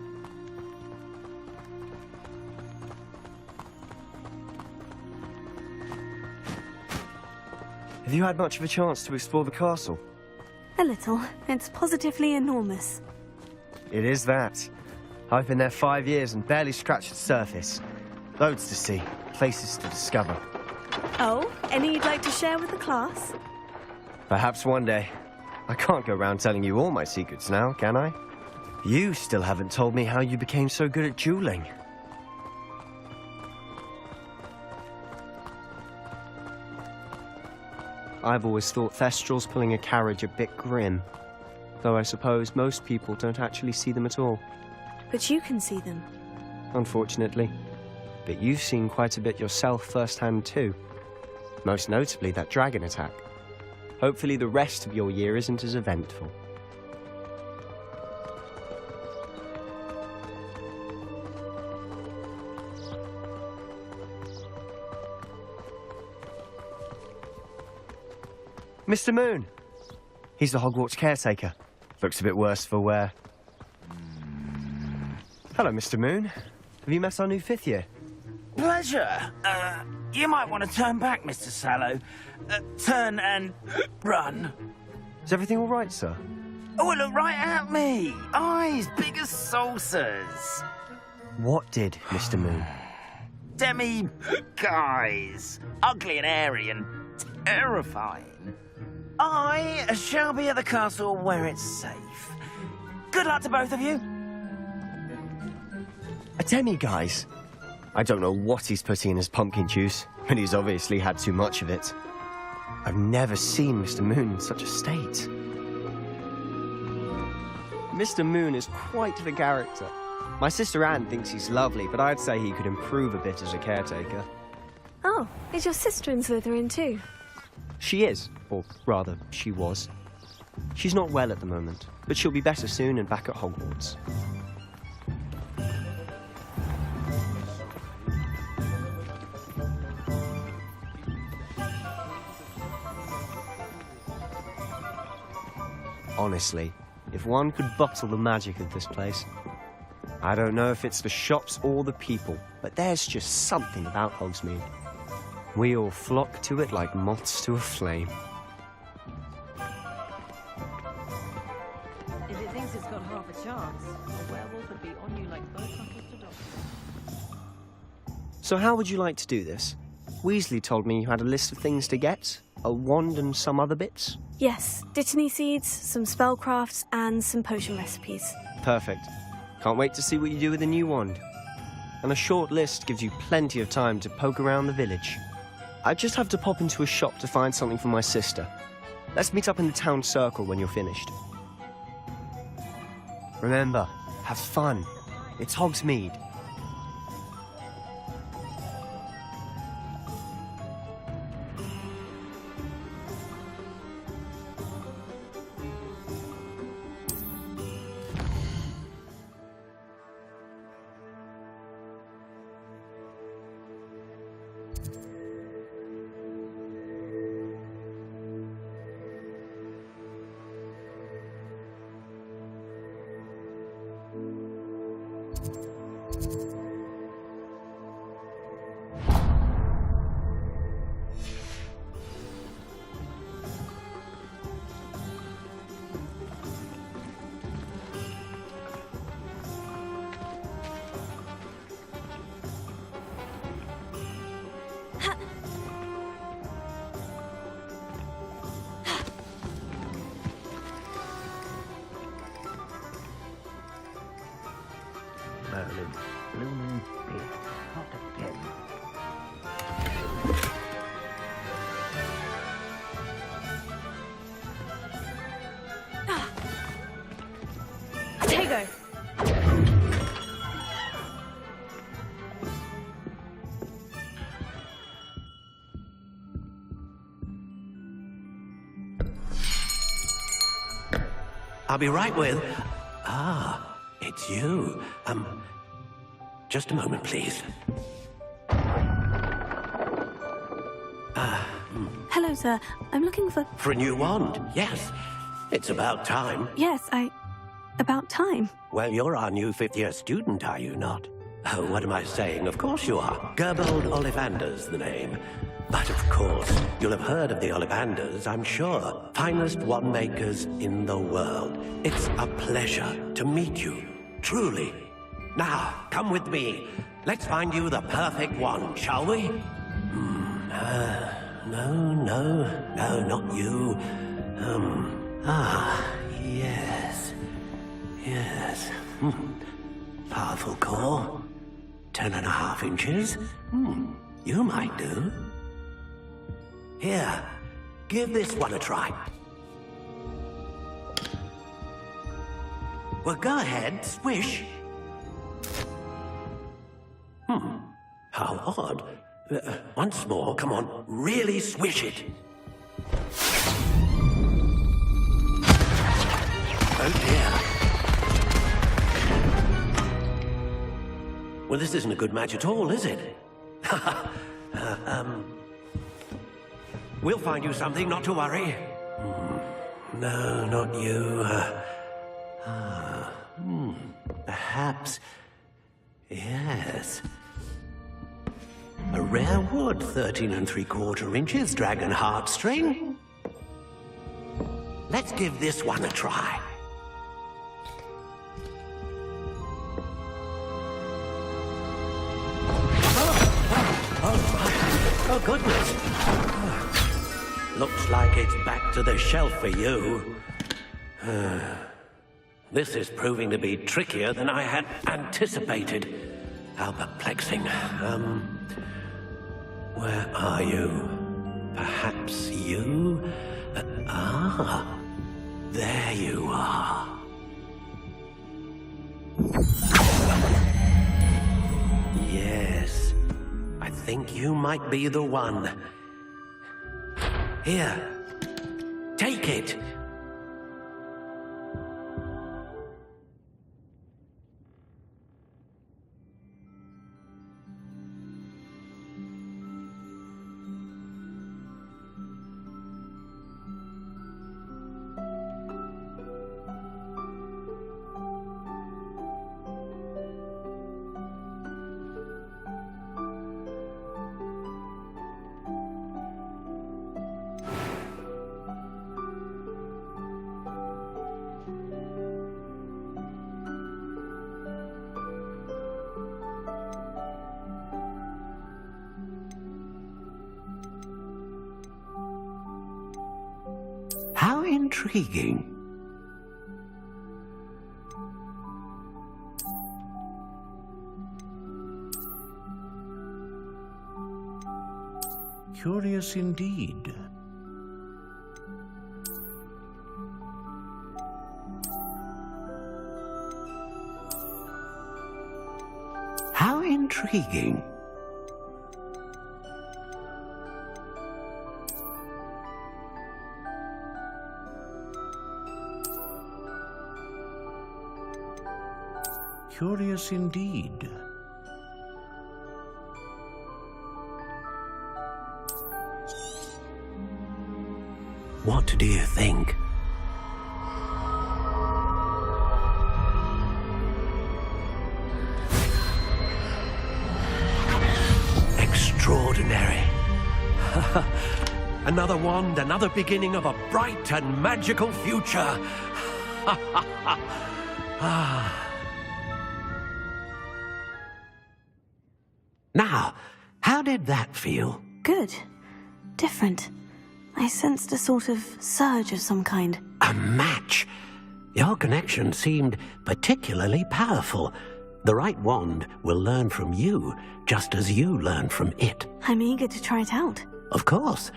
Have you had much of a chance to explore the castle?
A little. It's positively enormous.
It is that. I've been there 5 years and barely scratched the surface. Loads to see, places to discover.
Oh, any you'd like to share with the class?
Perhaps one day. I can't go around telling you all my secrets now, can I? You still haven't told me how you became so good at dueling. I've always thought Thestrals pulling a carriage a bit grim, though I suppose most people don't actually see them at all.
But you can see them.
Unfortunately. But you've seen quite a bit yourself firsthand too. Most notably that dragon attack. Hopefully the rest of your year isn't as eventful. Mr. Moon! He's the Hogwarts caretaker. Looks a bit worse for wear. Hello, Mr. Moon. Have you met our new 5th year?
Pleasure. You might want to turn back, Mr. Sallow. Turn and run.
Is everything all right, sir?
Oh, look right at me. Eyes big as saucers.
What did, Mr. Moon?
Guys. Ugly and airy and terrifying. I shall be at the castle where it's safe. Good luck to both of you.
A demi-guise? I don't know what he's putting in his pumpkin juice, but he's obviously had too much of it. I've never seen Mr. Moon in such a state. Mr. Moon is quite the character. My sister Anne thinks he's lovely, but I'd say he could improve a bit as a caretaker.
Oh, is your sister in Slytherin too?
She is, or rather, she was. She's not well at the moment, but she'll be better soon and back at Hogwarts. Honestly, if one could bottle the magic of this place. I don't know if it's the shops or the people, but there's just something about Hogsmeade. We all flock to it like moths to a flame.
If it thinks it's got half a chance, the werewolf would be on you like birdcrackers to dogs.
So how would you like to do this? Weasley told me you had a list of things to get, a wand and some other bits.
Yes, Dittany seeds, some spellcrafts, and some potion recipes.
Perfect. Can't wait to see what you do with the new wand. And a short list gives you plenty of time to poke around the village. I just have to pop into a shop to find something for my sister. Let's meet up in the town circle when you're finished. Remember, have fun. It's Hogsmeade.
Tego!
I'll be right with... Ah, it's you. Just a moment, please.
Hello, sir. I'm looking for...
For a new wand, yes. It's about time.
Yes, about time.
Well, you're our new 5th year student, are you not? Oh, what am I saying? Of course you are. Gerbold Ollivander's the name. But of course, you'll have heard of the Ollivanders, I'm sure. Finest wand makers in the world. It's a pleasure to meet you. Truly. Now, come with me. Let's find you the perfect wand, shall we? No, not you. Yes. Powerful core. 10.5 inches. You might do. Here, give this one a try. Well, go ahead, swish. How odd. Once more, come on, really swish it. Oh dear. Well, this isn't a good match at all, is it? We'll find you something, not to worry. No, not you. Perhaps Yes. A rare wood, 13 3/4 inches, dragon heartstring. Let's give this one a try. Oh, goodness. Looks like it's back to the shelf for you. This is proving to be trickier than I had anticipated. How perplexing. Where are you? Perhaps you? There you are. Yes, I think you might be the one. Here, take it. How intriguing. Curious indeed. How intriguing. Curious indeed. What do you think? Extraordinary. Another wand, another beginning of a bright and magical future. Now, how did that feel?
Good. Different. I sensed a sort of surge of some kind.
A match. Your connection seemed particularly powerful. The right wand will learn from you, just as you learn from it.
I'm eager to try it out.
Of course.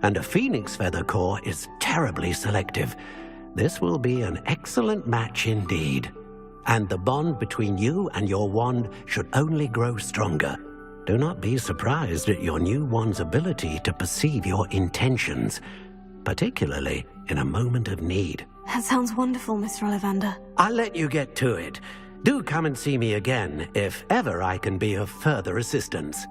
And a phoenix feather core is terribly selective. This will be an excellent match indeed. And the bond between you and your wand should only grow stronger. Do not be surprised at your new wand's ability to perceive your intentions, particularly in a moment of need.
That sounds wonderful, Mr. Ollivander.
I'll let you get to it. Do come and see me again if ever I can be of further assistance.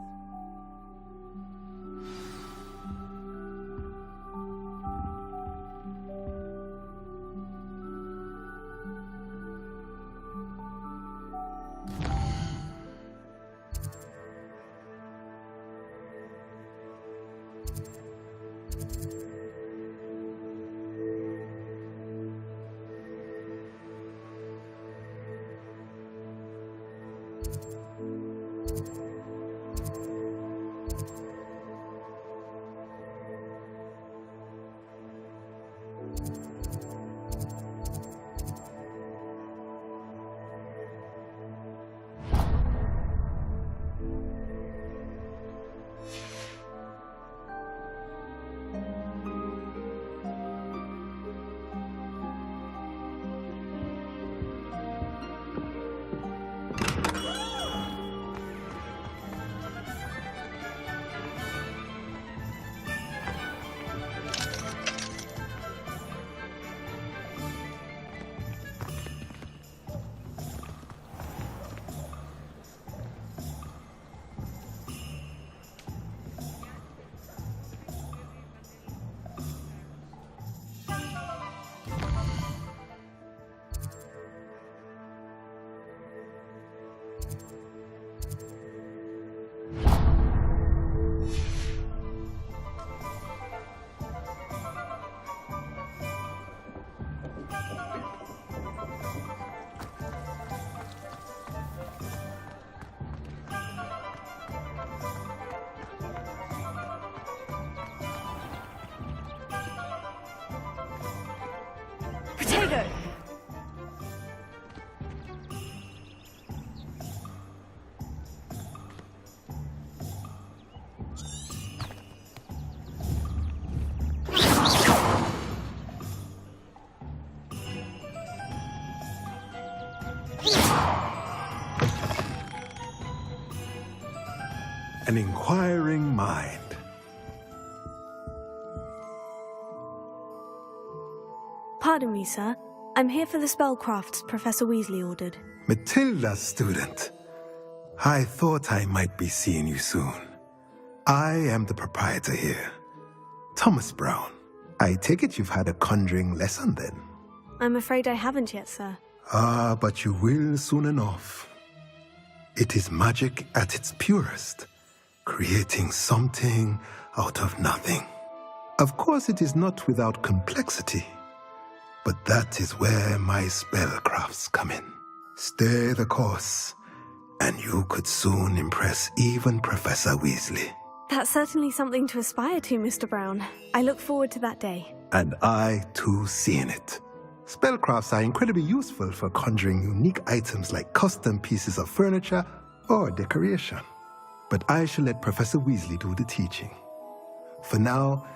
an inquiring mind.
Pardon me, sir. I'm here for the spellcrafts Professor Weasley ordered.
Matilda, student. I thought I might be seeing you soon. I am the proprietor here, Thomas Brown. I take it you've had a conjuring lesson then?
I'm afraid I haven't yet, sir.
Ah, but you will soon enough. It is magic at its purest, creating something out of nothing. Of course, it is not without complexity, but that is where my spellcrafts come in. Stay the course, and you could soon impress even Professor Weasley.
That's certainly something to aspire to, Mr. Brown. I look forward to that day.
And I, too, seeing it. Spellcrafts are incredibly useful for conjuring unique items like custom pieces of furniture or decoration. But I shall let Professor Weasley do the teaching. For now,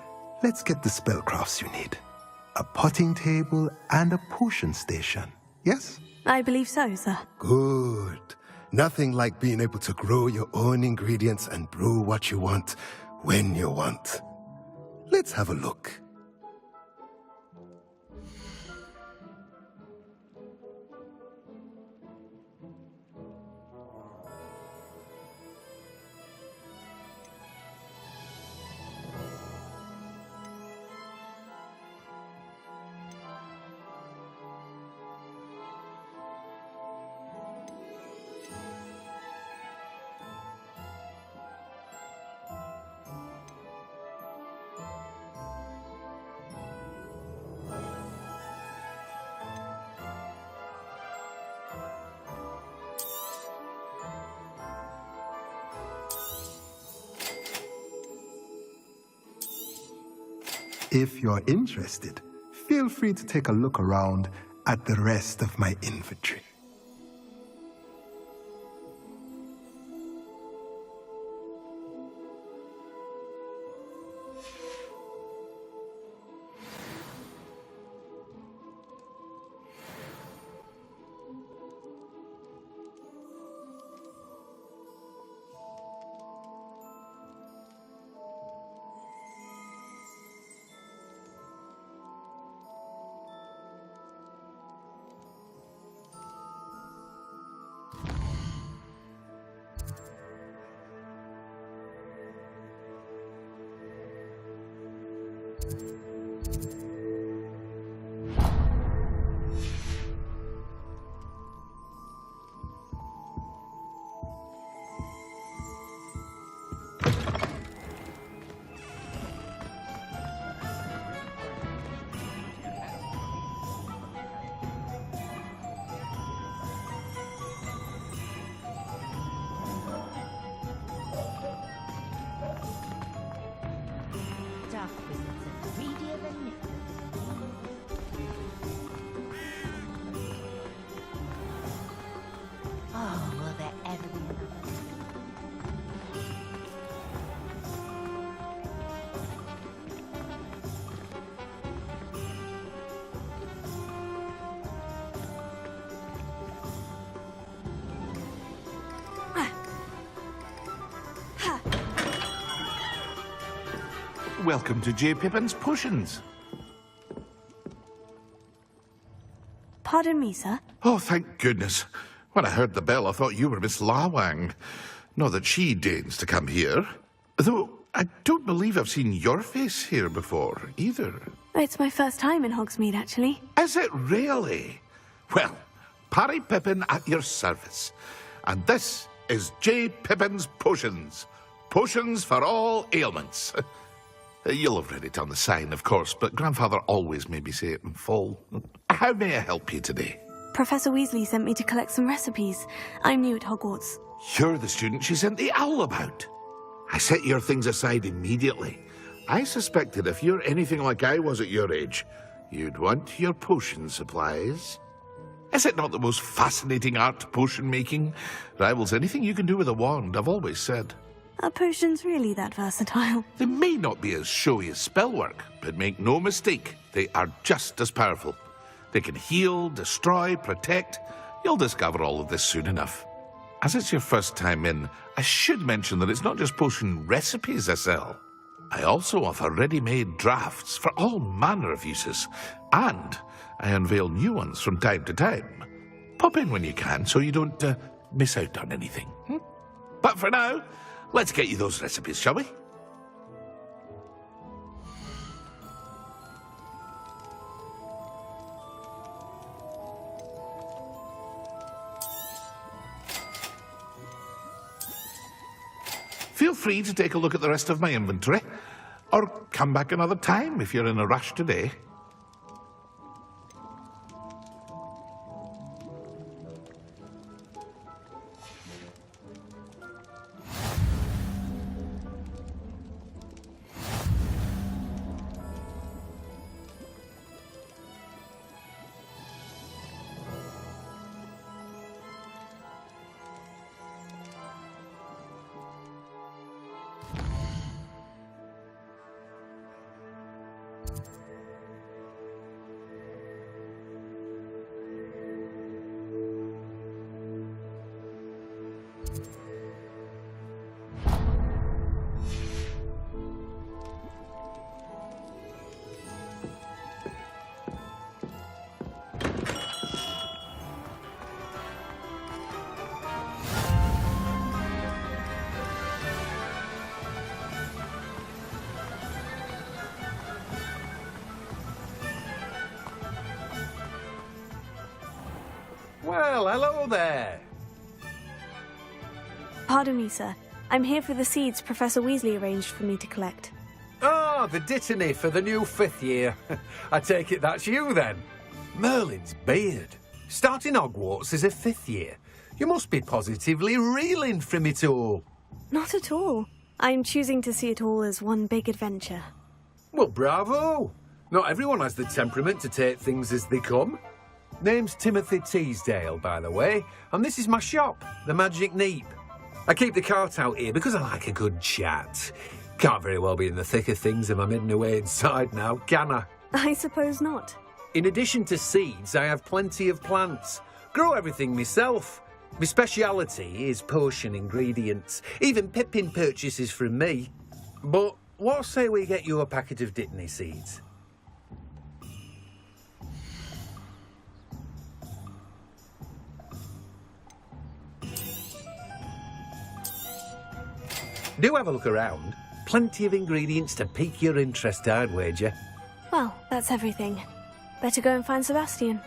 let's get the spellcrafts you need. A potting table and a potion station, yes?
I believe so, sir.
Good. Nothing like being able to grow your own ingredients and brew what you want when you want. Let's have a look. If you're interested, feel free to take a look around at the rest of my inventory.
Welcome to J. Pippin's Potions.
Pardon me, sir.
Oh, thank goodness. When I heard the bell, I thought you were Miss Lawang. Not that she deigns to come here. Though, I don't believe I've seen your face here before, either.
It's my first time in Hogsmeade, actually.
Is it really? Well, Parry Pippin at your service. And this is J. Pippin's Potions. Potions for all ailments. You'll have read it on the sign, of course, but Grandfather always made me say it in full. How may I help you today?
Professor Weasley sent me to collect some recipes. I'm new at Hogwarts.
You're the student she sent the owl about. I set your things aside immediately. I suspected if you're anything like I was at your age, you'd want your potion supplies. Is it not the most fascinating art, potion making? Rivals anything you can do with a wand, I've always said.
Are potions really that versatile?
They may not be as showy as spellwork, but make no mistake, they are just as powerful. They can heal, destroy, protect. You'll discover all of this soon enough. As it's your first time in, I should mention that it's not just potion recipes I sell. I also offer ready-made drafts for all manner of uses, and I unveil new ones from time to time. Pop in when you can so you don't miss out on anything. But for now, let's get you those recipes, shall we? Feel free to take a look at the rest of my inventory, or come back another time if you're in a rush today.
Well, hello there.
Pardon me, sir. I'm here for the seeds Professor Weasley arranged for me to collect.
Ah, the dittany for the new 5th year. I take it that's you, then. Merlin's beard. Starting Hogwarts as a 5th year. You must be positively reeling from it all.
Not at all. I'm choosing to see it all as one big adventure.
Well, bravo. Not everyone has the temperament to take things as they come. Name's Timothy Teasdale, by the way, and this is my shop, the Magic Neep. I keep the cart out here because I like a good chat. Can't very well be in the thick of things if I'm hidden away inside now, can I?
I suppose not.
In addition to seeds, I have plenty of plants. Grow everything myself. My speciality is potion ingredients. Even Pippin purchases from me. But what say we get you a packet of dittany seeds? Do have a look around. Plenty of ingredients to pique your interest, I'd wager.
Well, that's everything. Better go and find Sebastian.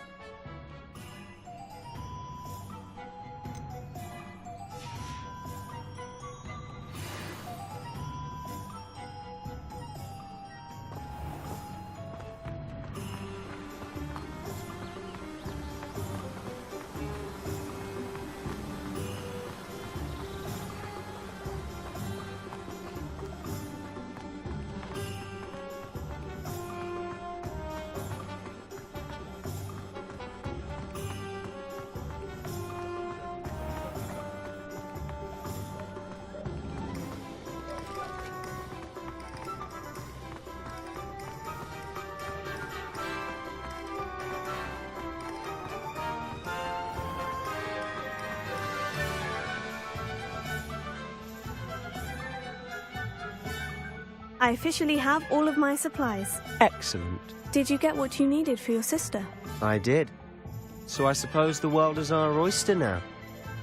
I officially have all of my supplies.
Excellent.
Did you get what you needed for your sister?
I did. So I suppose the world is our oyster now.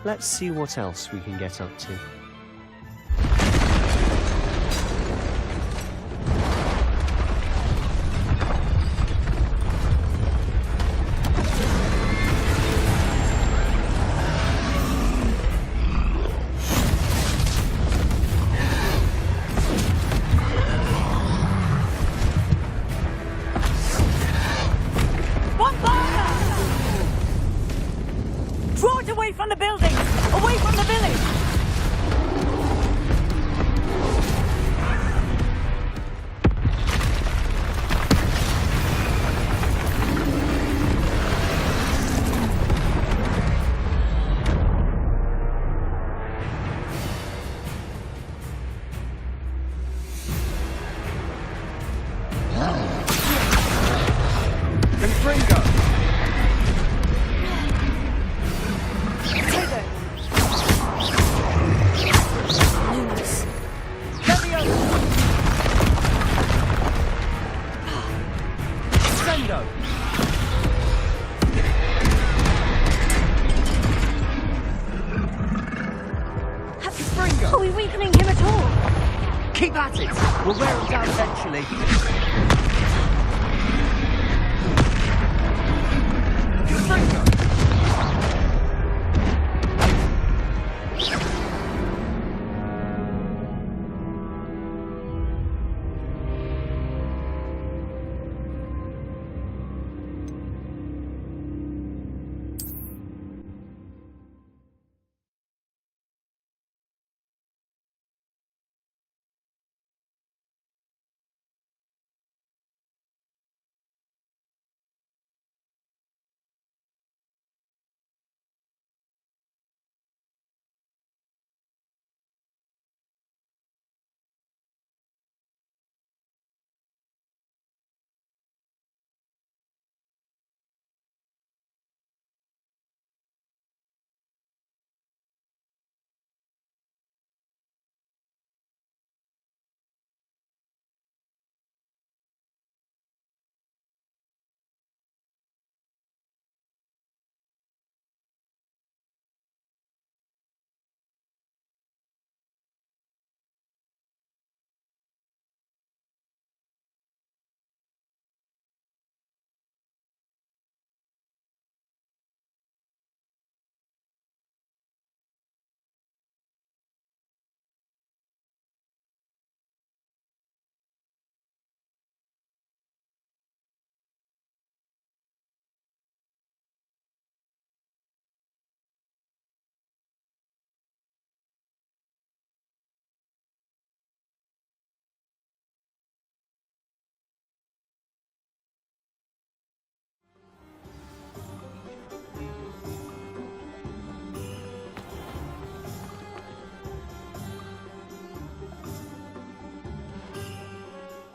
Let's see what else we can get up to.
Take
Keep at it! We'll wear them down eventually.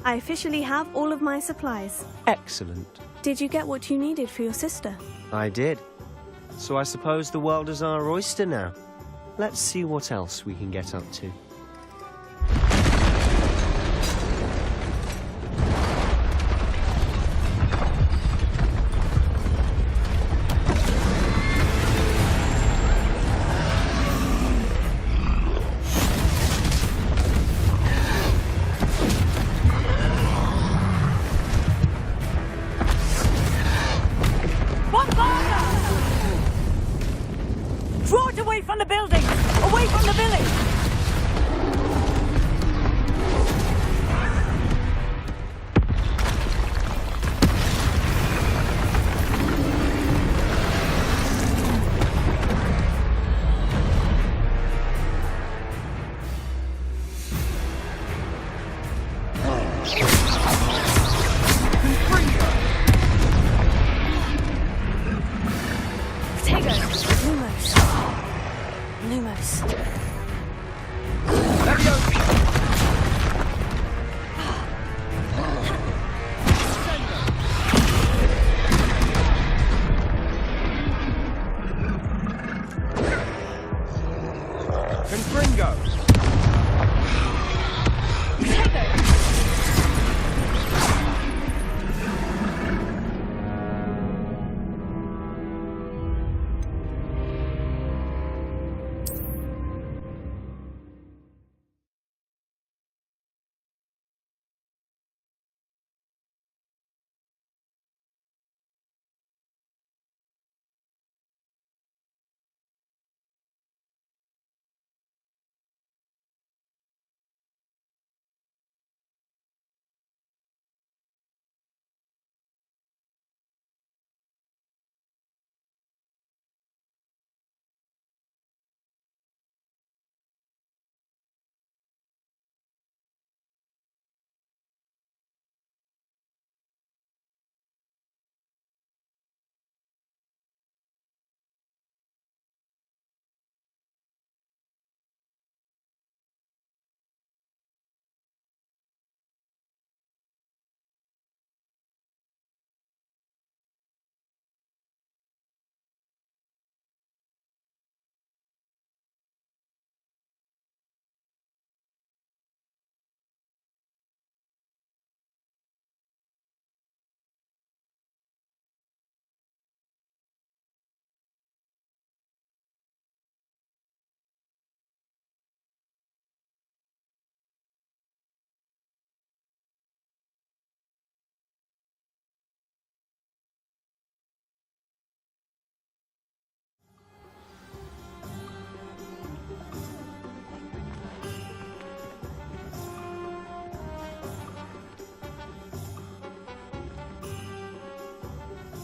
I officially have all of my supplies.
Excellent.
Did you get what you needed for your sister?
I did. So I suppose the world is our oyster now. Let's see what else we can get up to.
Draw it away from the building! Away from the village!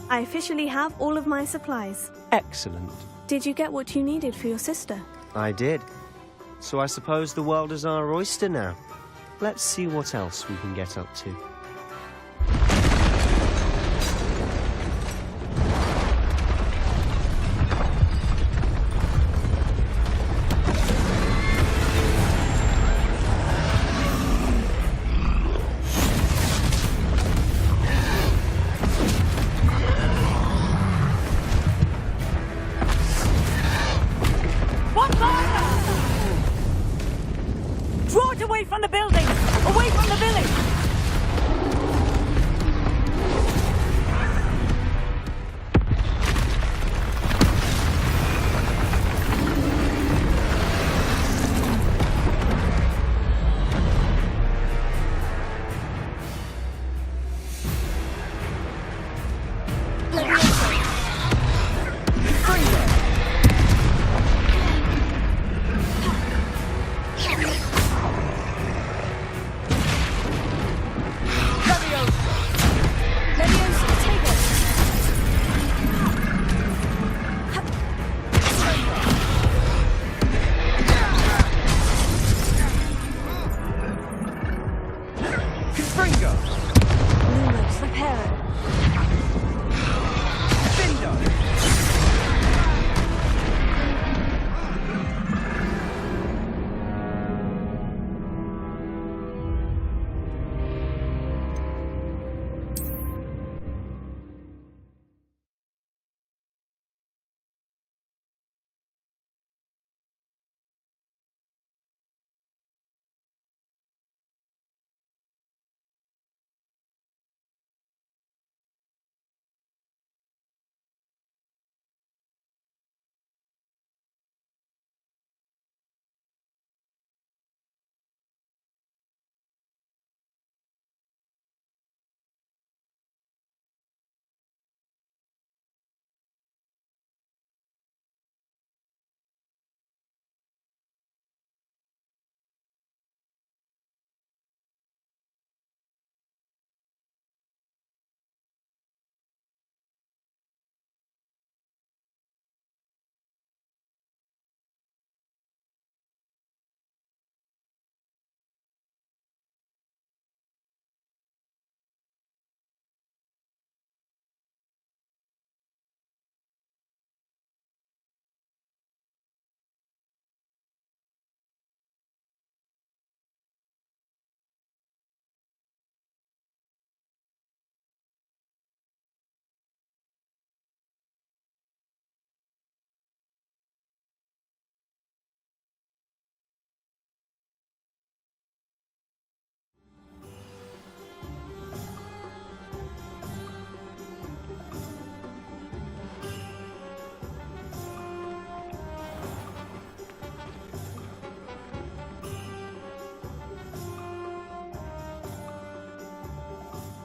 I officially have all of my supplies.
Excellent.
Did you get what you needed for your sister?
I did. So I suppose the world is our oyster now. Let's see what else we can get up to.
Draw it away from the building! Away from the village!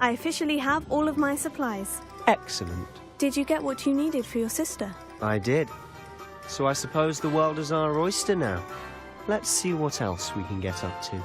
I officially have all of my supplies.
Excellent.
Did you get what you needed for your sister?
I did. So I suppose the world is our oyster now. Let's see what else we can get up to.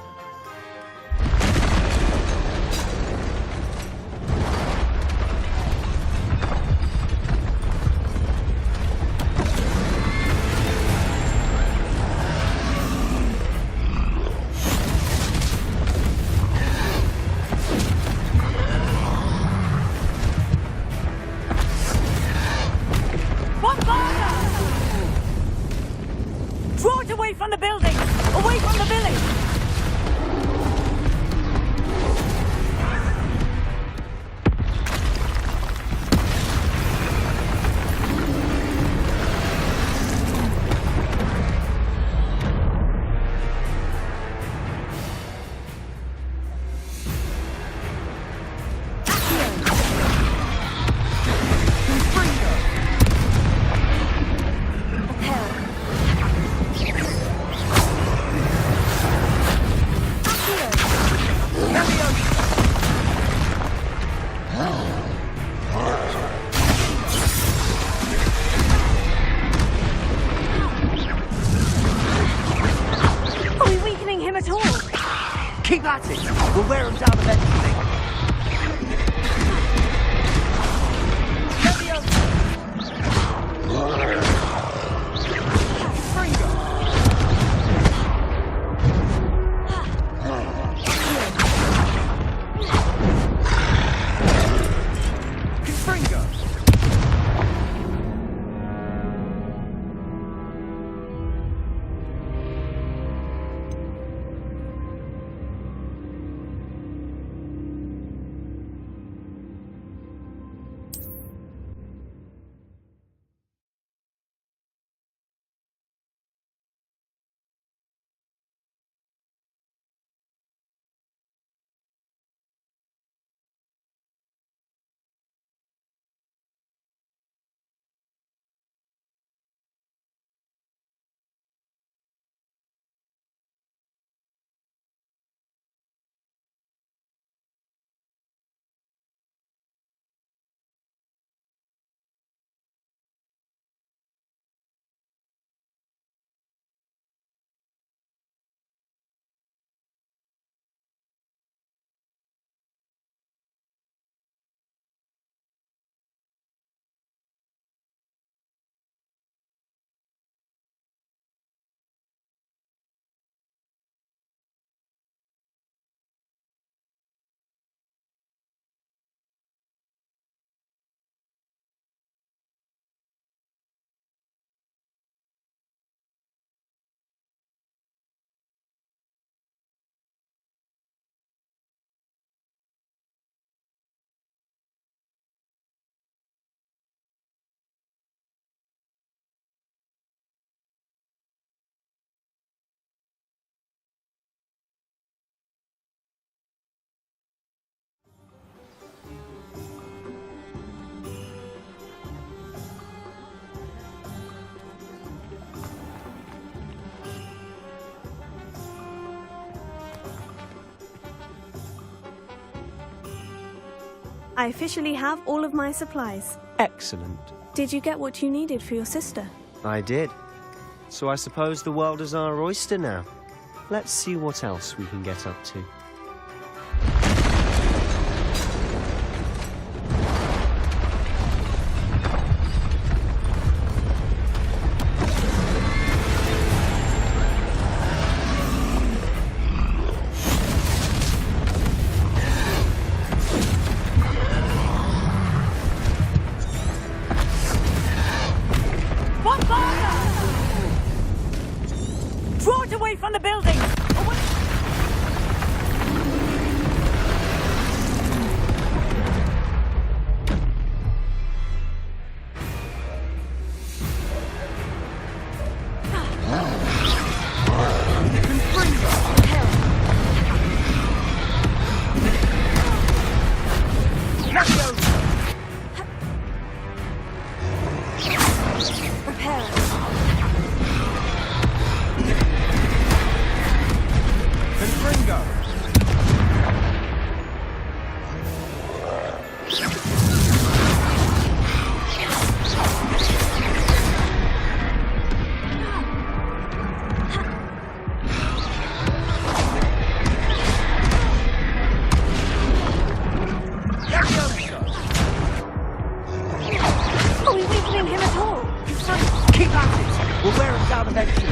Draw it away from the building! Away from the village!
Keep at it! We'll wear them down eventually.
I officially have all of my supplies.
Excellent.
Did you get what you needed for your sister?
I did. So I suppose the world is our oyster now. Let's see what else we can get up to.
Draw it away from the building! Away!
Are we weakening him at all?
Keep at it! We'll wear him down eventually.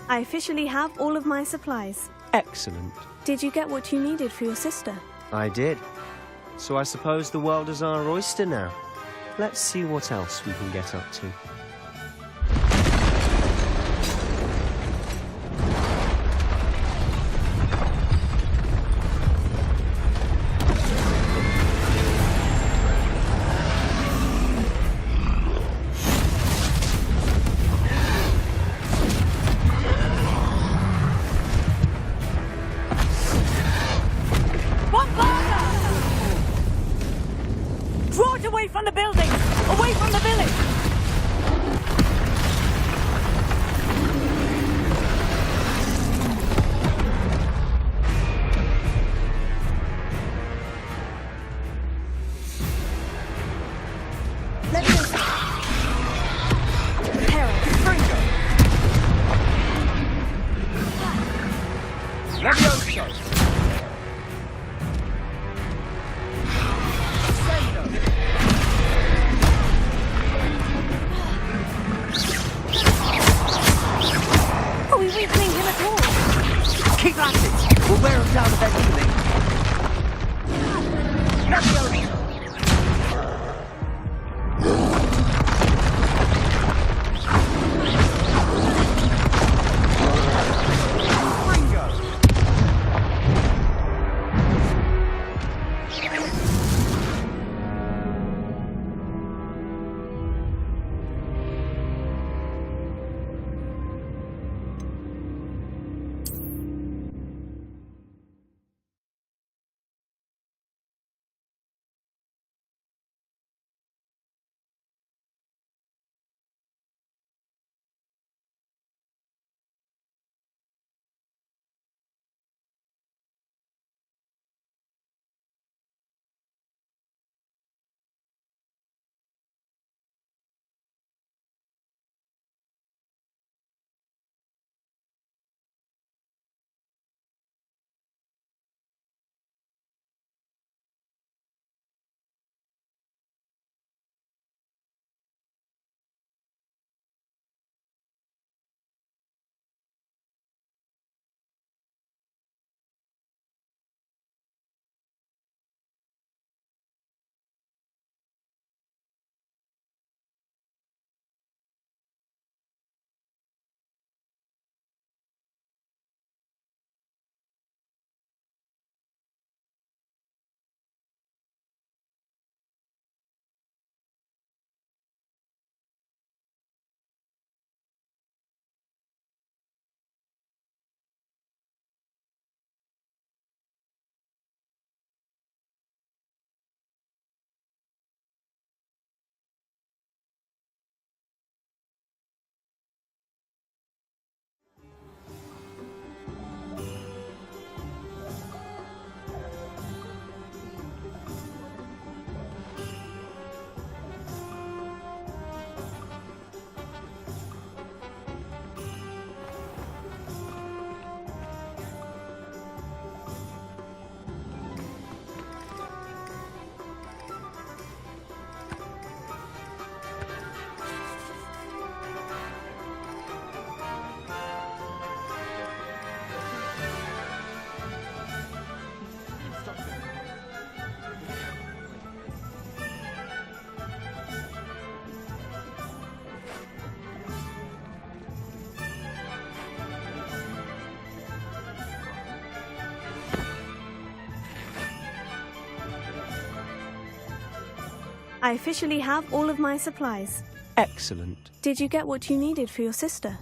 I officially have all of my supplies.
Excellent.
Did you get what you needed for your sister?
I did. So I suppose the world is our oyster now. Let's see what else we can get up to.
Draw it away from the building! Away from the village!
I officially have all of my supplies.
Excellent.
Did you get what you needed for your sister?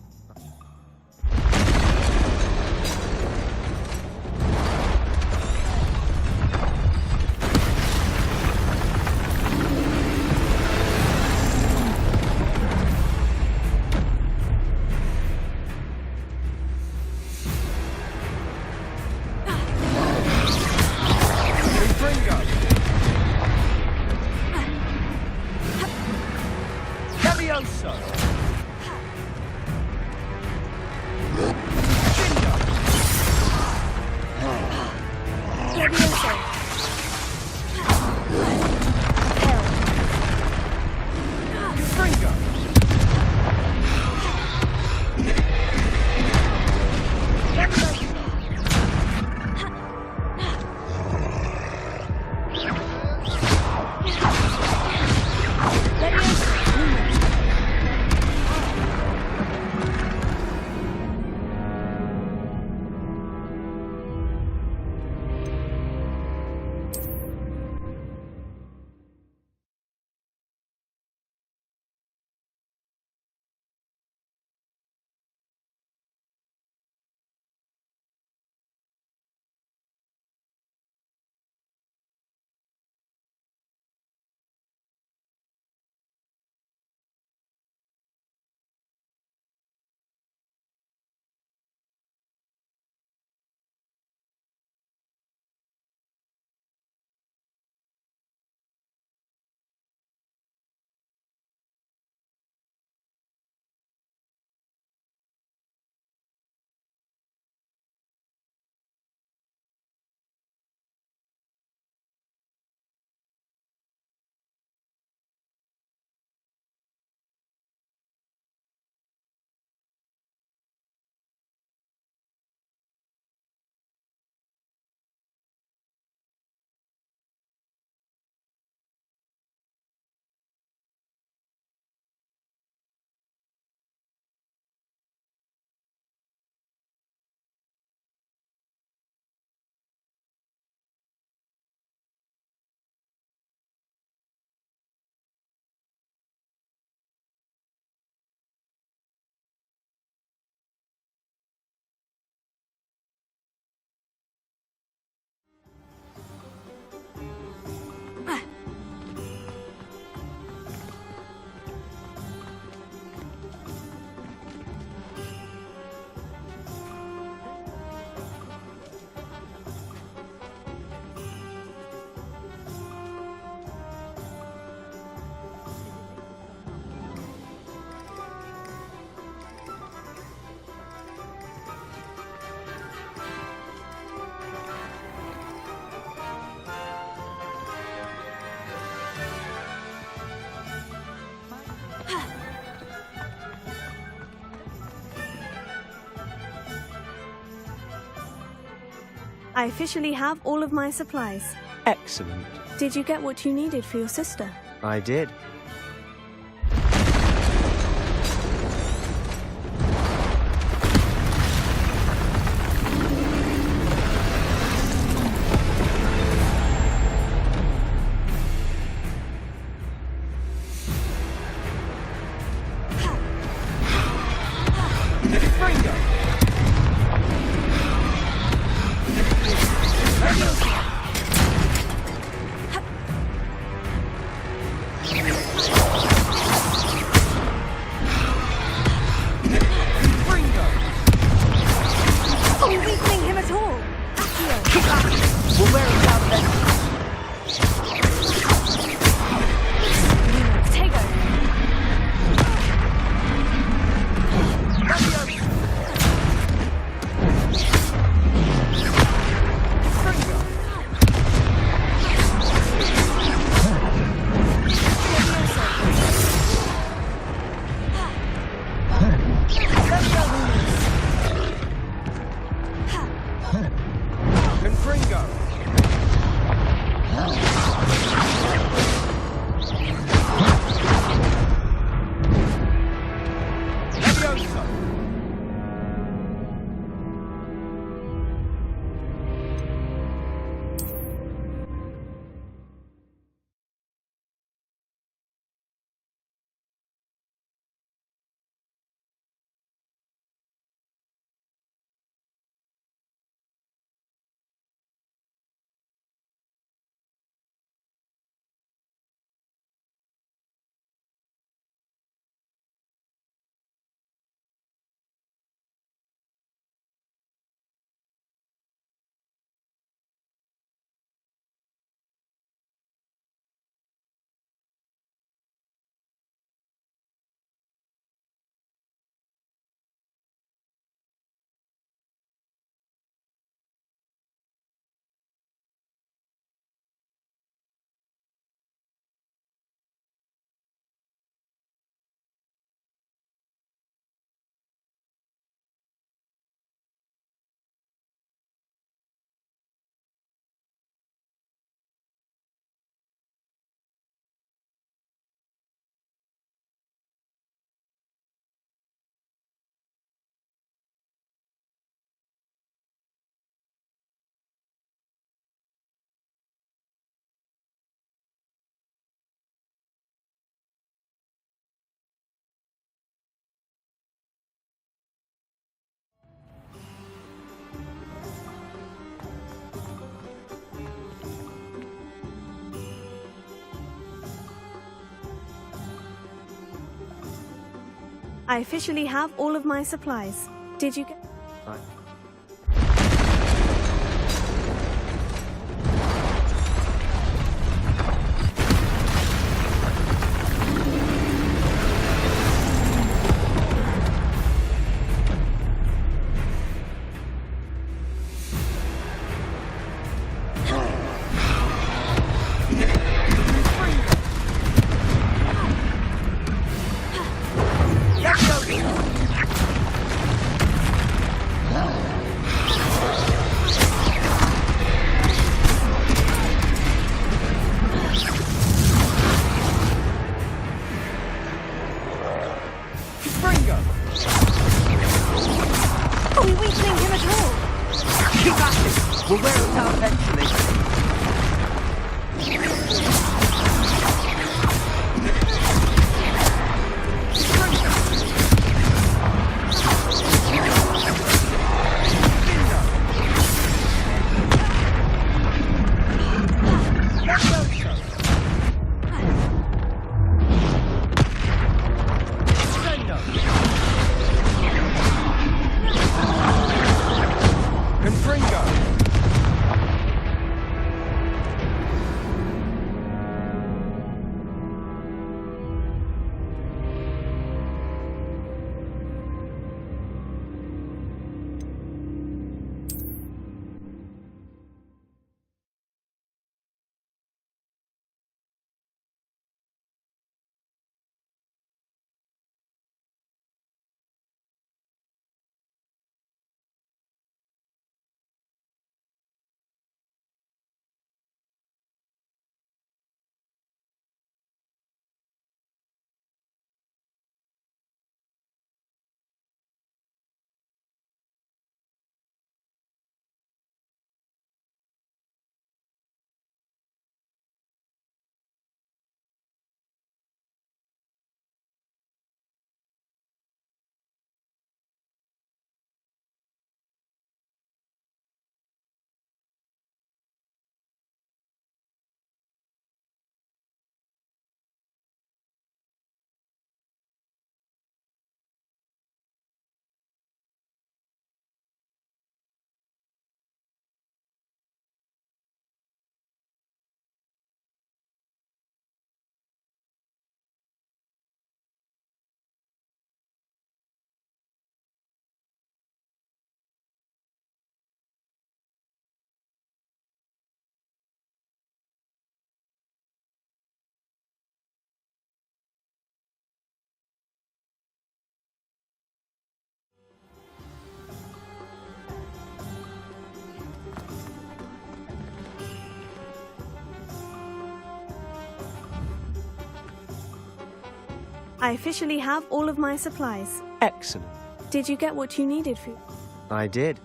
I officially have all of my supplies.
Excellent.
Did you get what you needed for your sister?
I did.
I officially have all of my supplies. Did you get...
Right.
Let's go!
I officially have all of my supplies.
Excellent.
Did you get what you needed for...
I did.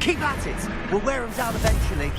Keep at it! We'll wear him down eventually.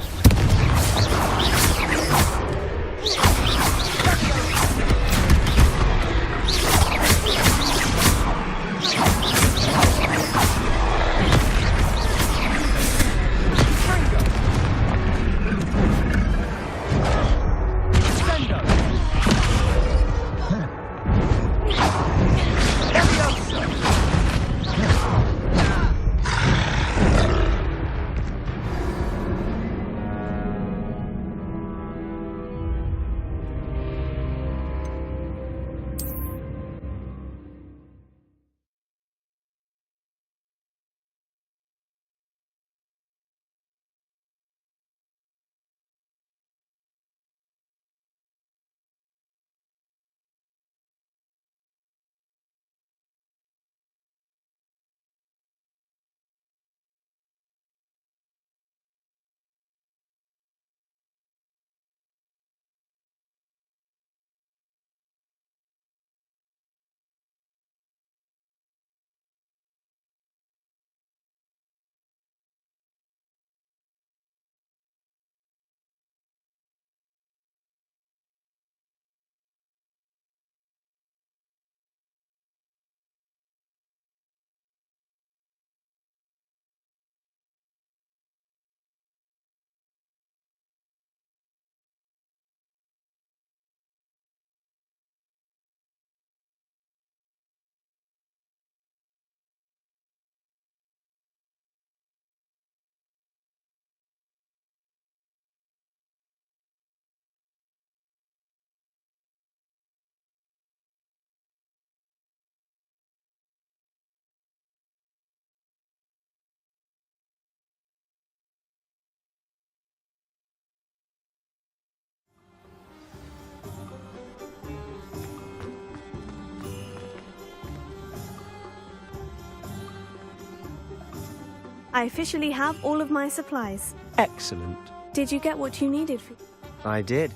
I officially have all of my supplies.
Excellent.
Did you get what you needed for...
I did.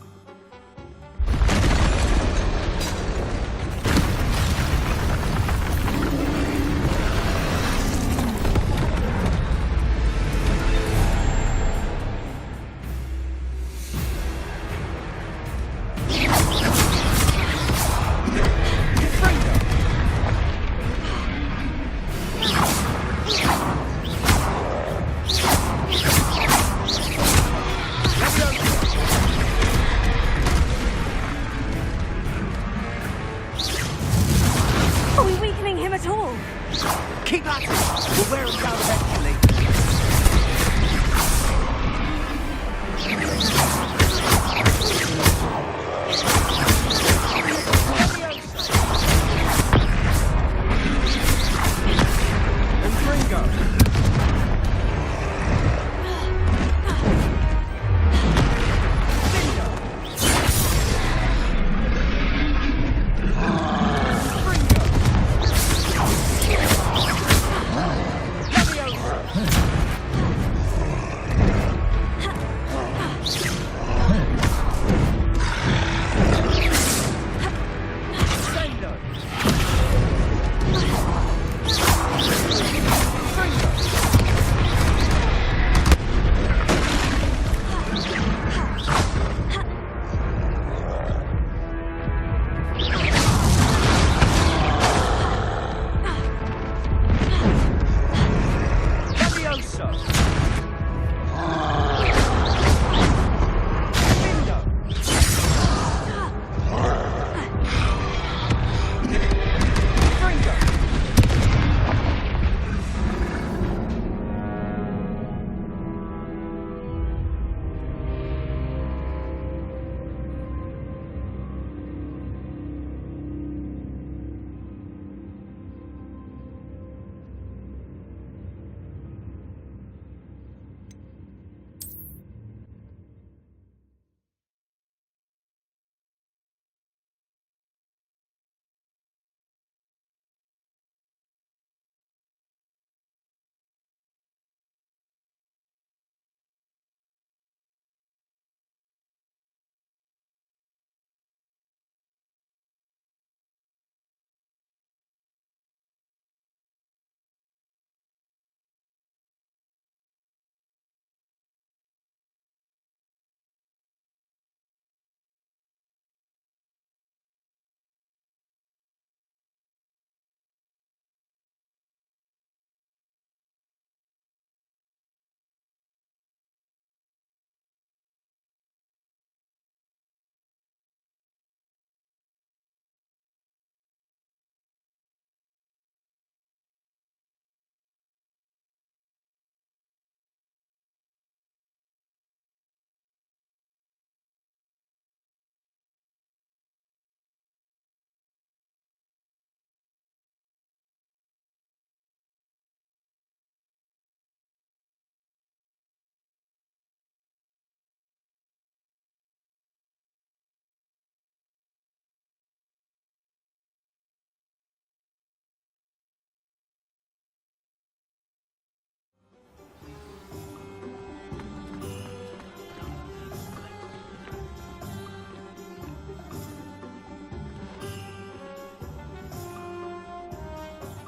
Keep at it! We'll wear him down eventually. And Ringo!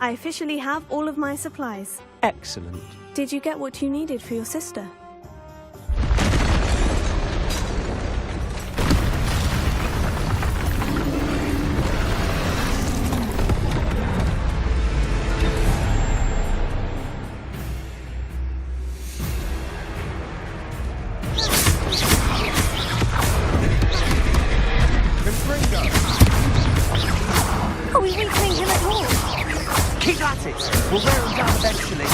I officially have all of my supplies.
Excellent.
Did you get what you needed for your sister?
Are we weakening him at all?
Keep at it! We'll wear him down eventually.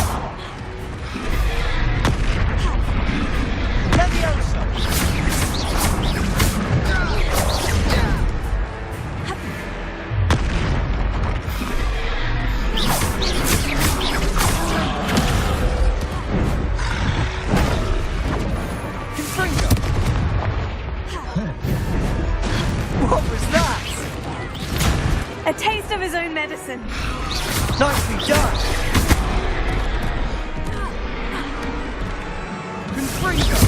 Leviosa! What was that?
A taste of his own medicine.
Nicely done! Confringo!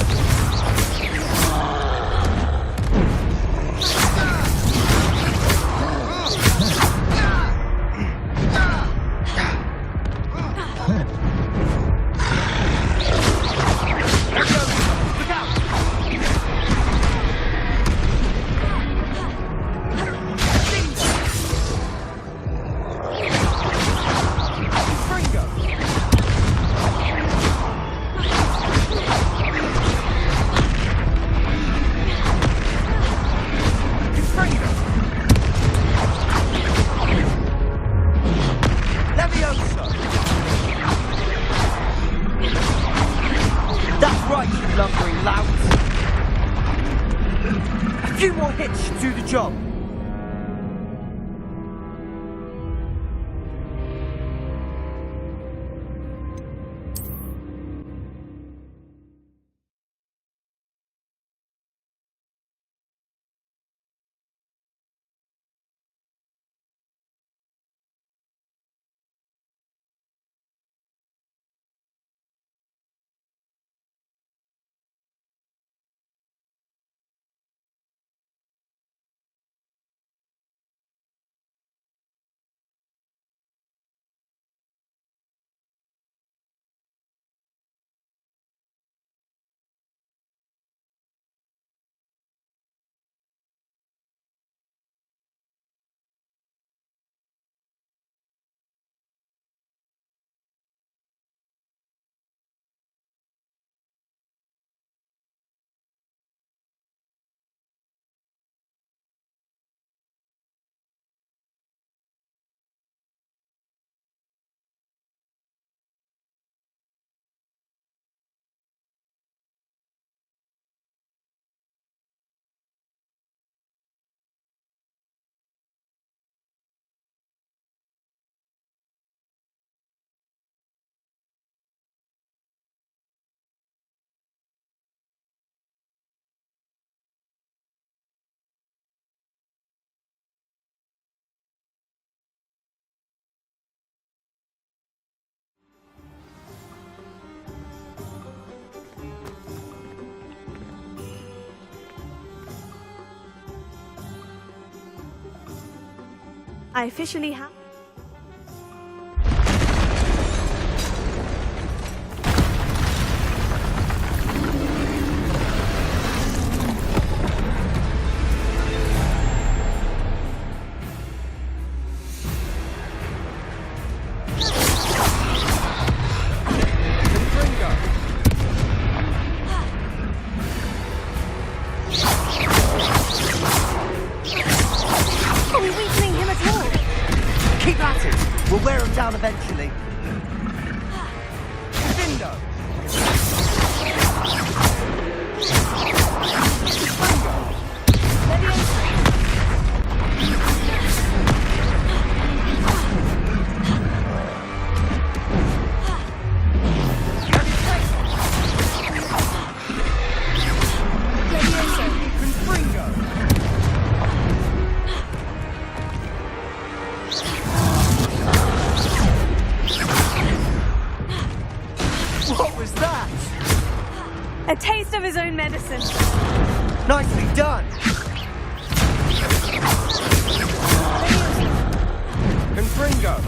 That's right, you lumbering louts. A few more hits should do the job.
I officially have...
Are we weakening him at all?
Keep at it! We'll wear him down eventually. Vindo! What was that?
A taste of his own medicine.
Nicely done! Confringo!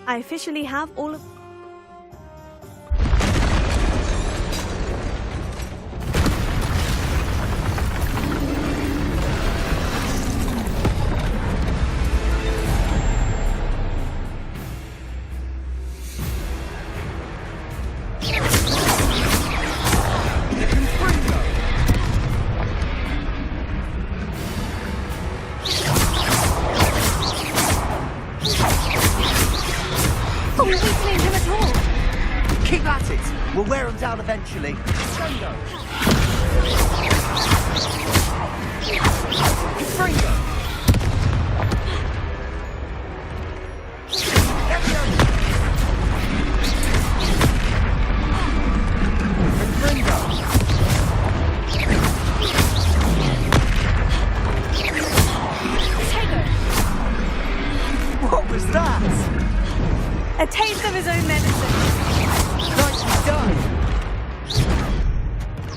I officially have all of...
Keep at it. We'll wear him down eventually. Fringo. Fringo. What was that?
A taste of his own medicine.
Nicely done.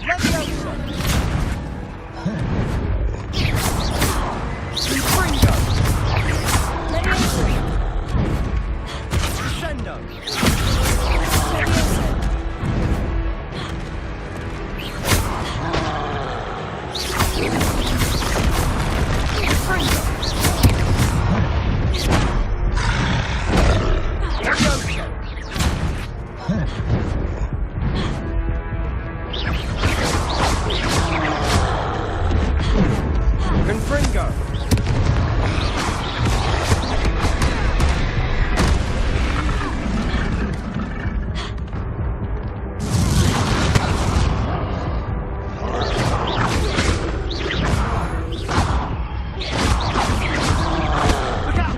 Leviosa. Fringo. Leviosa. Crescendo. Leviosa. Fringo. Confringo. Look out!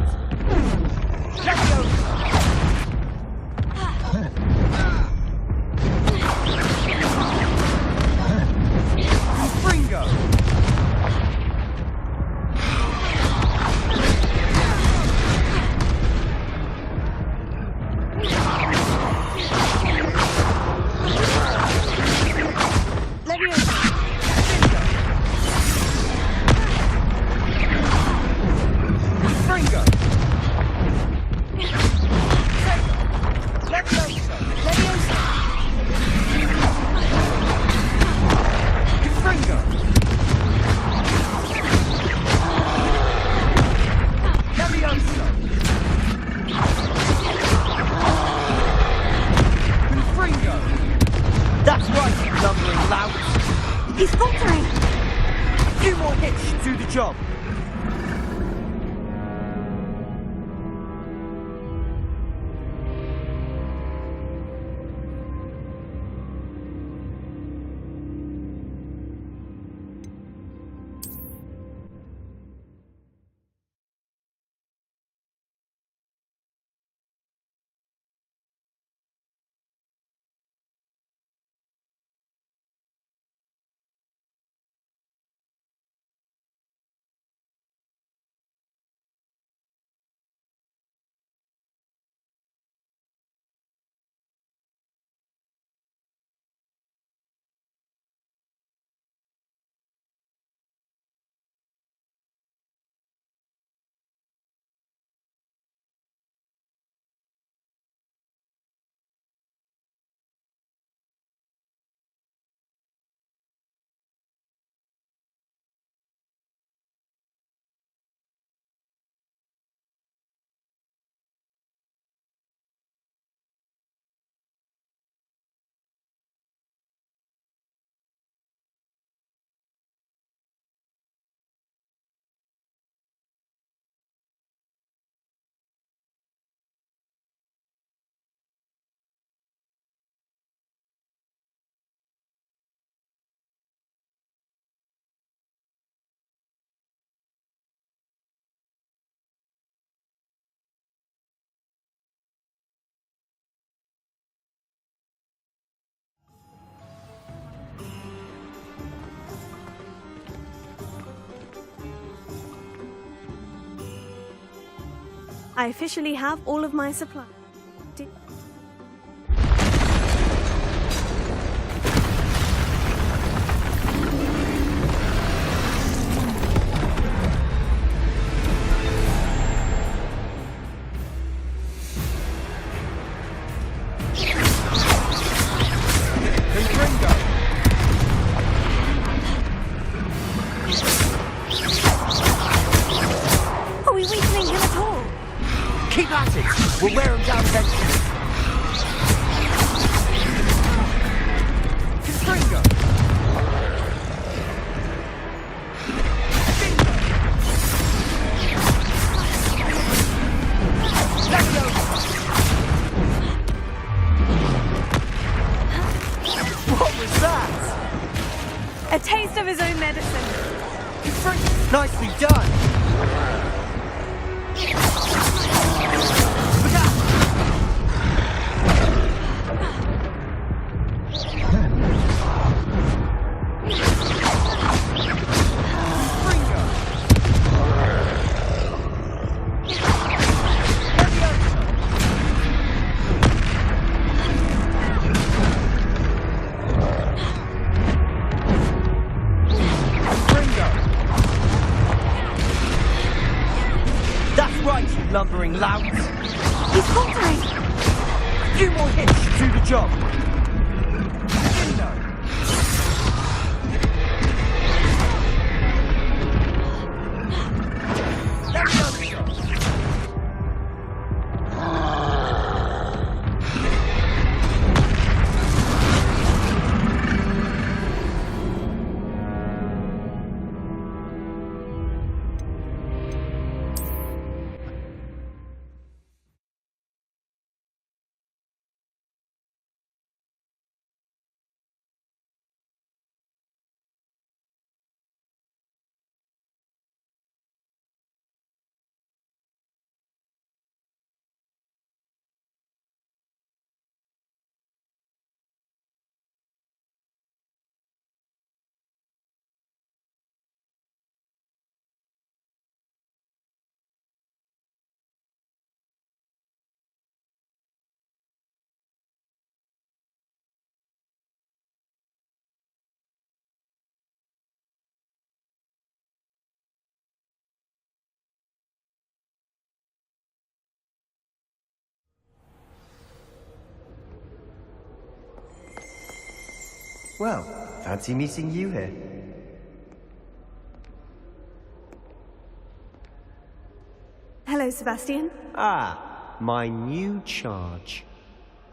Leviosa. Confringo. Fringo. Leviosa. Leviosa. Fringo. Leviosa. Fringo. That's right, you lumbering lout.
He's faltering.
A few more hits should do the job.
I officially have all of my supplies.
A taste of his own medicine.
Nicely done! Lumbering louts.
He's faltering.
A few more hits should do the job.
Well, fancy meeting you here.
Hello, Sebastian.
Ah, my new charge.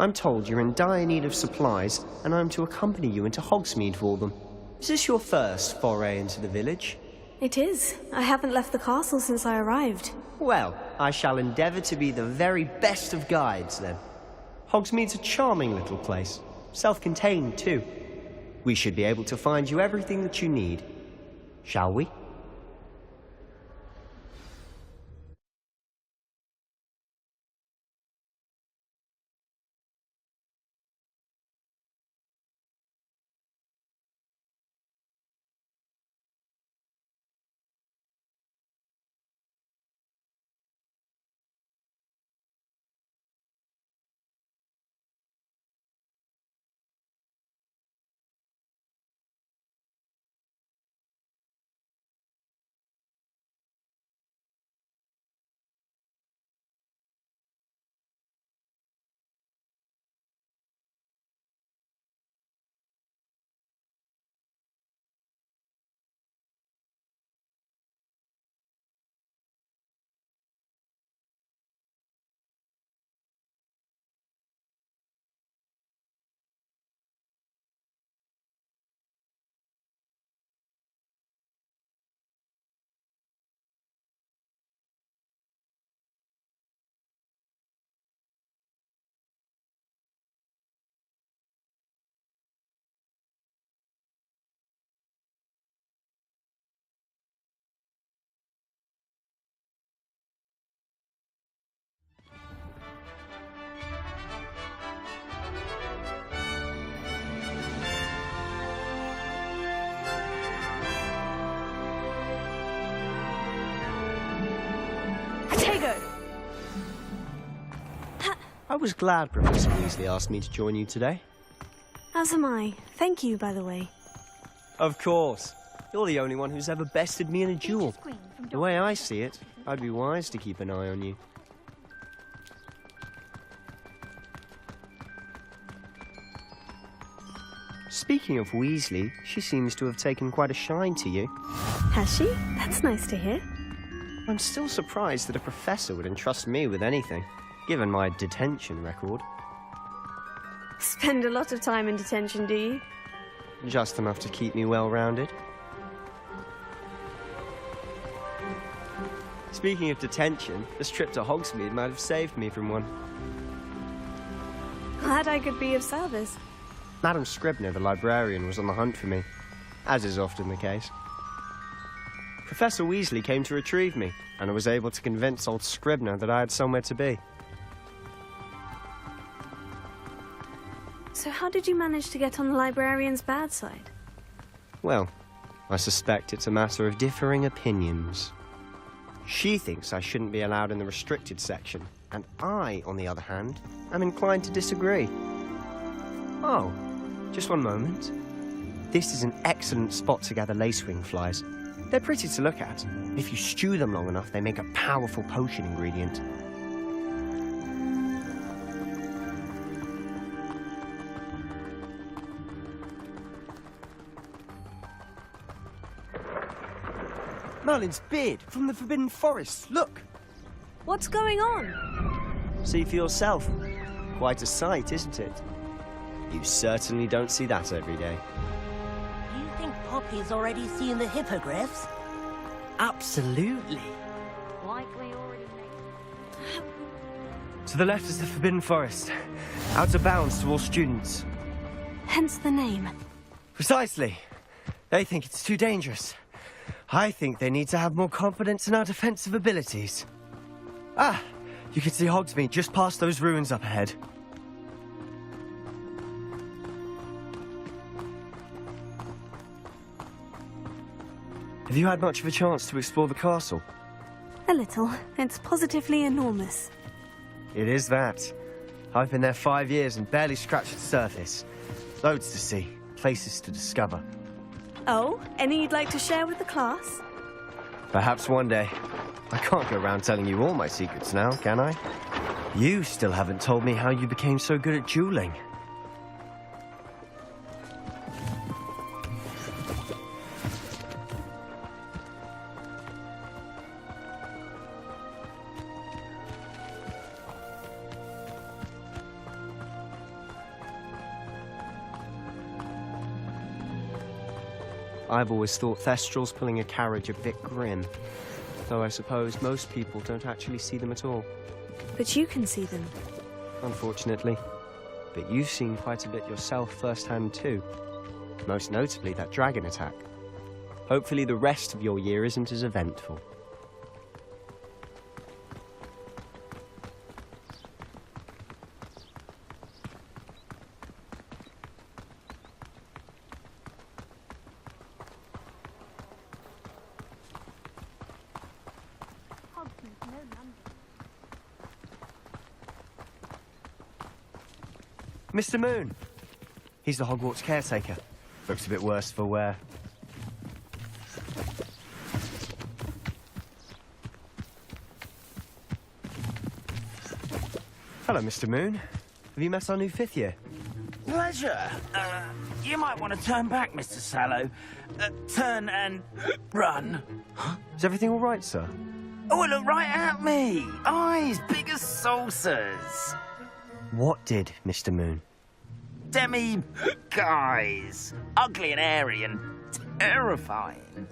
I'm told you're in dire need of supplies, and I'm to accompany you into Hogsmeade for them. Is this your first foray into the village?
It is. I haven't left the castle since I arrived.
Well, I shall endeavour to be the very best of guides, then. Hogsmeade's a charming little place. Self-contained, too. We should be able to find you everything that you need. Shall we? I was glad Professor Weasley asked me to join you today.
As am I. Thank you, by the way.
Of course. You're the only one who's ever bested me in a duel. The way I see it, I'd be wise to keep an eye on you. Speaking of Weasley, she seems to have taken quite a shine to you.
Has she? That's nice to hear.
I'm still surprised that a professor would entrust me with anything, given my detention record.
Spend a lot of time in detention, do you?
Just enough to keep me well-rounded. Speaking of detention, this trip to Hogsmeade might have saved me from one.
Glad I could be of service.
Madam Scribner, the librarian, was on the hunt for me. as is often the case. Professor Weasley came to retrieve me, and I was able to convince old Scribner that I had somewhere to be.
So how did you manage to get on the librarian's bad side?
Well, I suspect it's a matter of differing opinions. She thinks I shouldn't be allowed in the restricted section, and I, on the other hand, am inclined to disagree. Oh, just one moment. This is an excellent spot to gather lacewing flies. They're pretty to look at. If you stew them long enough, they make a powerful potion ingredient. Merlin's beard from the Forbidden Forest, look!
What's going on?
See for yourself. Quite a sight, isn't it? You certainly don't see that every day.
Do you think Poppy's already seen the hippogriffs?
Absolutely.
Like we already know.
To the left is the Forbidden Forest. Out of bounds to all students.
Hence the name.
Precisely. They think it's too dangerous. I think they need to have more confidence in our defensive abilities. Ah, you can see Hogsmeade just past those ruins up ahead. Have you had much of a chance to explore the castle?
A little. It's positively enormous.
It is that. I've been there 5 years and barely scratched the surface. Loads to see, places to discover.
Oh, any you'd like to share with the class?
Perhaps one day. I can't go around telling you all my secrets now, can I? You still haven't told me how you became so good at dueling. I've always thought Thestrals pulling a carriage a bit grim, though I suppose most people don't actually see them at all.
But you can see them.
Unfortunately. But you've seen quite a bit yourself firsthand too. Most notably that dragon attack. Hopefully the rest of your year isn't as eventful. Mr. Moon. He's the Hogwarts caretaker. Looks a bit worse for wear. Hello, Mr. Moon. Have you met our new 5th year?
Pleasure. You might want to turn back, Mr. Sallow. Turn and run.
Is everything all right, sir?
Oh, look right at me. Eyes big as saucers.
What did, Mr. Moon?
Guys. Ugly and airy and terrifying.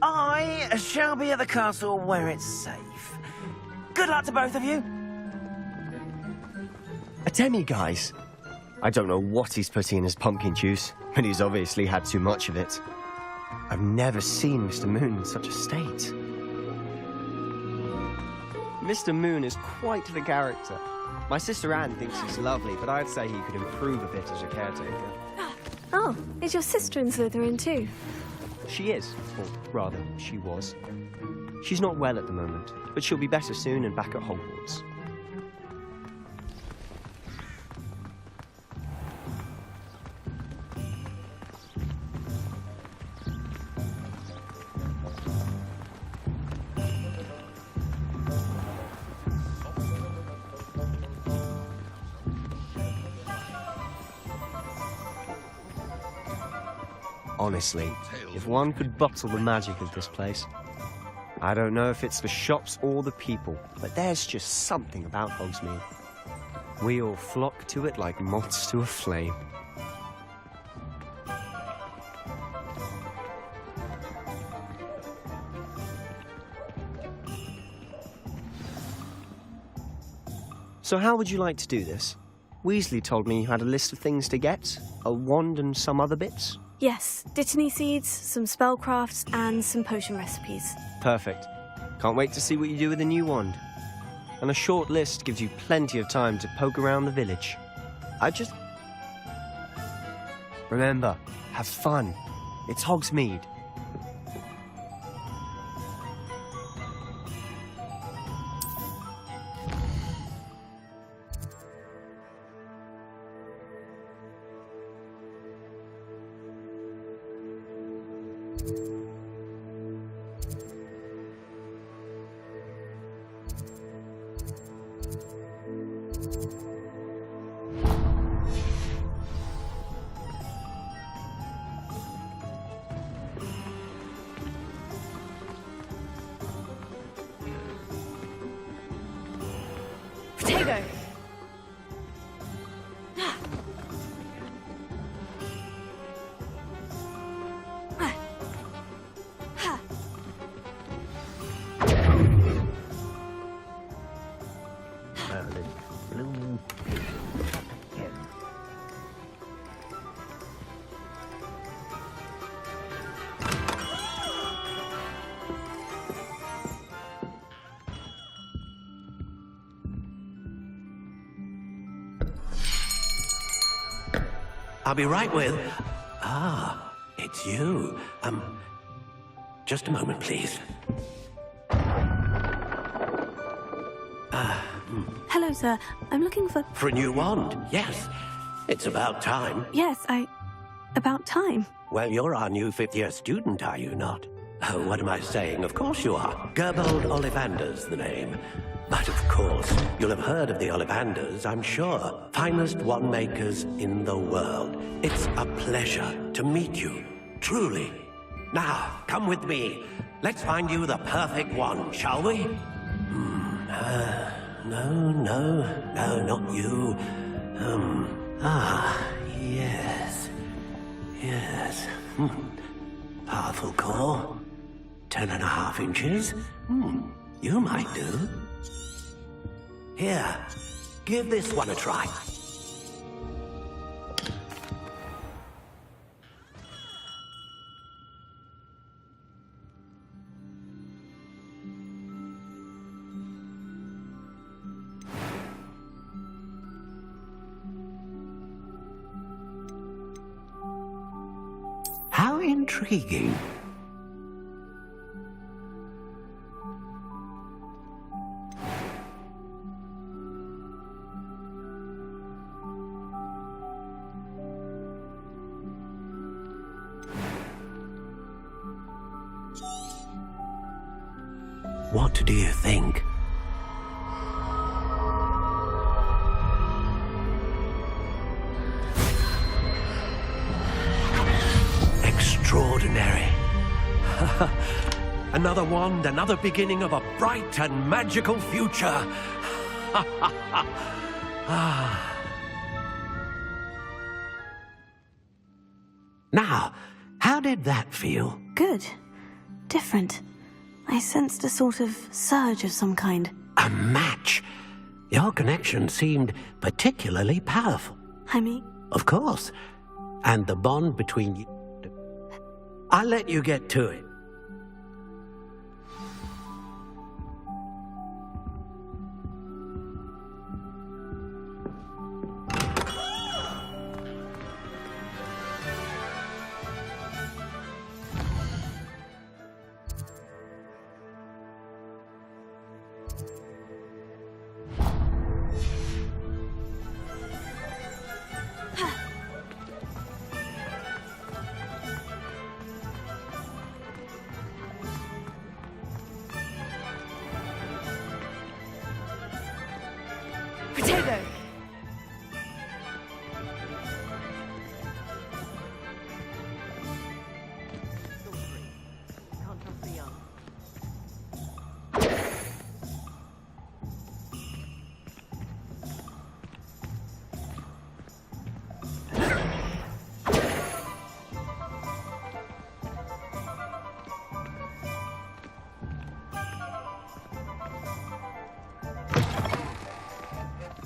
I shall be at the castle where it's safe. Good luck to both of you.
A demi-guise? I don't know what he's putting in his pumpkin juice, but he's obviously had too much of it. I've never seen Mr. Moon in such a state. Mr. Moon is quite the character. My sister Anne thinks he's lovely, but I'd say he could improve a bit as a caretaker.
Oh, is your sister in Slytherin too?
She is, or rather, she was. She's not well at the moment, but she'll be better soon and back at Hogwarts. Honestly, if one could bottle the magic of this place. I don't know if it's the shops or the people, but there's just something about Hogsmeade. We all flock to it like moths to a flame. So how would you like to do this? Weasley told me you had a list of things to get, a wand and some other bits.
Yes, dittany seeds, some spellcrafts, and some potion recipes.
Perfect. Can't wait to see what you do with the new wand. And a short list gives you plenty of time to poke around the village. Remember, have fun. It's Hogsmeade.
Potato!
I'll be right with... Ah, it's you. Just a moment, please.
Hello, sir. I'm looking for...
For a new wand, yes. It's about time.
Yes, about time.
Well, you're our new fifth-year student, are you not? Oh, what am I saying? Of course you are. Gerbold Ollivander's the name. But of course, you'll have heard of the Ollivanders, I'm sure. Finest wand makers in the world. It's a pleasure to meet you, truly. Now, come with me. Let's find you the perfect wand, shall we? No, not you. Yes. Yes. Powerful core. 10.5 inches. You might do. Here, give this one a try. How intriguing. What do you think? Extraordinary. Another wand, another beginning of a bright and magical future. Now, how did that feel?
Good. Different. I sensed a sort of surge of some kind.
A match? Your connection seemed particularly powerful.
I mean...
Of course. And the bond between you... I'll let you get to it.
Potato!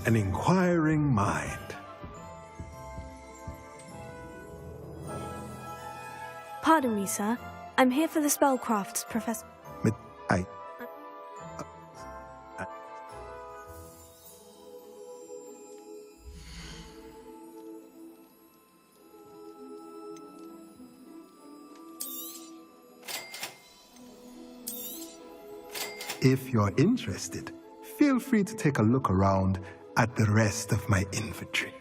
An inquiring mind.
Pardon me, sir. I'm here for the spellcrafts, Professor.
But if you're interested, feel free to take a look around at the rest of my inventory.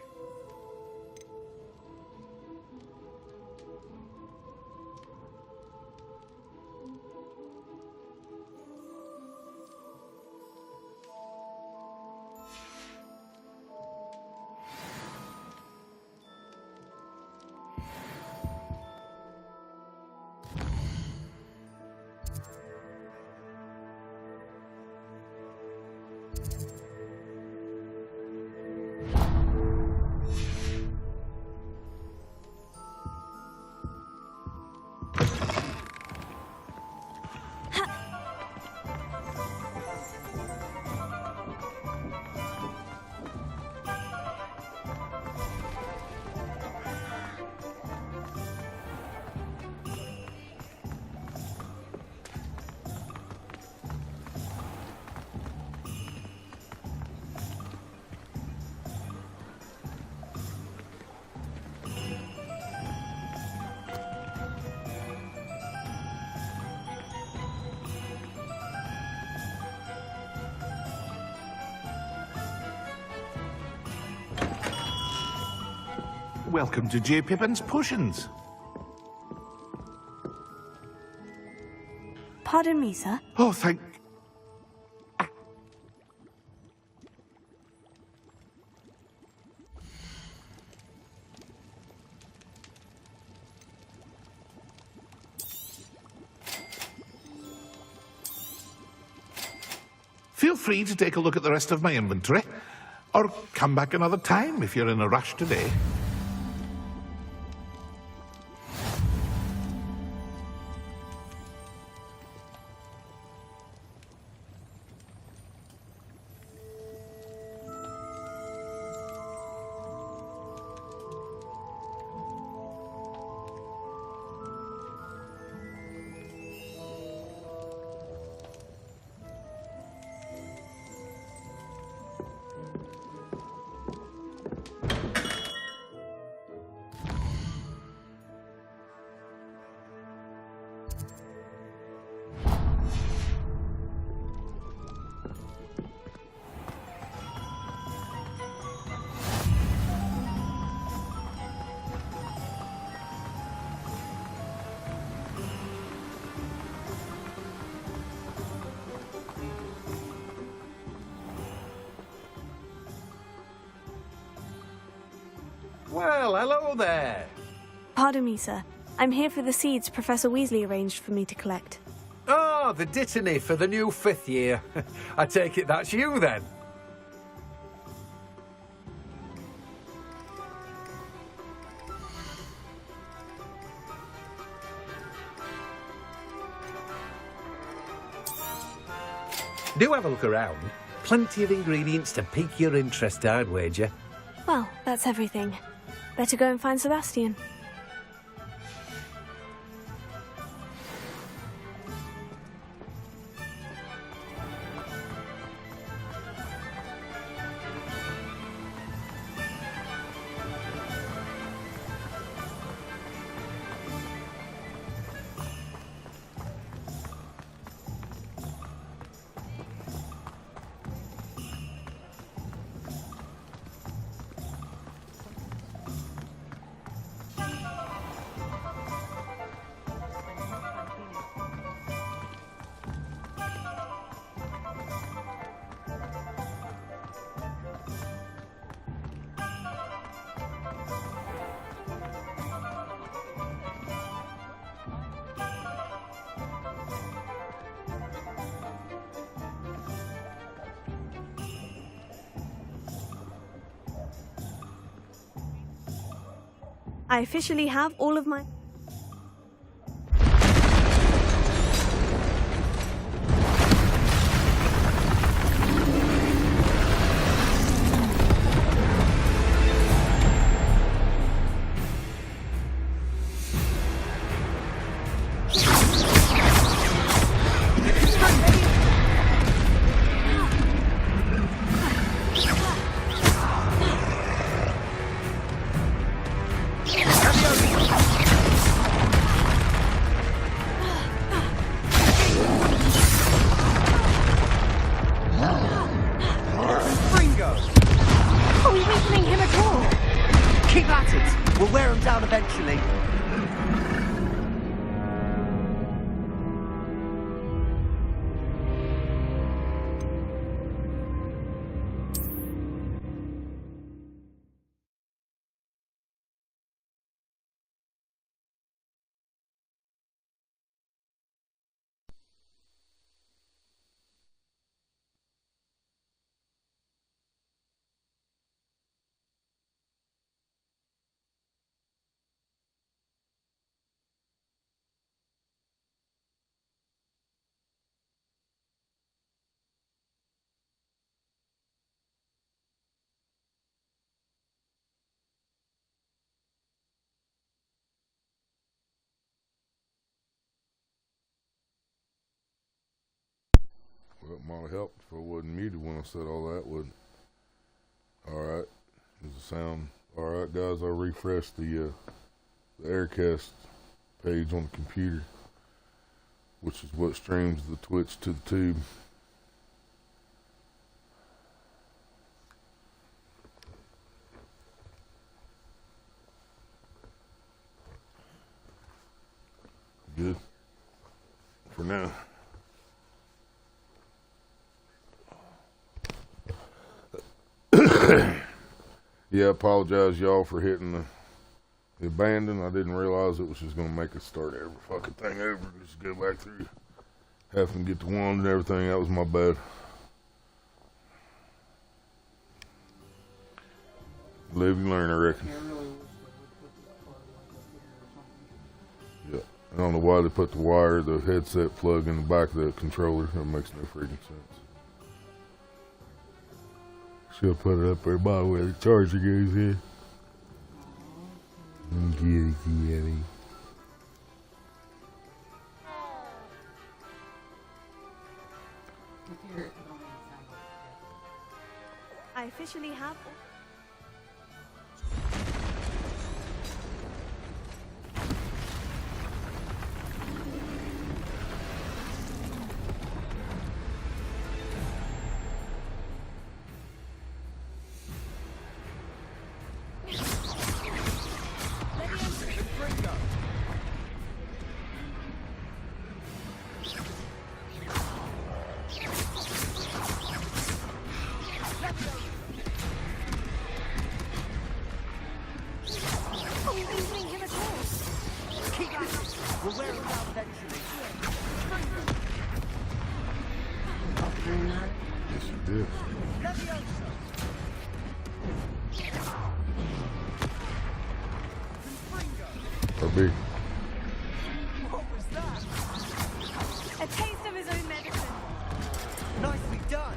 Welcome to J. Pippin's Potions.
Pardon me, sir.
Oh, thank... Feel free to take a look at the rest of my inventory, or come back another time if you're in a rush today.
Well, hello there.
Pardon me, sir. I'm here for the seeds Professor Weasley arranged for me to collect.
Oh, the dittany for the new 5th year. I take it that's you, then? Do have a look around. Plenty of ingredients to pique your interest, I'd wager.
Well, that's everything. Better go and find Sebastian. I officially have all of my...
it! We'll wear them down eventually.
Well, it might have helped if I wasn't muted when I said all that, wouldn't it? Alright. Does it sound alright, guys? I refreshed the Aircast page on the computer, which is what streams the Twitch to the tube. Good. For now. Yeah, I apologize y'all for hitting the abandon. I didn't realize it was just going to make us start every fucking thing over. Just go back through, having to get the wand and everything. That was my bad. Live and learn, I reckon. Yeah, I don't know why they put the headset plug in the back of the controller. That makes no freaking sense. She'll put it up there by where the charger goes in. Kitty.
I officially have. What was that? A taste of his own medicine.
Nicely done.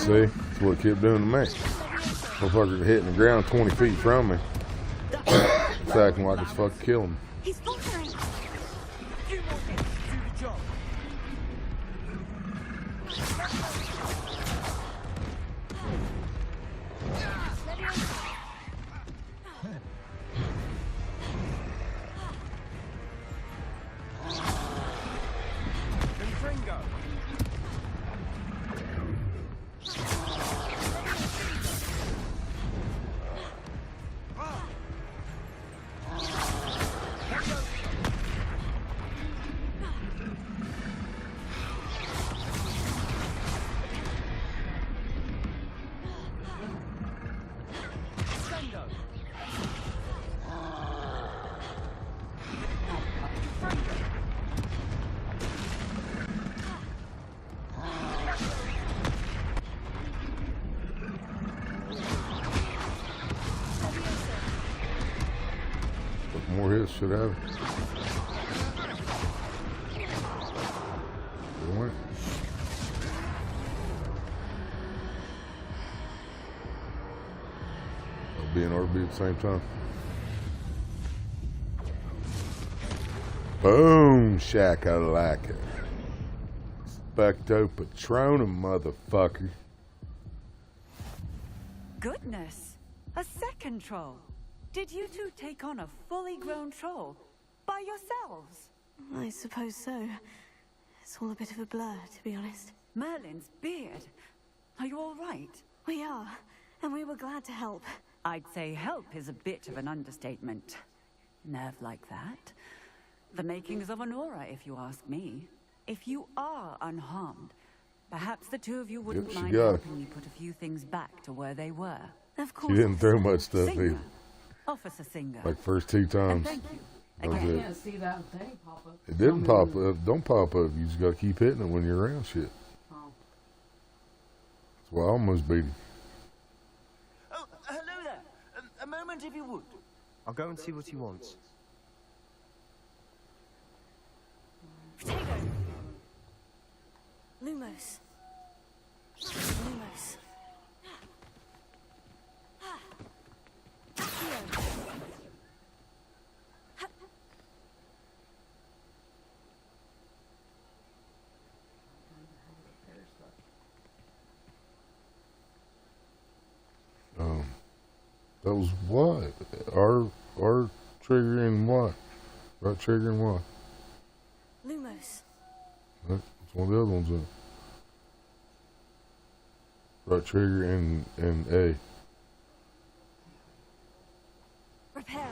See? That's what it kept doing to me. Motherfuckers hitting the ground 20 feet from me. It's acting like it's fucking killing me.
He's faltering.
You want him to do the job.
should have it. Went. I'll be in RB at the same time. Boom, shack, I like it. Expecto Patronuuuuuuuum, motherfucker.
Goodness, a second troll. Did you two take on a fully grown troll by yourselves?
I suppose so. It's all a bit of a blur, to be honest.
Merlin's beard. Are you all right?
We are, and we were glad to help.
I'd say help is a bit of an understatement. Nerve like that. The makings of an aura, if you ask me. If you are unharmed, perhaps the two of you wouldn't mind helping me put a few things back to where they were.
Of course.
She didn't throw much stuff
Singer.
either.
Officer Singer.
Like first 2 times.
Thank you.
That was
I
it.
can't see that thing pop up.
It didn't pop up. Don't pop up. You just got to keep hitting it when you're around shit.
Oh.
That's why I almost beat him.
Oh, hello there. A moment if you would.
I'll go and see what he wants.
Potato! Lumos. Lumos. Accio.
That was what? R trigger and what? Right trigger and what?
Lumos.
That's one of the other ones then. Right trigger and A.
Reparo.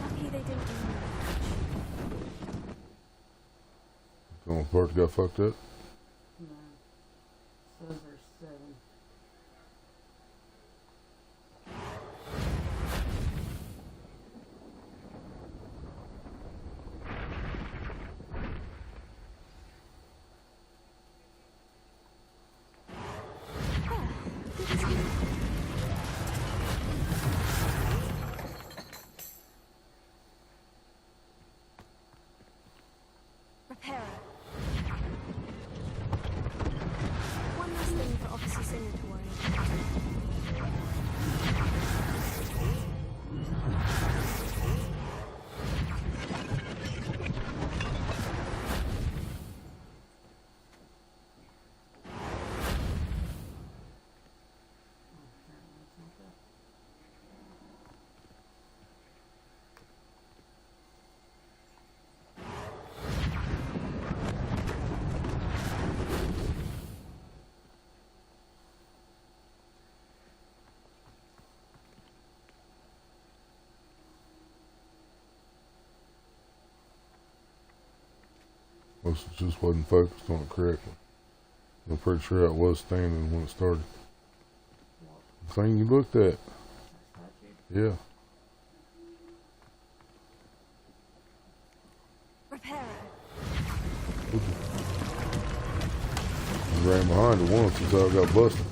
Lucky they didn't do
The only part that got fucked up.
No. Silver 7.
Reparo. One last thing for Officer Singer to worry about.
Most it just wasn't focused on it correctly. I'm pretty sure it was standing when it started. The thing you looked at. Yeah.
Reparo.
I ran behind it once until I got busted.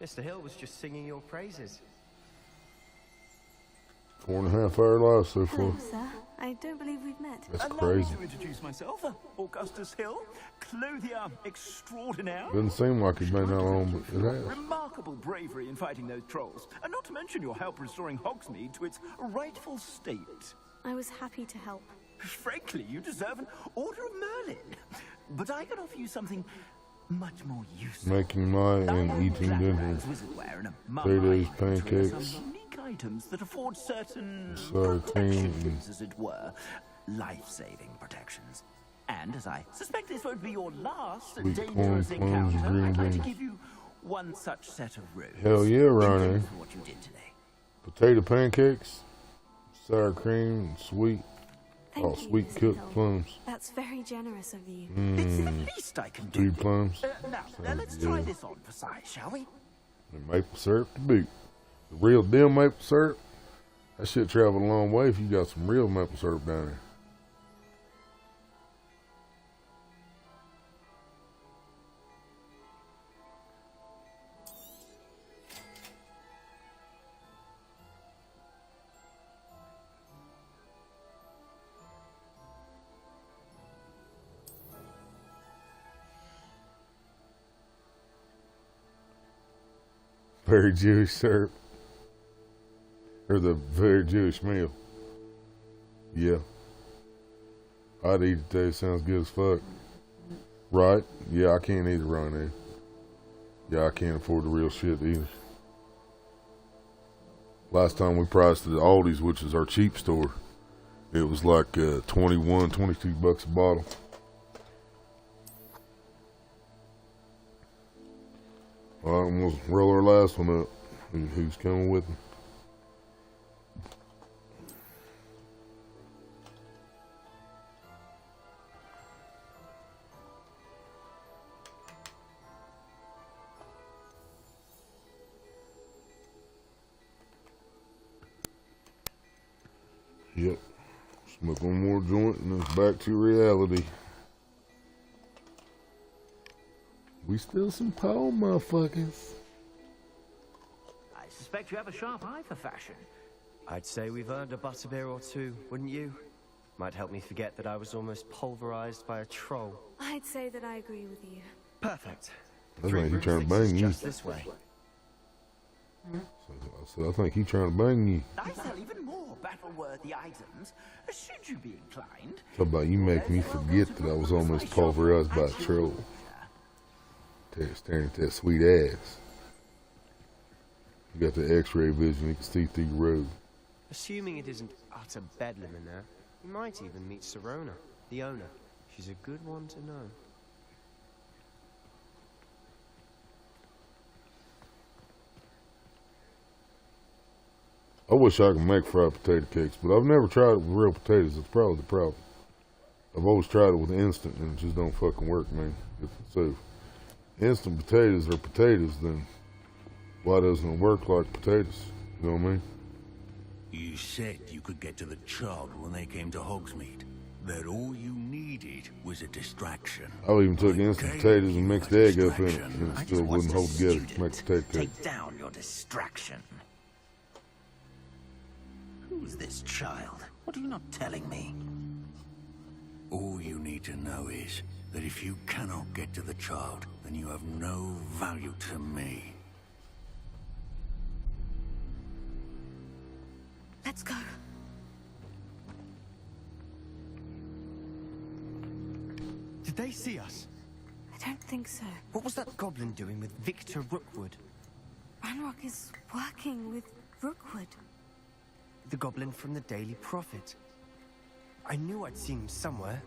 Mr. Hill was just singing your praises.
4.5 hour live so far.
Hello, sir. I don't believe we've met.
That's
Allow
crazy.
me to introduce myself, Augustus Hill, clothier extraordinaire.
Doesn't seem like it's been that long, but it has.
Remarkable bravery in fighting those trolls, and not to mention your help restoring Hogsmeade to its rightful state.
I was happy to help.
Frankly, you deserve an Order of Merlin. But I can offer you something much more useful.
Making my and eating dinner. Potatoes, pancakes,
Some unique items that afford certain
sour cream, and
as it were, life-saving protections. And as I suspect this won't be your last
sweet corn,
dangerous
cloves,
encounter,
green
I'd like to
beans.
give you one such set of robes.
Hell yeah, Ronnie.
For what you did today.
Potato pancakes, sour cream, and sweet. Oh, sweet cooked plums.
That's very generous of you.
It's the least I can do.
Sweet plums.
Now let's try this on for size, shall we?
And maple syrup to boot. The real deal maple syrup. That shit travel a long way if you got some real maple syrup down there. Very Jewish syrup. Or the very Jewish meal. Yeah. I'd eat it too. Sounds good as fuck. Right? Yeah, I can't eat it right now. Yeah, I can't afford the real shit either. Last time we priced it at Aldi's, which is our cheap store, it was like 21, 22 bucks a bottle. All right, we'll roll our last one up. Who's coming with me? Yep. Smoke one more joint and it's back to reality. We still some pole motherfuckers.
I suspect you have a sharp eye for fashion.
I'd say we've earned a butterbeer or two, wouldn't you? Might help me forget that I was almost pulverized by a troll.
I'd say that I agree with you.
Perfect.
I think he's trying to bang you.
Just this way.
So I think he's trying to bang you.
I sell even more battle-worthy items, should you be inclined.
How about you make me forget that I was almost pulverized by a troll? Staring at that sweet ass. You got the X-ray vision, you can see through the road.
Assuming it isn't utter bedlam in there, you might even meet Serona, the owner. She's a good one to know.
I wish I could make fried potato cakes, but I've never tried it with real potatoes. It's probably the problem. I've always tried it with instant, and it just don't fucking work, man. So, instant potatoes are potatoes, then why doesn't it work like potatoes? You know what I mean?
You said you could get to the child when they came to Hogsmeade. That all you needed was a distraction.
I even took instant potatoes and mixed egg up in it, and it still wouldn't hold together to make potato cake.
Take down your distraction. Who's this child? What are you not telling me?
All you need to know is that if you cannot get to the child, then you have no value to me.
Let's go.
Did they see us?
I don't think so.
What was that goblin doing with Victor Rookwood?
Ranrock is working with Rookwood.
The goblin from the Daily Prophet. I knew I'd seen him somewhere.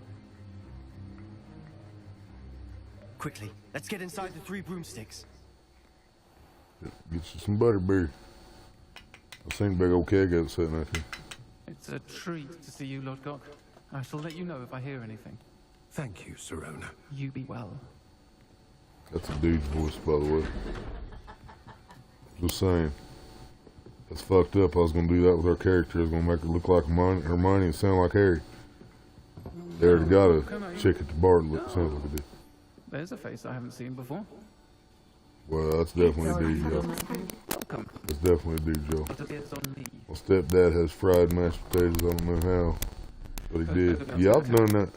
Quickly, let's get inside the 3 broomsticks.
Get you some butterbeer. I've seen a big old keg out sitting out here.
It's a treat to see you, Lodgok. I shall let you know if I hear anything.
Thank you, Serona.
You be well.
That's a dude's voice, by the way. Just saying. That's fucked up. I was gonna do that with our character. I was gonna make it look like Hermione and sound like Harry. They already got a chick at the bar that sounds like a dude.
There's a face I haven't seen before.
Well, that's definitely a dude, Joe. That's definitely a dude, Joe. My stepdad has fried mashed potatoes. I don't know how, but he did. Yeah, I've done that.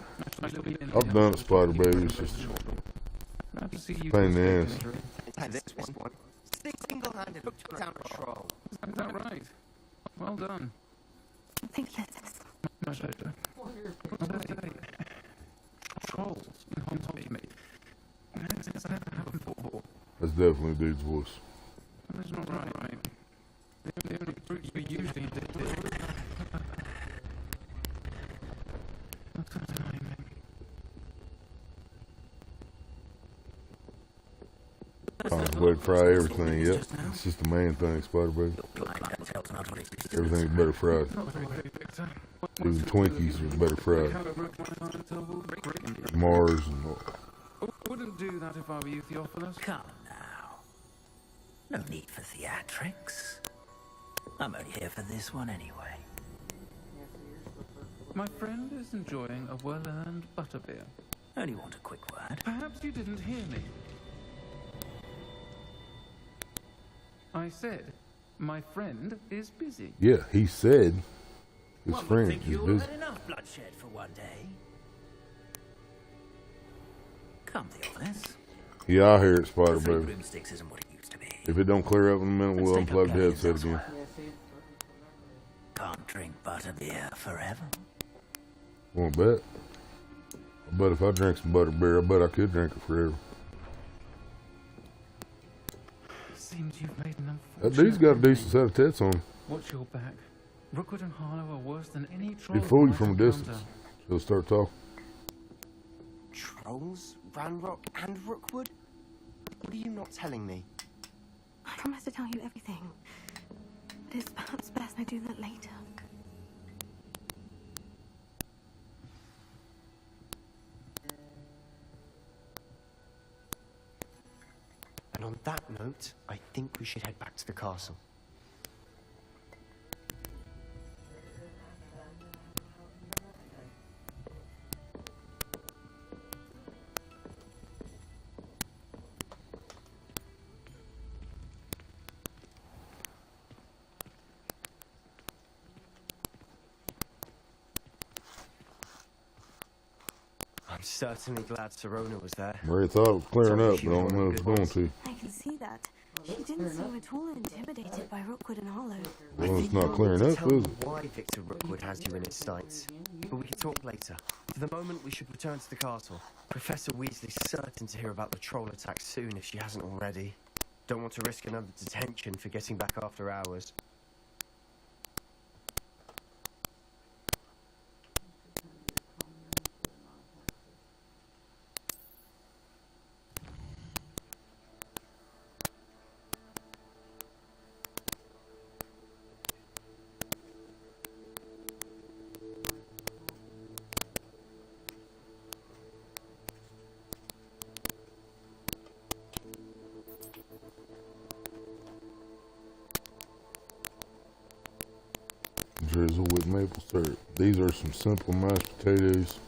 I've done it, Spider Baby. It's just a pain in the ass.
And this one, single-handed took down a troll.
Is that right? Well done.
Think this.
My pleasure. Trolls in Hogsmeade, mate. That's never happened before.
That's definitely a dude's voice.
That's not right. The only brutes we usually did. Not the time.
Better fry everything, yep. It's just the main thing, Spider Baby. Everything's better fried. Even Twinkies are better fried. Mars and all.
Wouldn't do that if I were you, Theophilus.
Come now. No need for theatrics. I'm only here for this one anyway.
My friend is enjoying a well-earned butterbeer.
Only want a quick word.
Perhaps you didn't hear me. I said, my friend is busy.
Yeah, he said his
One would
friend
think
is
you all
busy.
had enough bloodshed for one day. Come, Theophilus.
Yeah, I hear it, Spider
Three
Baby.
broomsticks isn't what it used to be.
If it don't clear up in a minute, we'll unplug the headset again.
Can't drink butterbeer forever.
Won't bet. I bet if I drank some butterbeer, I bet I could drink it forever.
Seems you've made an
That dude's got a decent set of tits on him.
Watch your back. Rookwood and Harlow are worse than any troll.
He'll fool you from a distance. He'll start talking.
Trolls, Ranrock, and Rookwood? What are you not telling me?
I promise to tell you everything. But it's perhaps best I do that later.
And on that note, I think we should head back to the castle. I'm certainly glad Serona was there.
Mary thought it was clearing up, but I don't know if it's going to.
I can see that. She didn't seem at all intimidated by Rookwood and Harlow.
Well, it's not clearing up,
Tell
is
me
it?
why Victor Rookwood has you in his sights. But we can talk later. For the moment, we should return to the castle. Professor Weasley's certain to hear about the troll attack soon if she hasn't already. Don't want to risk another detention for getting back after hours.
Drizzle with maple syrup. These are some simple mashed potatoes,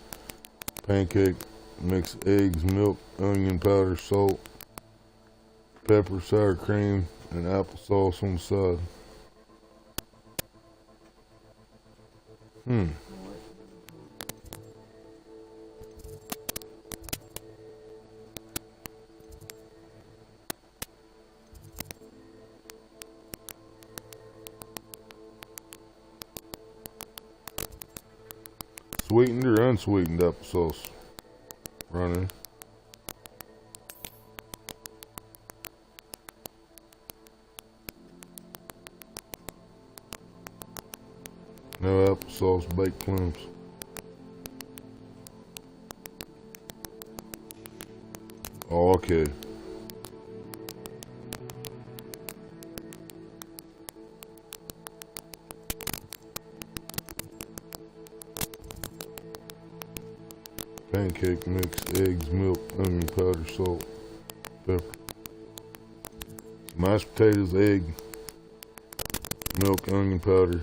pancake, mix eggs, milk, onion powder, salt, pepper, sour cream, and applesauce on the side. Sweetened or unsweetened applesauce running. No applesauce, baked plums. Oh, okay. Pancake mix, eggs, milk, onion powder, salt, pepper. Mashed potatoes, egg, milk, onion powder,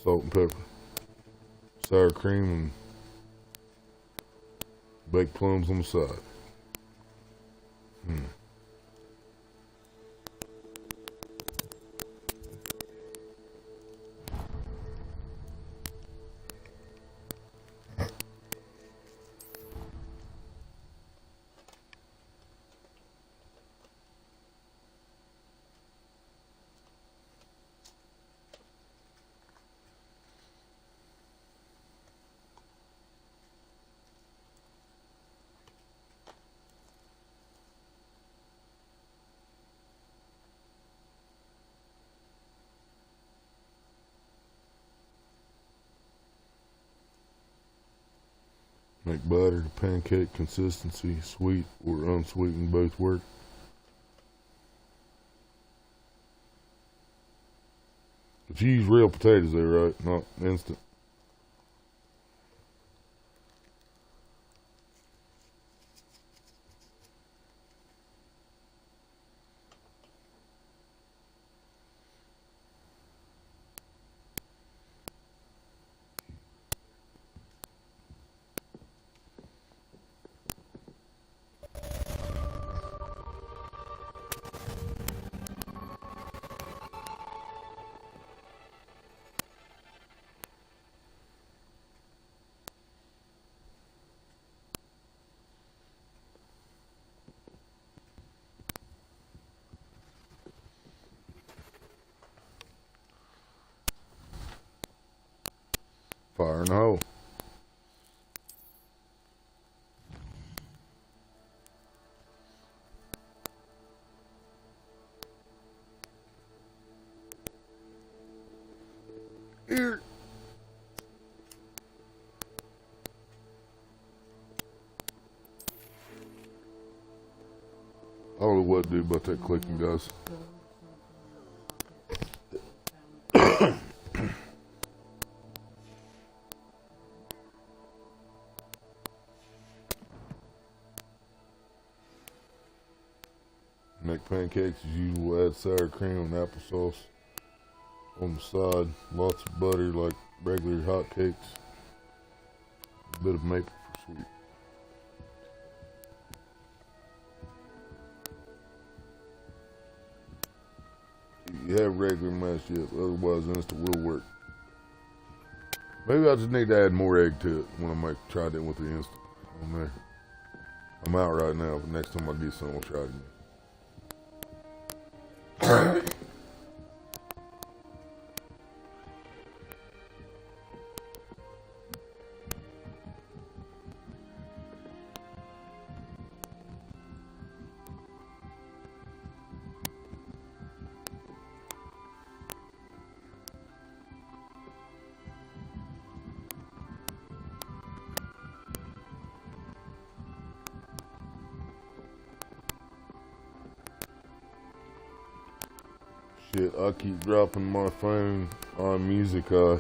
salt and pepper. Sour cream and baked plums on the side. Make butter to pancake consistency, sweet or unsweetened, both work. But you use real potatoes there, right? Not instant. Fire in the hole. Here. I don't know what to do about that clicking, guys. Make pancakes as usual, add sour cream and applesauce on the side. Lots of butter like regular hot cakes. A bit of maple for sweet. You have regular mashed chips, otherwise instant will work. Maybe I just need to add more egg to it when I try it with the instant on there. I'm out right now, but next time I get some, I'll try it again. Shit, I keep dropping my phone on music. She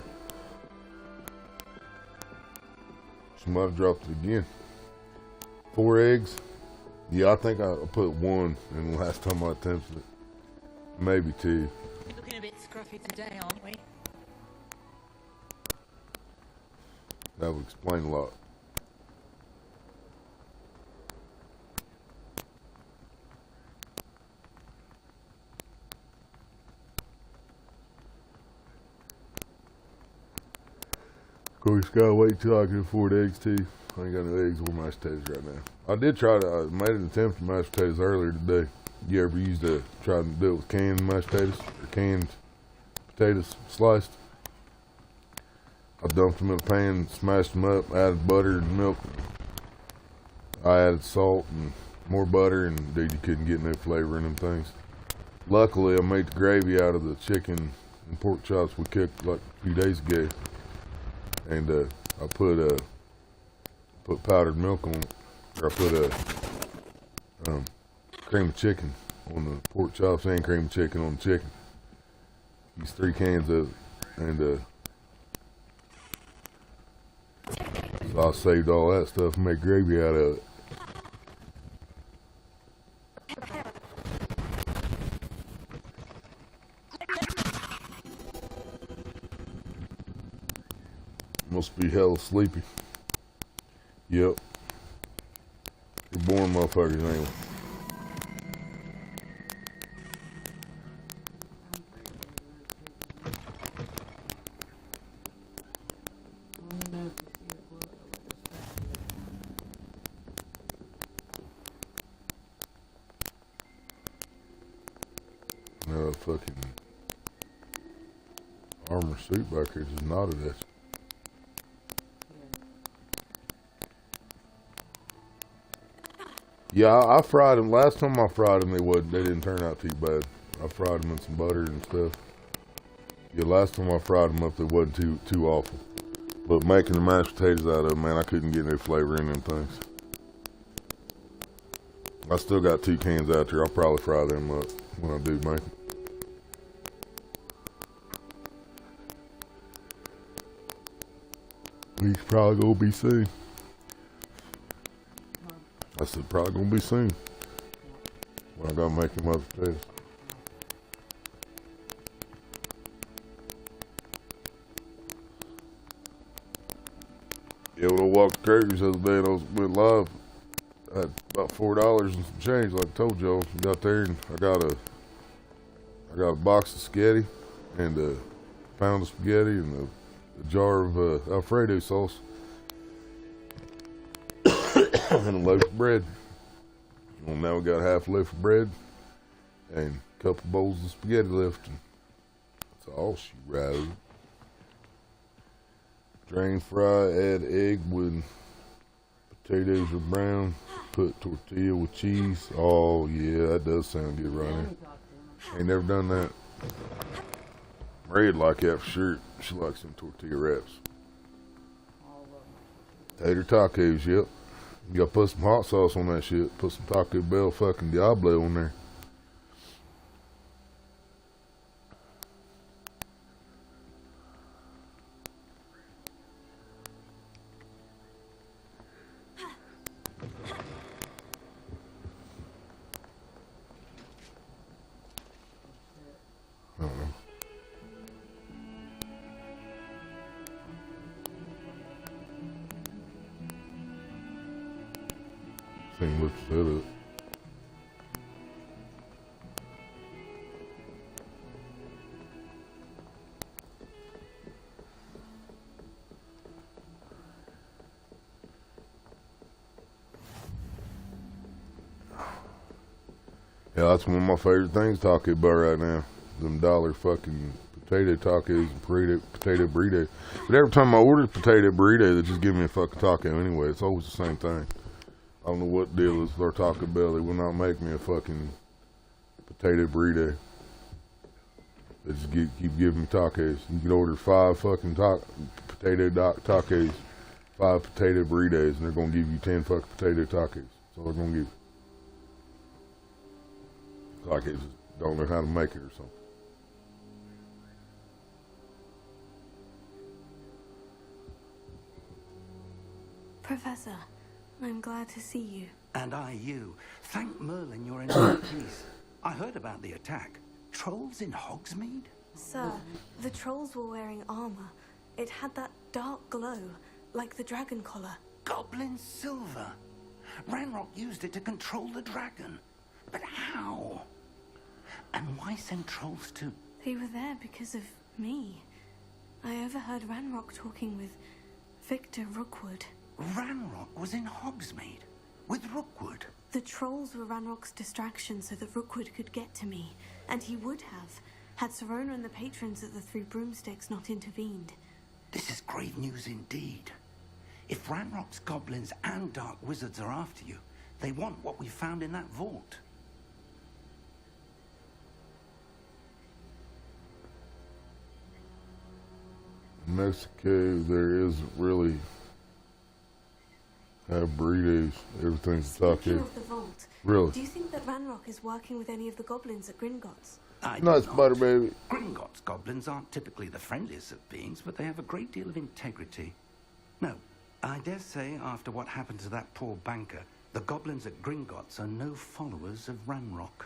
might have dropped it again. 4 eggs? Yeah, I think I put 1 in the last time I attempted it. Maybe 2.
Looking a bit scruffy today, aren't we?
That would explain a lot. Of course, gotta wait till I can afford eggs too. I ain't got no eggs or mashed potatoes right now. I did try to, I made an attempt at mashed potatoes earlier today. You ever try to do it with canned mashed potatoes or canned potatoes sliced? I dumped them in a pan, smashed them up, added butter and milk. I added salt and more butter, and dude, you couldn't get no flavor in them things. Luckily, I made the gravy out of the chicken and pork chops we cooked like a few days ago. And I put powdered milk on it, or I put cream of chicken on the pork chops and cream of chicken on the chicken. Used 3 cans of it, and so I saved all that stuff and made gravy out of it. Must be hella sleepy. Yep. You're born motherfuckers anyway. No fucking armor suit back here just nodded at you. Yeah, I fried them. Last time I fried them, they didn't turn out too bad. I fried them in some butter and stuff. Yeah, last time I fried them up, they wasn't too awful. But making the mashed potatoes out of them, man, I couldn't get no flavor in them things. I still got 2 cans out there. I'll probably fry them up when I do make them. He's probably gonna be soon. I said probably gonna be soon. When I gotta make them other potatoes. Yeah, when I walked the curtains the other day and I went live, I had about $4 and some change, like I told y'all. Got there and I got a box of spaghetti and a pound of spaghetti and a jar of Alfredo sauce and a loaf of bread. Well, now we got half a loaf of bread and a couple bowls of spaghetti left. And that's all she wrote. Drain, fry, add egg when potatoes are brown. Put tortilla with cheese. Oh yeah, that does sound good right there. Ain't never done that. Maria'd like that for sure. She likes them tortilla wraps. Tater tacos, yep. You gotta put some hot sauce on that shit. Put some Taco Bell fucking Diablo on there. Thing looks set up. Yeah, that's one of my favorite things to talk about right now. Them dollar fucking potato tacos and potato burrito. But every time I order a potato burrito, they just give me a fucking taco anyway. It's always the same thing. I don't know what deal is with their Taco Bell. They will not make me a fucking potato burrito. They just keep giving me tacos. You can order 5 fucking potato tacos, 5 potato burritos, and they're going to give you 10 fucking potato tacos. That's all they're going to give you. Like they just don't know how to make it or something.
Professor, I'm glad to see you.
And I you. Thank Merlin you're in one piece. I heard about the attack. Trolls in Hogsmeade?
Sir, the trolls were wearing armor. It had that dark glow, like the dragon collar.
Goblin silver. Ranrock used it to control the dragon. But how? And why send trolls to...
They were there because of me. I overheard Ranrock talking with Victor Rookwood.
Ranrock was in Hogsmeade with Rookwood.
The trolls were Ranrock's distraction so that Rookwood could get to me. And he would have, had Serona and the patrons at the 3 Broomsticks not intervened.
This is grave news indeed. If Ranrock's goblins and dark wizards are after you, they want what we found in that vault.
In Mexico, there isn't really have burritos. Everything's a taco.
Speaking of the vault,
really?
Do you think that Ranrock is working with any of the goblins at Gringotts?
Nuts, butter, baby.
Gringotts goblins aren't typically the friendliest of beings, but they have a great deal of integrity. No, I dare say after what happened to that poor banker, the goblins at Gringotts are no followers of Ranrock.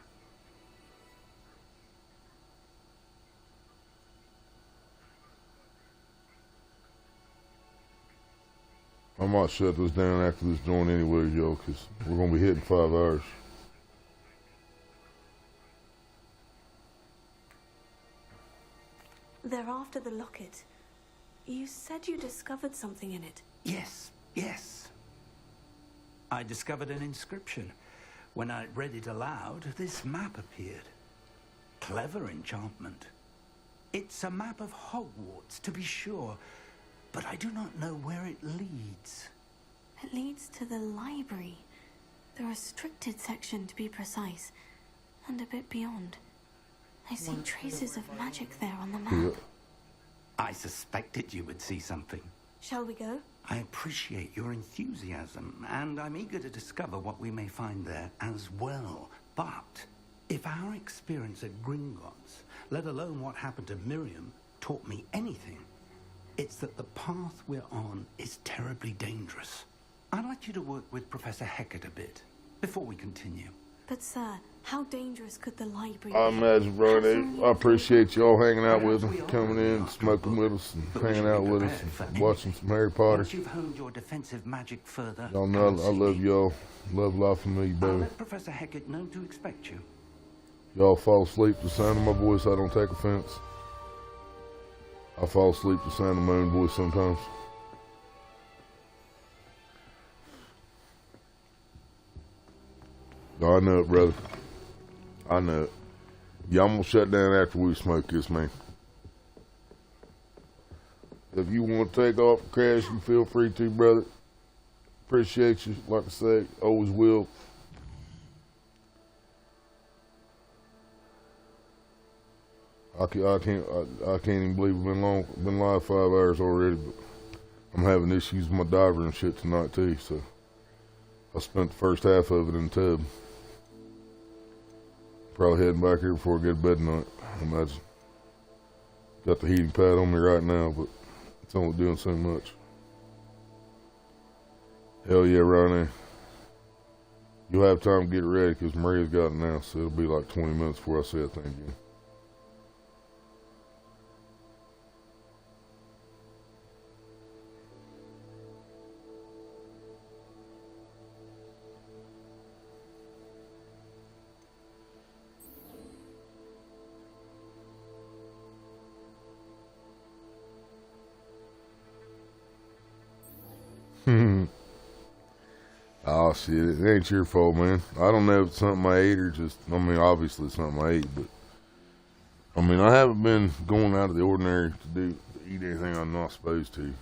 I might shut this down after this joint anyway, y'all, because we're going to be hitting 5 hours.
They're after the locket. You said you discovered something in it.
Yes, yes. I discovered an inscription. When I read it aloud, this map appeared. Clever enchantment. It's a map of Hogwarts, to be sure, but I do not know where it leads.
It leads to the library. The restricted section, to be precise. And a bit beyond. I see traces of magic there on the map.
I suspected you would see something.
Shall we go?
I appreciate your enthusiasm, and I'm eager to discover what we may find there as well. But if our experience at Gringotts, let alone what happened to Miriam, taught me anything, it's that the path we're on is terribly dangerous. I'd like you to work with Professor Hecat a bit before we continue.
But sir, how dangerous could the library
I
be?
imagine, bro. I appreciate y'all hanging out with us, coming in, smoking with us, and hanging out with us, and watching some Harry Potter.
Once you've honed your defensive magic further,
Y'all know I love y'all. Love life and me,
I'll
baby.
let Professor Hecat know to expect you.
Y'all fall asleep to the sound of my voice. I don't take offense. I fall asleep to the sound of my own voice sometimes. I know it, brother. I know it. Yeah, I'm gonna shut down after we smoke this, man. If you want to take off, crash, you feel free to, brother. Appreciate you. Like I say, always will. I can't even believe we've been live 5 hours already, but I'm having issues with my diver and shit tonight too, so I spent the first half of it in the tub. Probably heading back here before I get to bed tonight, I imagine. Got the heating pad on me right now, but it's only doing so much. Hell yeah, Ronnie. You'll have time to get ready because Maria's got it now, so it'll be like 20 minutes before I say that thing again. Oh shit, it ain't your fault, man. I don't know if it's something I ate or just, I mean, obviously it's something I ate, but I mean, I haven't been going out of the ordinary to eat anything I'm not supposed to.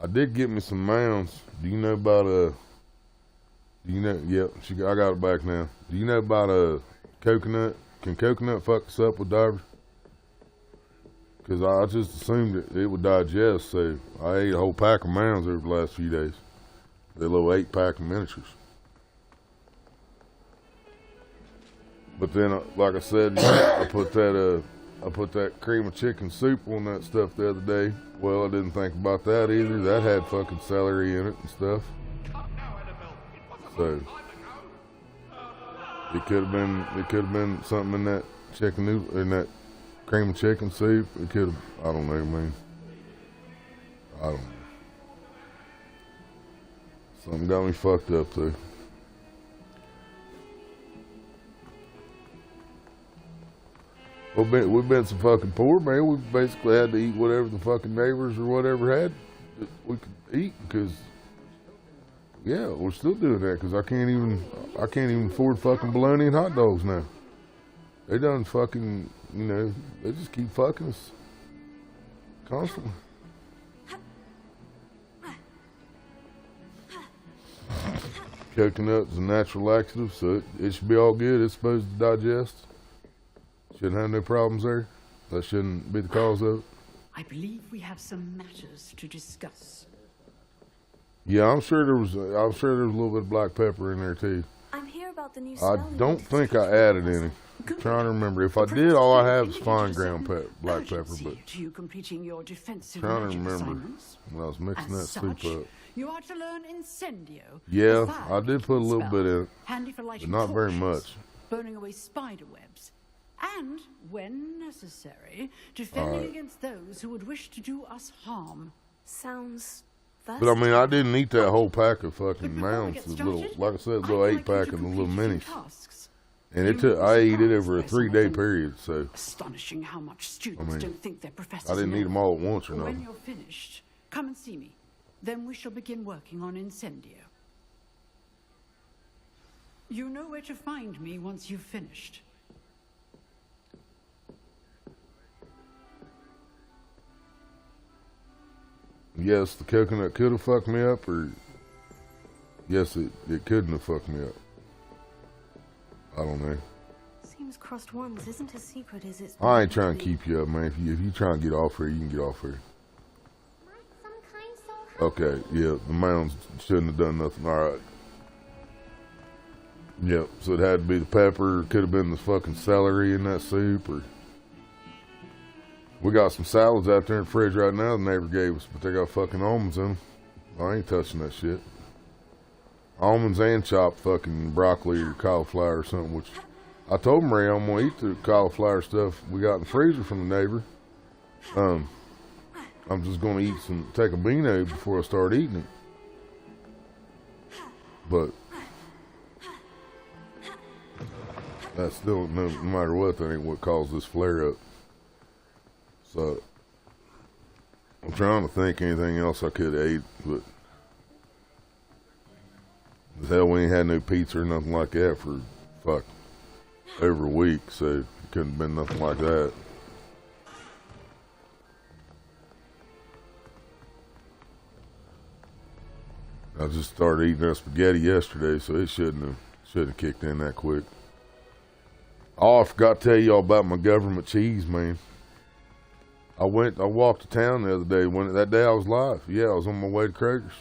I did get me some mounds. Do you know about do you know, yep, I got it back now. Do you know about coconut? Can coconut fuck us up with divers? Because I just assumed that it would digest, so I ate a whole pack of mounds over the last few days. They're little 8-pack of miniatures. But then, like I said, I put that cream of chicken soup on that stuff the other day. Well, I didn't think about that either. That had fucking celery in it and stuff. So it could have been something in that chicken noodle, in that cream of chicken soup. It could have, I don't know, man. I don't know. Something got me fucked up though. We've been so fucking poor, man. We basically had to eat whatever the fucking neighbors or whatever had that we could eat because, yeah, we're still doing that because I can't even afford fucking bologna and hot dogs now. They done fucking, you know, they just keep fucking us constantly. Coconut is a natural laxative, so it should be all good. It's supposed to digest. Shouldn't have no problems there. That shouldn't be the cause of it.
I believe we have some matters to discuss.
Yeah, I'm sure there was a little bit of black pepper in there too.
I'm here about the new
I don't think I added any. I'm trying to remember. If I did, all I have is fine ground black pepper. But
To you completing your defensive
trying to
magic
remember
assignments.
when I was mixing that
As
soup
such,
up.
You are to learn Incendio.
Yeah,
a
I did put a little bit in it,
handy for
but
lighting
not very
torches,
much.
burning away spider webs, and, when necessary, defending
Alright.
against those who would wish to do us harm.
Sounds
But I mean, I didn't eat that whole pack of fucking mounds. The little, like I said, the little 8-pack of the little minis. And I ate it over a 3-day period. So
Astonishing how much students
I mean,
don't think their professors
I didn't
know.
eat them all at once or
When
nothing.
you're finished, come and see me. Then we shall begin working on Incendio. You know where to find me once you've finished.
Yes, the coconut could have fucked me up, or yes, it couldn't have fucked me up. I don't know.
King's Crossed Ones isn't as secret as it's...
I ain't trying to keep you up, man. If you trying to get off here, you can get off here. Okay, yeah, the mounds shouldn't have done nothing. Alright. Yep, so it had to be the pepper, it could have been the fucking celery in that soup, or... We got some salads out there in the fridge right now the neighbor gave us, but they got fucking almonds in them. I ain't touching that shit. Almonds and chopped fucking broccoli or cauliflower or something, which... I told Maria I'm gonna eat the cauliflower stuff we got in the freezer from the neighbor. I'm just gonna take a bean egg before I start eating it. But that's still, no matter what, that ain't what caused this flare up. So I'm trying to think anything else I could have ate, but the hell, we ain't had no pizza or nothing like that for fuck over a week, so it couldn't have been nothing like that. I just started eating that spaghetti yesterday, so it shouldn't have kicked in that quick. Oh, I forgot to tell y'all about my government cheese, man. I walked to town the other day. That day I was live. Yeah, I was on my way to Kroger's.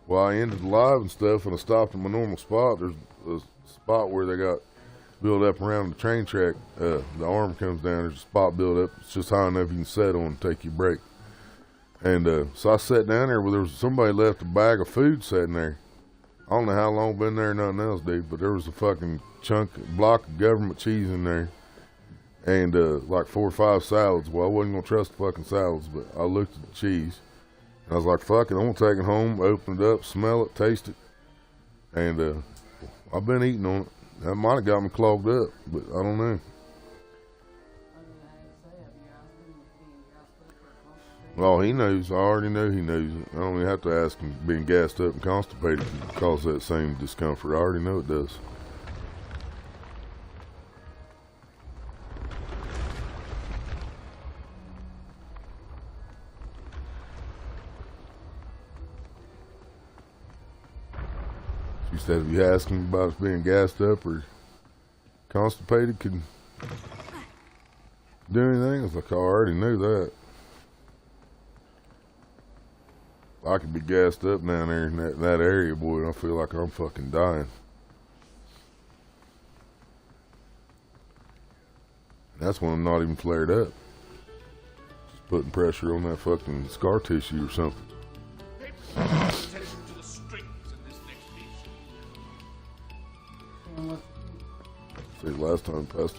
Well, I ended the live and stuff, and I stopped at my normal spot. There's a spot where they got built up around the train track. The arm comes down. There's a spot built up. It's just high enough you can sit on and take your break. And so I sat down there where there was somebody left a bag of food sitting there. I don't know how long I've been there or nothing else, dude, but there was a fucking block of government cheese in there. And like 4 or 5 salads. Well, I wasn't going to trust the fucking salads, but I looked at the cheese. And I was like, fuck it, I'm going to take it home, open it up, smell it, taste it. And I've been eating on it. That might have got me clogged up, but I don't know. Well, he knows. I already know he knows it. I don't even have to ask him. Being gassed up and constipated can cause that same discomfort. I already know it does. She said if you ask him about being gassed up or constipated, can do anything. I was like, I already knew that. I could be gassed up down there in that area, boy, and I feel like I'm fucking dying. That's when I'm not even flared up. Just putting pressure on that fucking scar tissue or something.
Attention to the strings in this next piece.
See, last time passed.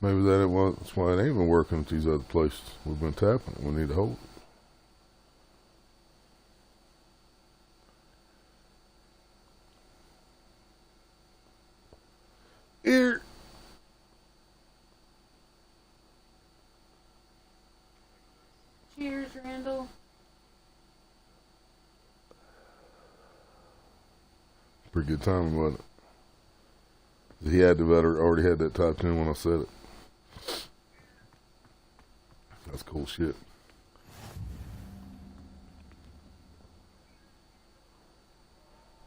Maybe that's why it ain't been working at these other places. We've been tapping it. We need to hold it. Here.
Cheers, Randall.
Pretty good timing, wasn't it? He had to have already had that typed in when I said it. That's cool shit.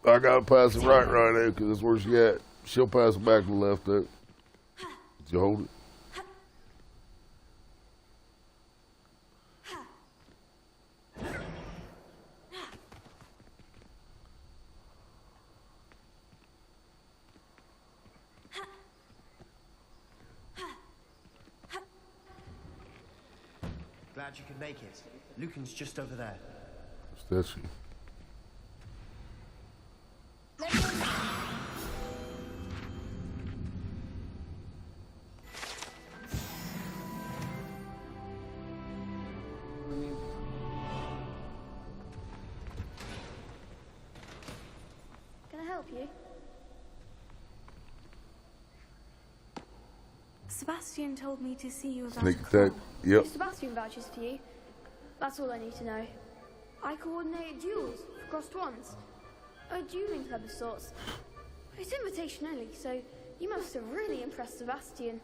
I gotta pass it right now, because that's where she at. She'll pass it back to the left, though. Did you hold it?
Glad you could make it. Lucan's just over there.
That's she.
Can I help you?
Sebastian told me to see you about
Sneak attack. Yep.
Sebastian vouches for you. That's all I need to know. I coordinated duels for crossed ones. A dueling club of sorts. It's invitation only, so you must have really impressed Sebastian.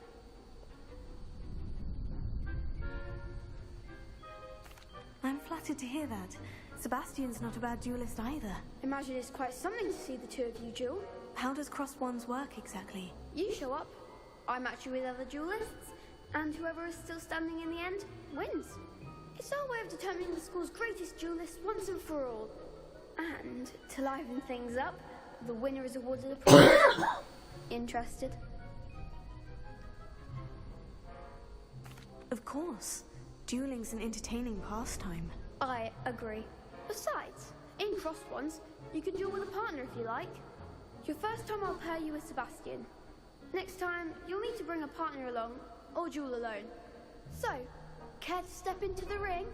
delighted to hear that. Sebastian's not a bad duelist either.
Imagine it's quite something to see the two of you duel.
How does cross wands work exactly?
You show up, I match you with other duelists, and whoever is still standing in the end wins. It's our way of determining the school's greatest duelist once and for all. And to liven things up, the winner is awarded a prize. Interested?
Of course. Dueling's an entertaining pastime.
I agree. Besides, in cross ones, you can duel with a partner if you like. Your first time I'll pair you with Sebastian. Next time, you'll need to bring a partner along, or duel alone. So, care to step into the ring?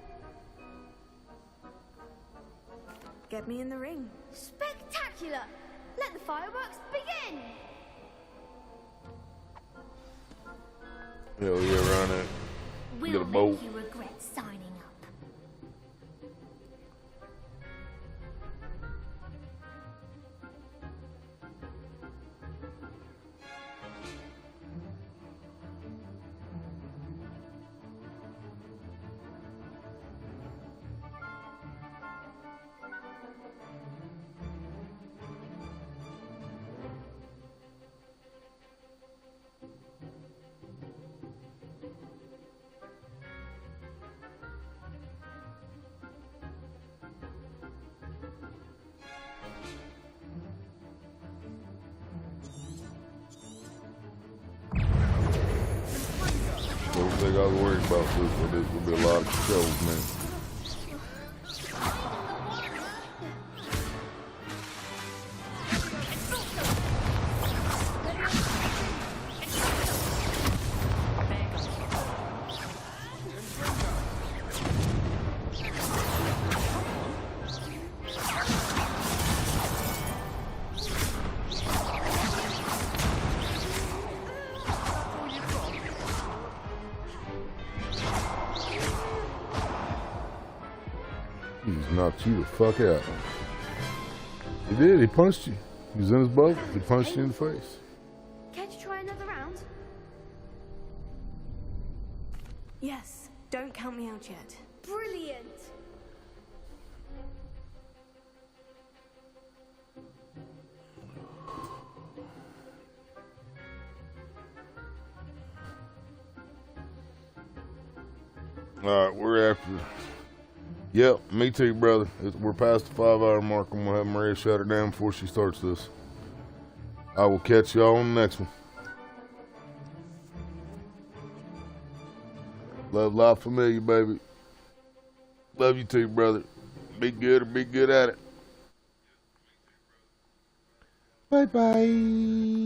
Get me in the ring.
Spectacular! Let the fireworks begin!
Hell yeah, around there. Get a boat.
You regret signing up.
Don't think I was worried about this, but there's gonna be a lot of shows, man. He's knocked you the fuck out. He did, he punched you. He was in his boat, he punched you in the face.
Care to try another round?
Yes, don't count me out yet.
Brilliant!
Alright, we're after. Yep, me too, brother. We're past the 5-hour mark. I'm gonna have Maria shut her down before she starts this. I will catch y'all on the next one. Love life familiar, baby. Love you too, brother. Be good or be good at it. Bye-bye.